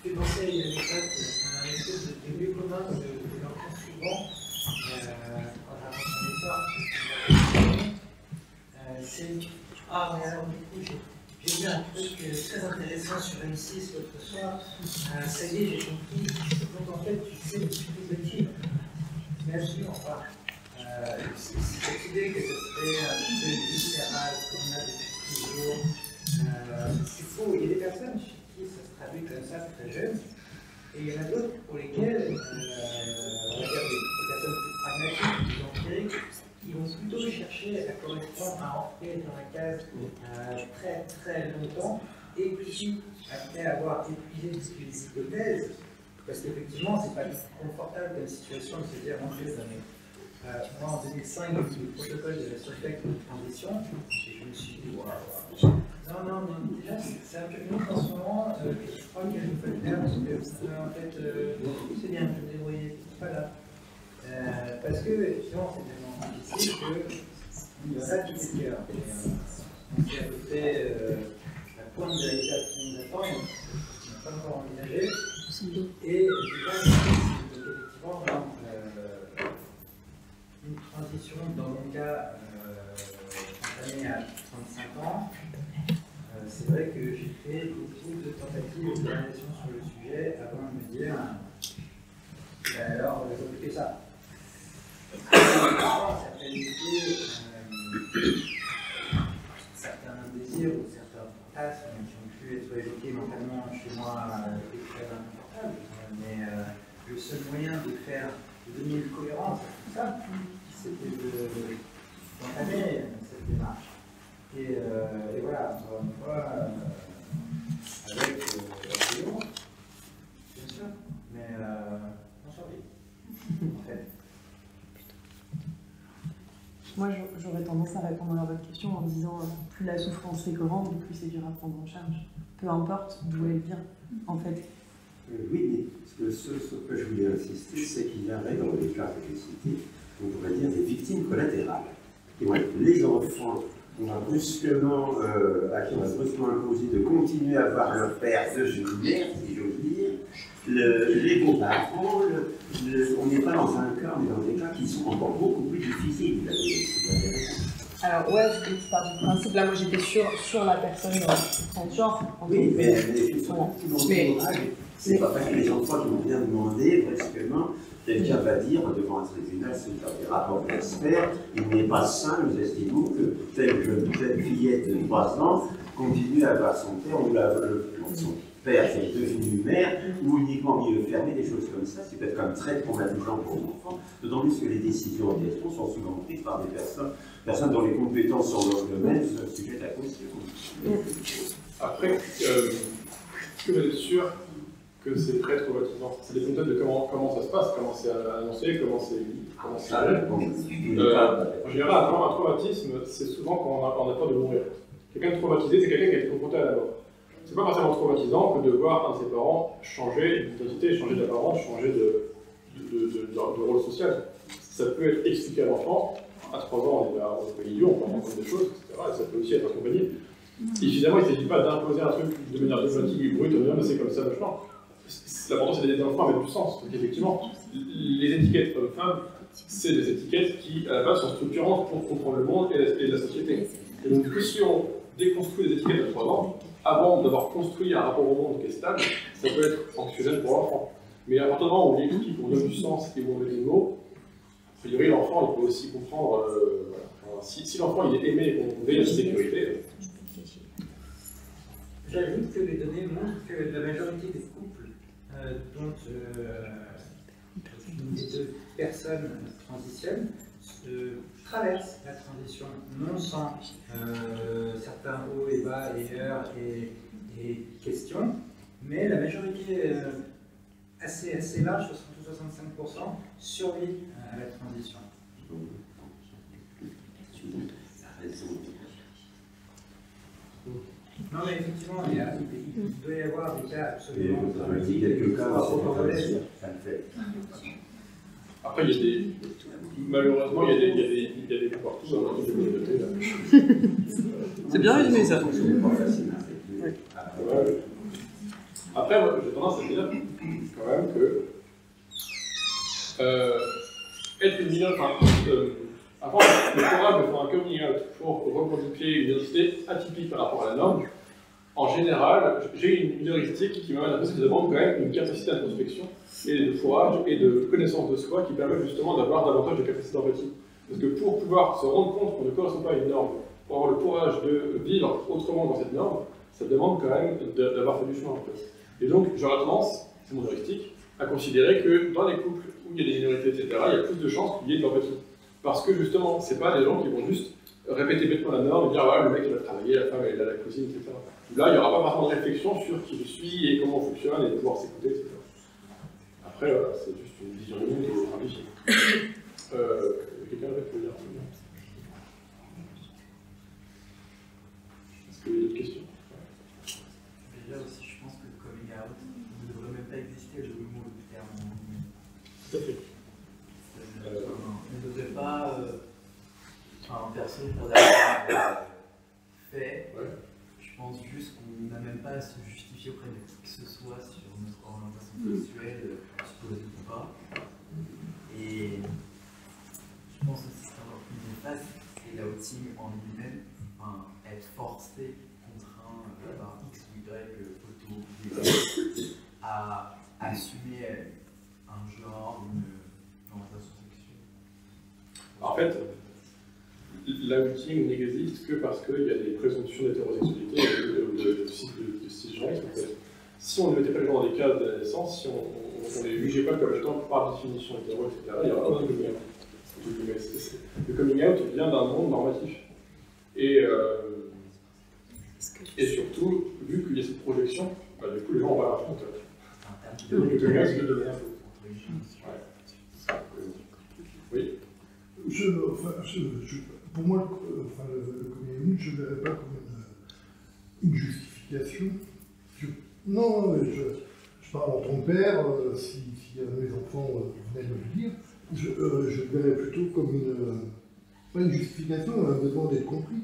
fait penser à une anecdote, un espèce de lieu commun que l'on entend souvent en racontant son histoire. C'est ah, mais alors du coup, j'ai vu un truc très intéressant sur M6 l'autre soir. Ça y est, j'ai compris. Donc en fait, tu sais, depuis tout petit, bien sûr, enfin, cette idée que ce serait un peu viscéral, qu'on a depuis toujours. C'est faux. Il y a des personnes chez qui ça se traduit comme ça très jeunes, et il y en a d'autres pour lesquelles, on va dire des personnes plus pragmatiques, plus empiriques, qui vont plutôt chercher à correspondre, à entrer dans la case très très longtemps, et puis après avoir épuisé toutes les hypothèses, parce qu'effectivement c'est pas confortable comme situation de se dire mon Dieu, moi en 2005 le protocole de la suspecte de transition, et je me suis dit waouh. Non, déjà c'est un peu mieux en ce moment, je crois qu'il faut le faire parce que en fait c'est bien, je me débrouiller, c'est pas là. Parce que effectivement c'est tellement difficile que ça tout est cœur. On s'est à peu près la pointe de la étape qui nous attend, on n'a pas encore envisagé. Et je pense que effectivement une transition dans mon cas entamée à 35 ans. C'est vrai que j'ai fait beaucoup de tentatives de réalisation sur le sujet avant de me dire alors, je vais occuper ça. Certaines idées, certains désirs ou certains fantasmes qui ont pu être évoqués mentalement chez moi étaient très inconfortables. Mais le seul moyen de donner une cohérence à tout ça, c'était d'entamer cette démarche. Et voilà, encore une fois, avec la violence, bien sûr, mais on survit, en fait. Moi, j'aurais tendance à répondre à votre question en disant plus la souffrance est grande, plus c'est dur à prendre en charge. Peu importe d'où elle vient, en fait. Oui, mais ce que je voulais insister, c'est qu'il y aurait dans les cas que j'ai cités, on pourrait dire des victimes collatérales, qui vont être les enfants à qui on a brusquement imposé de continuer à voir leur père devenir, si j'ose dire, les beaux-parents, on n'est pas dans un cas, on est dans des cas qui sont encore beaucoup plus difficiles. Alors ouais, je pars du principe, là moi j'étais sur la personne transgenre. Oui, mais c'est pas parce que les enfants qui vont bien demander, brusquement, quelqu'un va dire devant un tribunal, c'est un rapport d'expert, il n'est pas sain, nous estimons que telle fillette de 3 ans continue à avoir son père, ou son père est devenu mère, ou uniquement milieu fermé, des choses comme ça, c'est peut-être quand même très traumatisant pour l'enfant, d'autant plus que les décisions en question sont souvent prises par des personnes dont les compétences sur leur domaine sont sujettes à caution. Après, est-ce que vous êtes sûr que c'est très traumatisant? Ça dépend peut-être de comment ça se passe, comment c'est annoncé, comment c'est en général, un traumatisme, c'est souvent quand on a peur de mourir. Quelqu'un de traumatisé, c'est quelqu'un qui a été confronté à la mort. C'est pas forcément traumatisant que de voir un de ses parents changer d'identité, changer d'apparence, changer de rôle social. Ça peut être expliqué à l'enfant. À 3 ans, on est pas idiot, on peut rendre des choses, etc. Et ça peut aussi être accompagné. Évidemment, il ne s'agit pas d'imposer un truc de manière dogmatique et brute, mais c'est comme ça, machin. L'important, c'est d'aider l'enfant avec du sens. Donc, effectivement, les étiquettes hommes-femmes, c'est des étiquettes qui, à la base, sont structurantes pour comprendre le monde et la société. Et donc, du coup, si on déconstruit les étiquettes de 3 ans, avant d'avoir construit un rapport au monde qui est stable, ça peut être anxiogène pour l'enfant. Mais à partir du moment où on l'explique, on donne du sens et où on met des mots, a priori, l'enfant, il peut aussi comprendre. Voilà. Si l'enfant il est aimé et qu'on veille à sa sécurité. J'ajoute que les données montrent que la majorité des couples dont les 2 personnes transitionnent traversent la transition, non sans certains hauts et bas, erreurs et questions, mais la majorité assez large, 60 ou 65%, survit à la transition. Non, mais effectivement, il doit y avoir des cas absolument. Quelques cas, ça le fait. Après, il y a des. Malheureusement, il y a des partout dans notre communauté. C'est bien résumé ça. Après, moi, j'ai tendance à dire quand même que être une minorité, avant le courage de faire un coming out pour revendiquer une identité atypique par rapport à la norme, en général, j'ai une heuristique qui m'amène à penser que ça demande quand même une capacité d'introspection et de courage et de connaissance de soi qui permet justement d'avoir davantage de capacité d'empathie. Parce que pour pouvoir se rendre compte qu'on ne correspond pas à une norme, pour avoir le courage de vivre autrement dans cette norme, ça demande quand même d'avoir fait du chemin en fait. Et donc, j'aurais tendance, c'est mon heuristique, à considérer que dans les couples où il y a des minorités, etc., il y a plus de chances qu'il y ait de l'empathie. Parce que justement, c'est pas des gens qui vont juste répéter bêtement la norme et dire ouais, le mec il va travailler, la femme elle a la cuisine, etc. Là, il n'y aura pas forcément de réflexion sur qui je suis et comment on fonctionne et de pouvoir s'écouter, etc. Après, voilà, c'est juste une vision de monde qui est simplifiée. Quelqu'un d'autre peut dire? Est-ce qu'il y a d'autres questions? Déjà aussi, je pense que le coming out ne devrait même pas exister le mot, le terme. Tout à fait. On ne devrait pas, personne pour l'avoir fait. Ouais. Je pense juste qu'on n'a même pas à se justifier auprès de qui que ce soit sur notre orientation sexuelle, supposée ou pas. Et je pense aussi qu'une phase, c'est l'outing en lui-même, être forcé, contraint par X ou Y photo, à assumer un genre, une orientation sexuelle. En fait, l'outing n'existe que parce qu'il y a des présomptions d'hétérosexualité ou de cisgenrisme. En fait. Si on ne mettait pas les gens dans des cases de la naissance, si on ne les jugeait pas comme étant par définition hétéro, etc., il n'y aurait pas de coming out. Le coming out vient d'un monde normatif. Et surtout, vu qu'il y a cette projection, bah, du coup les gens ont pas l'info. Donc le coming out, c'est de donner l'info. Oui. Pour moi, le coming out, je ne le verrais pas comme une justification. Non, je parle en tant que père, si mes enfants venaient me le dire, je le verrais plutôt comme pas une justification, un besoin d'être compris.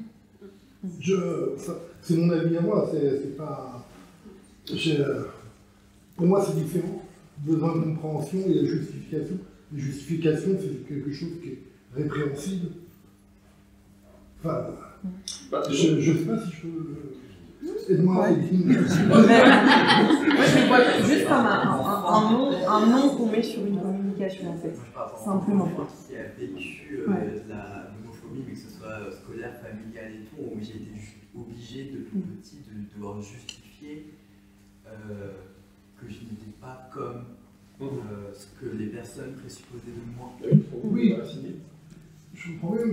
C'est mon avis à moi, c'est pas. Pour moi, c'est différent. Besoin de compréhension et la justification. La justification, c'est quelque chose qui est répréhensible. Enfin, je ne sais pas si je peux. Aide-moi, Edine. Moi, je le vois juste comme un nom qu'on met sur une communication, en fait. Simplement. Qui a vécu la homophobie, mais que ce soit scolaire, familial et tout, où j'ai été obligé de tout petit de devoir justifier que je n'étais pas comme ce que les personnes présupposaient de moi. Oui, je comprends bien,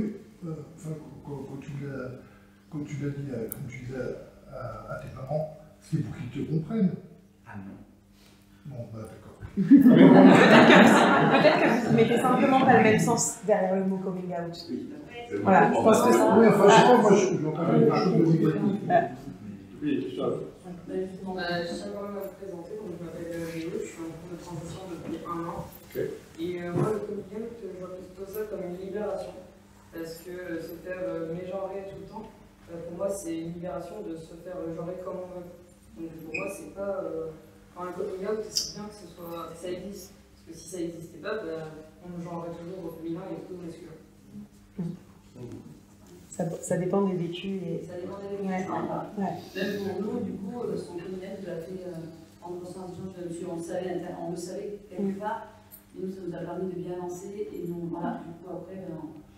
mais quand tu l'as dit, comme tu disais à tes parents, c'est pour qu'ils te comprennent. Ah non. Bon, bah d'accord. Peut-être que vous mettez simplement pas le même sens derrière le mot coming out. Voilà, je pense que ça. Oui, enfin, je sais pas, moi, je vois pas quelque chose de négatif. Oui, c'est ça. Justement, je tiens quand même à vous présenter, donc je m'appelle Léo, je suis en cours de transition depuis 1 an. Okay. Et moi, le coming out, je vois plutôt ça comme une libération. Parce que se faire mégenrer tout le temps, pour moi, c'est une libération de se faire genrer comme on veut. Donc pour moi, c'est pas. Quand un coming out, c'est bien que ça existe. Parce que si ça n'existait pas, on nous genrerait toujours au féminin et au masculin. Ça dépend des vécus. Et... Ça dépend des vécus. Ouais. Même pour nous, du coup, son coming out l'a fait en transition, on le savait quelque part. Et nous, ça nous a permis de bien avancer. Et nous, voilà, du coup, après,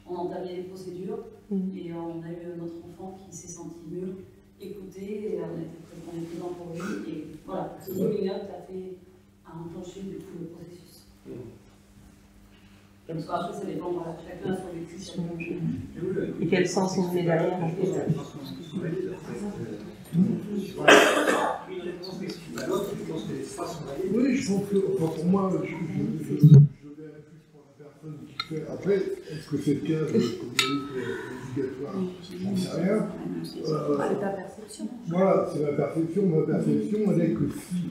on a entamé les procédures. Et on a eu notre enfant qui s'est senti mieux, écouté, et on est présent pour lui. Et voilà, ce coming out a enclenché du coup le processus. Parce qu'après, ça dépend, voilà, chacun a son vécu, chacun. Et quel sens on met derrière en fait. Oui, je pense que, enfin, pour moi, je verrais plus pour la personne qui fait. Après, est-ce que c'est le cas de obligatoire? J'en sais rien. C'est ta perception. Voilà, c'est ma perception. Ma perception, elle est que si,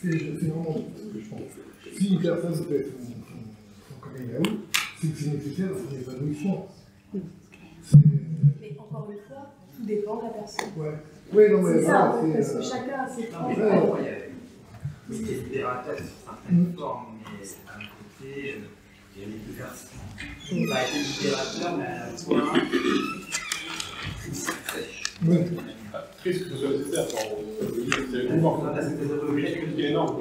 c'est vraiment ce que je pense. Si une personne fait son coming out, c'est que c'est nécessaire à son épanouissement. Mais encore une fois, tout dépend de la personne. Ouais. Oui, non, mais c'est ça, parce que chacun a ses propres. Il y a des libérateurs sur certaines formes, mais à un côté, il y a les diverses. Il va être libérateur, mais à la fois. Triste que ce soit nécessaire. C'est une mort. C'est énorme.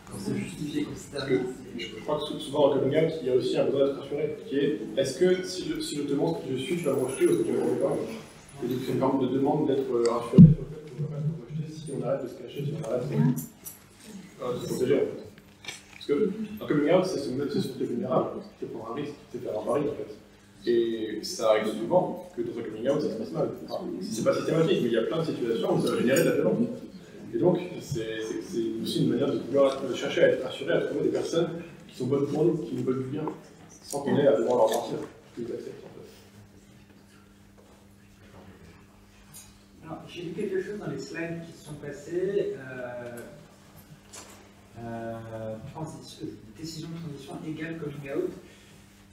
Quand c'est justifié considérablement. Je crois que souvent dans le coming out, il y a aussi un besoin d'être rassuré, qui est est-ce que si je te montre que je suis, tu vas me rejeter ou est-ce que tu vas me rejeter pas? Et donc c'est une forme de demande d'être rassuré sur le fait qu'on ne va pas nous rejeter si on arrête de se cacher, si on arrête de se protéger en fait. Parce que un coming out, c'est se sentir vulnérable, c'est prendre un risque, c'est faire un pari en fait. Et ça arrive souvent que dans un coming out, ça se passe mal. Enfin, c'est pas systématique, mais il y a plein de situations où ça va générer de la violence. Et donc, c'est aussi une manière de vouloir chercher à être rassuré, à trouver des personnes qui sont bonnes pour nous, qui nous veulent du bien, sans qu'on ait à devoir leur mentir, qu'ils acceptent en fait. Alors, j'ai lu quelque chose dans les slides qui se sont passés. Décision de transition égale coming out.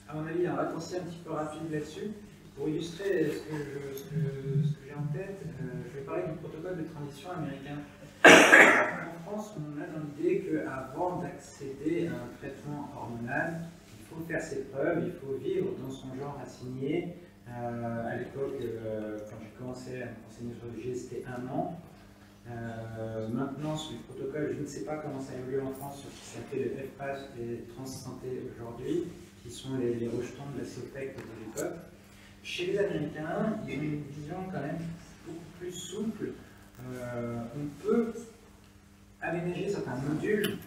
À mon avis, un raccourci un petit peu rapide là-dessus. Pour illustrer ce que j'ai en tête, je vais parler du protocole de transition américain. En France, on a dans l'idée qu'avant d'accéder à un traitement hormonal, il faut faire ses preuves, il faut vivre dans son genre assigné. À l'époque, quand j'ai commencé à me renseigner sur le GST, c'était 1 an. Maintenant, sur le protocole, je ne sais pas comment ça évolue en France sur ce qui s'appelait le FPAS et Transsanté aujourd'hui, qui sont les rejetons de la COPEC de l'époque. Chez les Américains, ils ont une vision quand même beaucoup plus souple. On peut aménager certains modules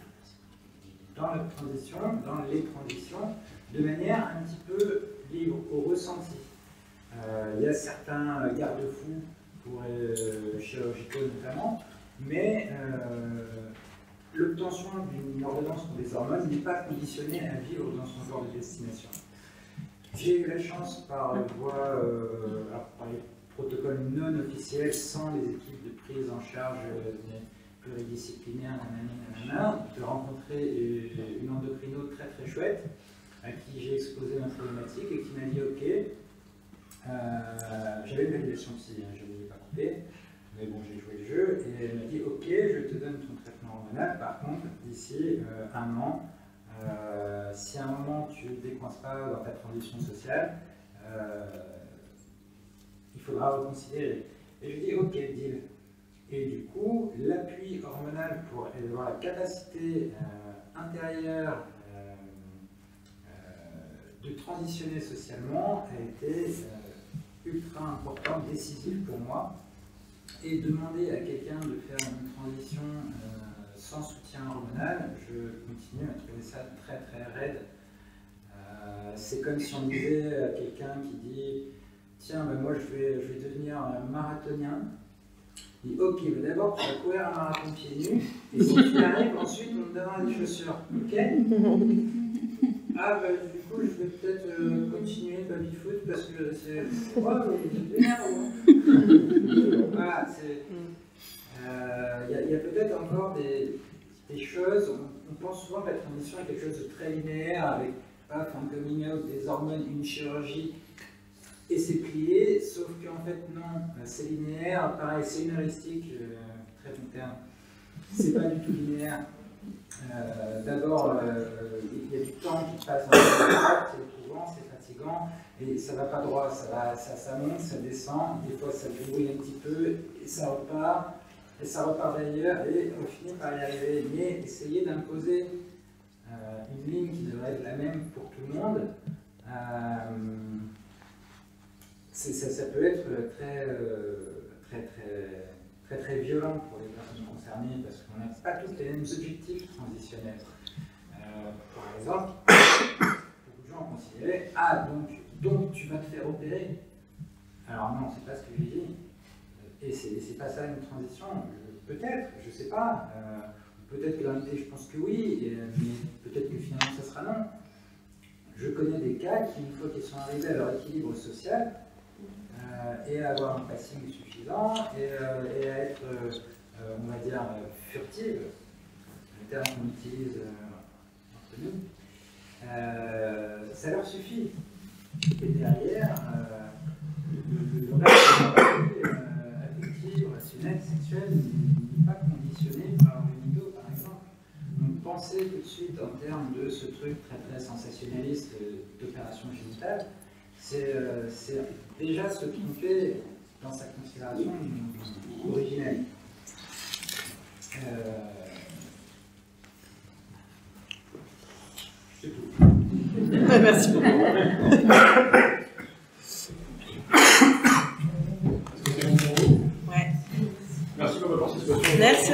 dans la transition, dans les transitions, de manière un petit peu libre, au ressenti. Il y a certains garde-fous pour chirurgicaux notamment, mais l'obtention d'une ordonnance pour des hormones n'est pas conditionnée à vivre dans son genre de destination. J'ai eu la chance par voie, par les protocoles non officiels, sans les équipes de prise en charge pluridisciplinaires, de rencontrer une endocrino très très chouette, à qui j'ai exposé ma problématique et qui m'a dit ok, j'avais une validation psy, je ne l'ai pas coupé, mais bon j'ai joué le jeu, et elle m'a dit ok, je te donne ton traitement hormonal, par contre d'ici 1 an, si à un moment tu ne décoinces pas dans ta transition sociale, il faudra reconsidérer. Et je dis ok, deal. Et du coup, l'appui hormonal pour avoir la capacité intérieure de transitionner socialement a été ultra important, décisif pour moi. Et demander à quelqu'un de faire une transition sans soutien hormonal, je continue à trouver ça très très raide. C'est comme si on disait à quelqu'un qui dit tiens, ben moi je vais devenir marathonien. Il dit, ok, mais d'abord tu vas courir un marathon pieds nus, et si tu y arrives, ensuite on te donnera des chaussures. Ok? Ah, bah du coup, je vais peut-être continuer baby-foot parce que c'est. Ouais, mais c'est voilà, c'est. Il y a peut-être encore des choses. On pense souvent que la transition est quelque chose de très linéaire, avec un coming out, des hormones, une chirurgie, et c'est plié, sauf qu'en fait, non, c'est linéaire. Pareil, c'est une heuristique, très long terme. C'est pas du tout linéaire. D'abord, il y a du temps qui passe dans l'étape, c'est éprouvant, c'est fatigant, et ça va pas droit, ça monte, ça descend, des fois ça brouille un petit peu, et ça repart d'ailleurs, et on finit par y arriver. Mais essayer d'imposer une ligne qui devrait être la même pour tout le monde, ça peut être très violent pour les personnes concernées parce qu'on n'a pas tous les mêmes objectifs transitionnels. Par exemple, beaucoup de gens ont considéré « Ah, donc tu vas te faire opérer ». Alors non, c'est pas ce que j'ai dit. Et c'est pas ça une transition. Peut-être, je sais pas. Peut-être que dans l'idée, je pense que oui, mais peut-être que finalement, ça sera non. Je connais des cas qui, une fois qu'ils sont arrivés à leur équilibre social, et à avoir un passing suffisant, et à être, on va dire, furtive, le terme qu'on utilise entre nous, ça leur suffit. Et derrière, le reste de la vie affective, relationnelle, sexuelle n'est pas conditionné par le libido, par exemple. Donc penser tout de suite en termes de ce truc très sensationnaliste d'opération génitale, c'est déjà se tromper dans sa considération originelle. C'est tout. Merci beaucoup. Merci pour votre participation. Merci.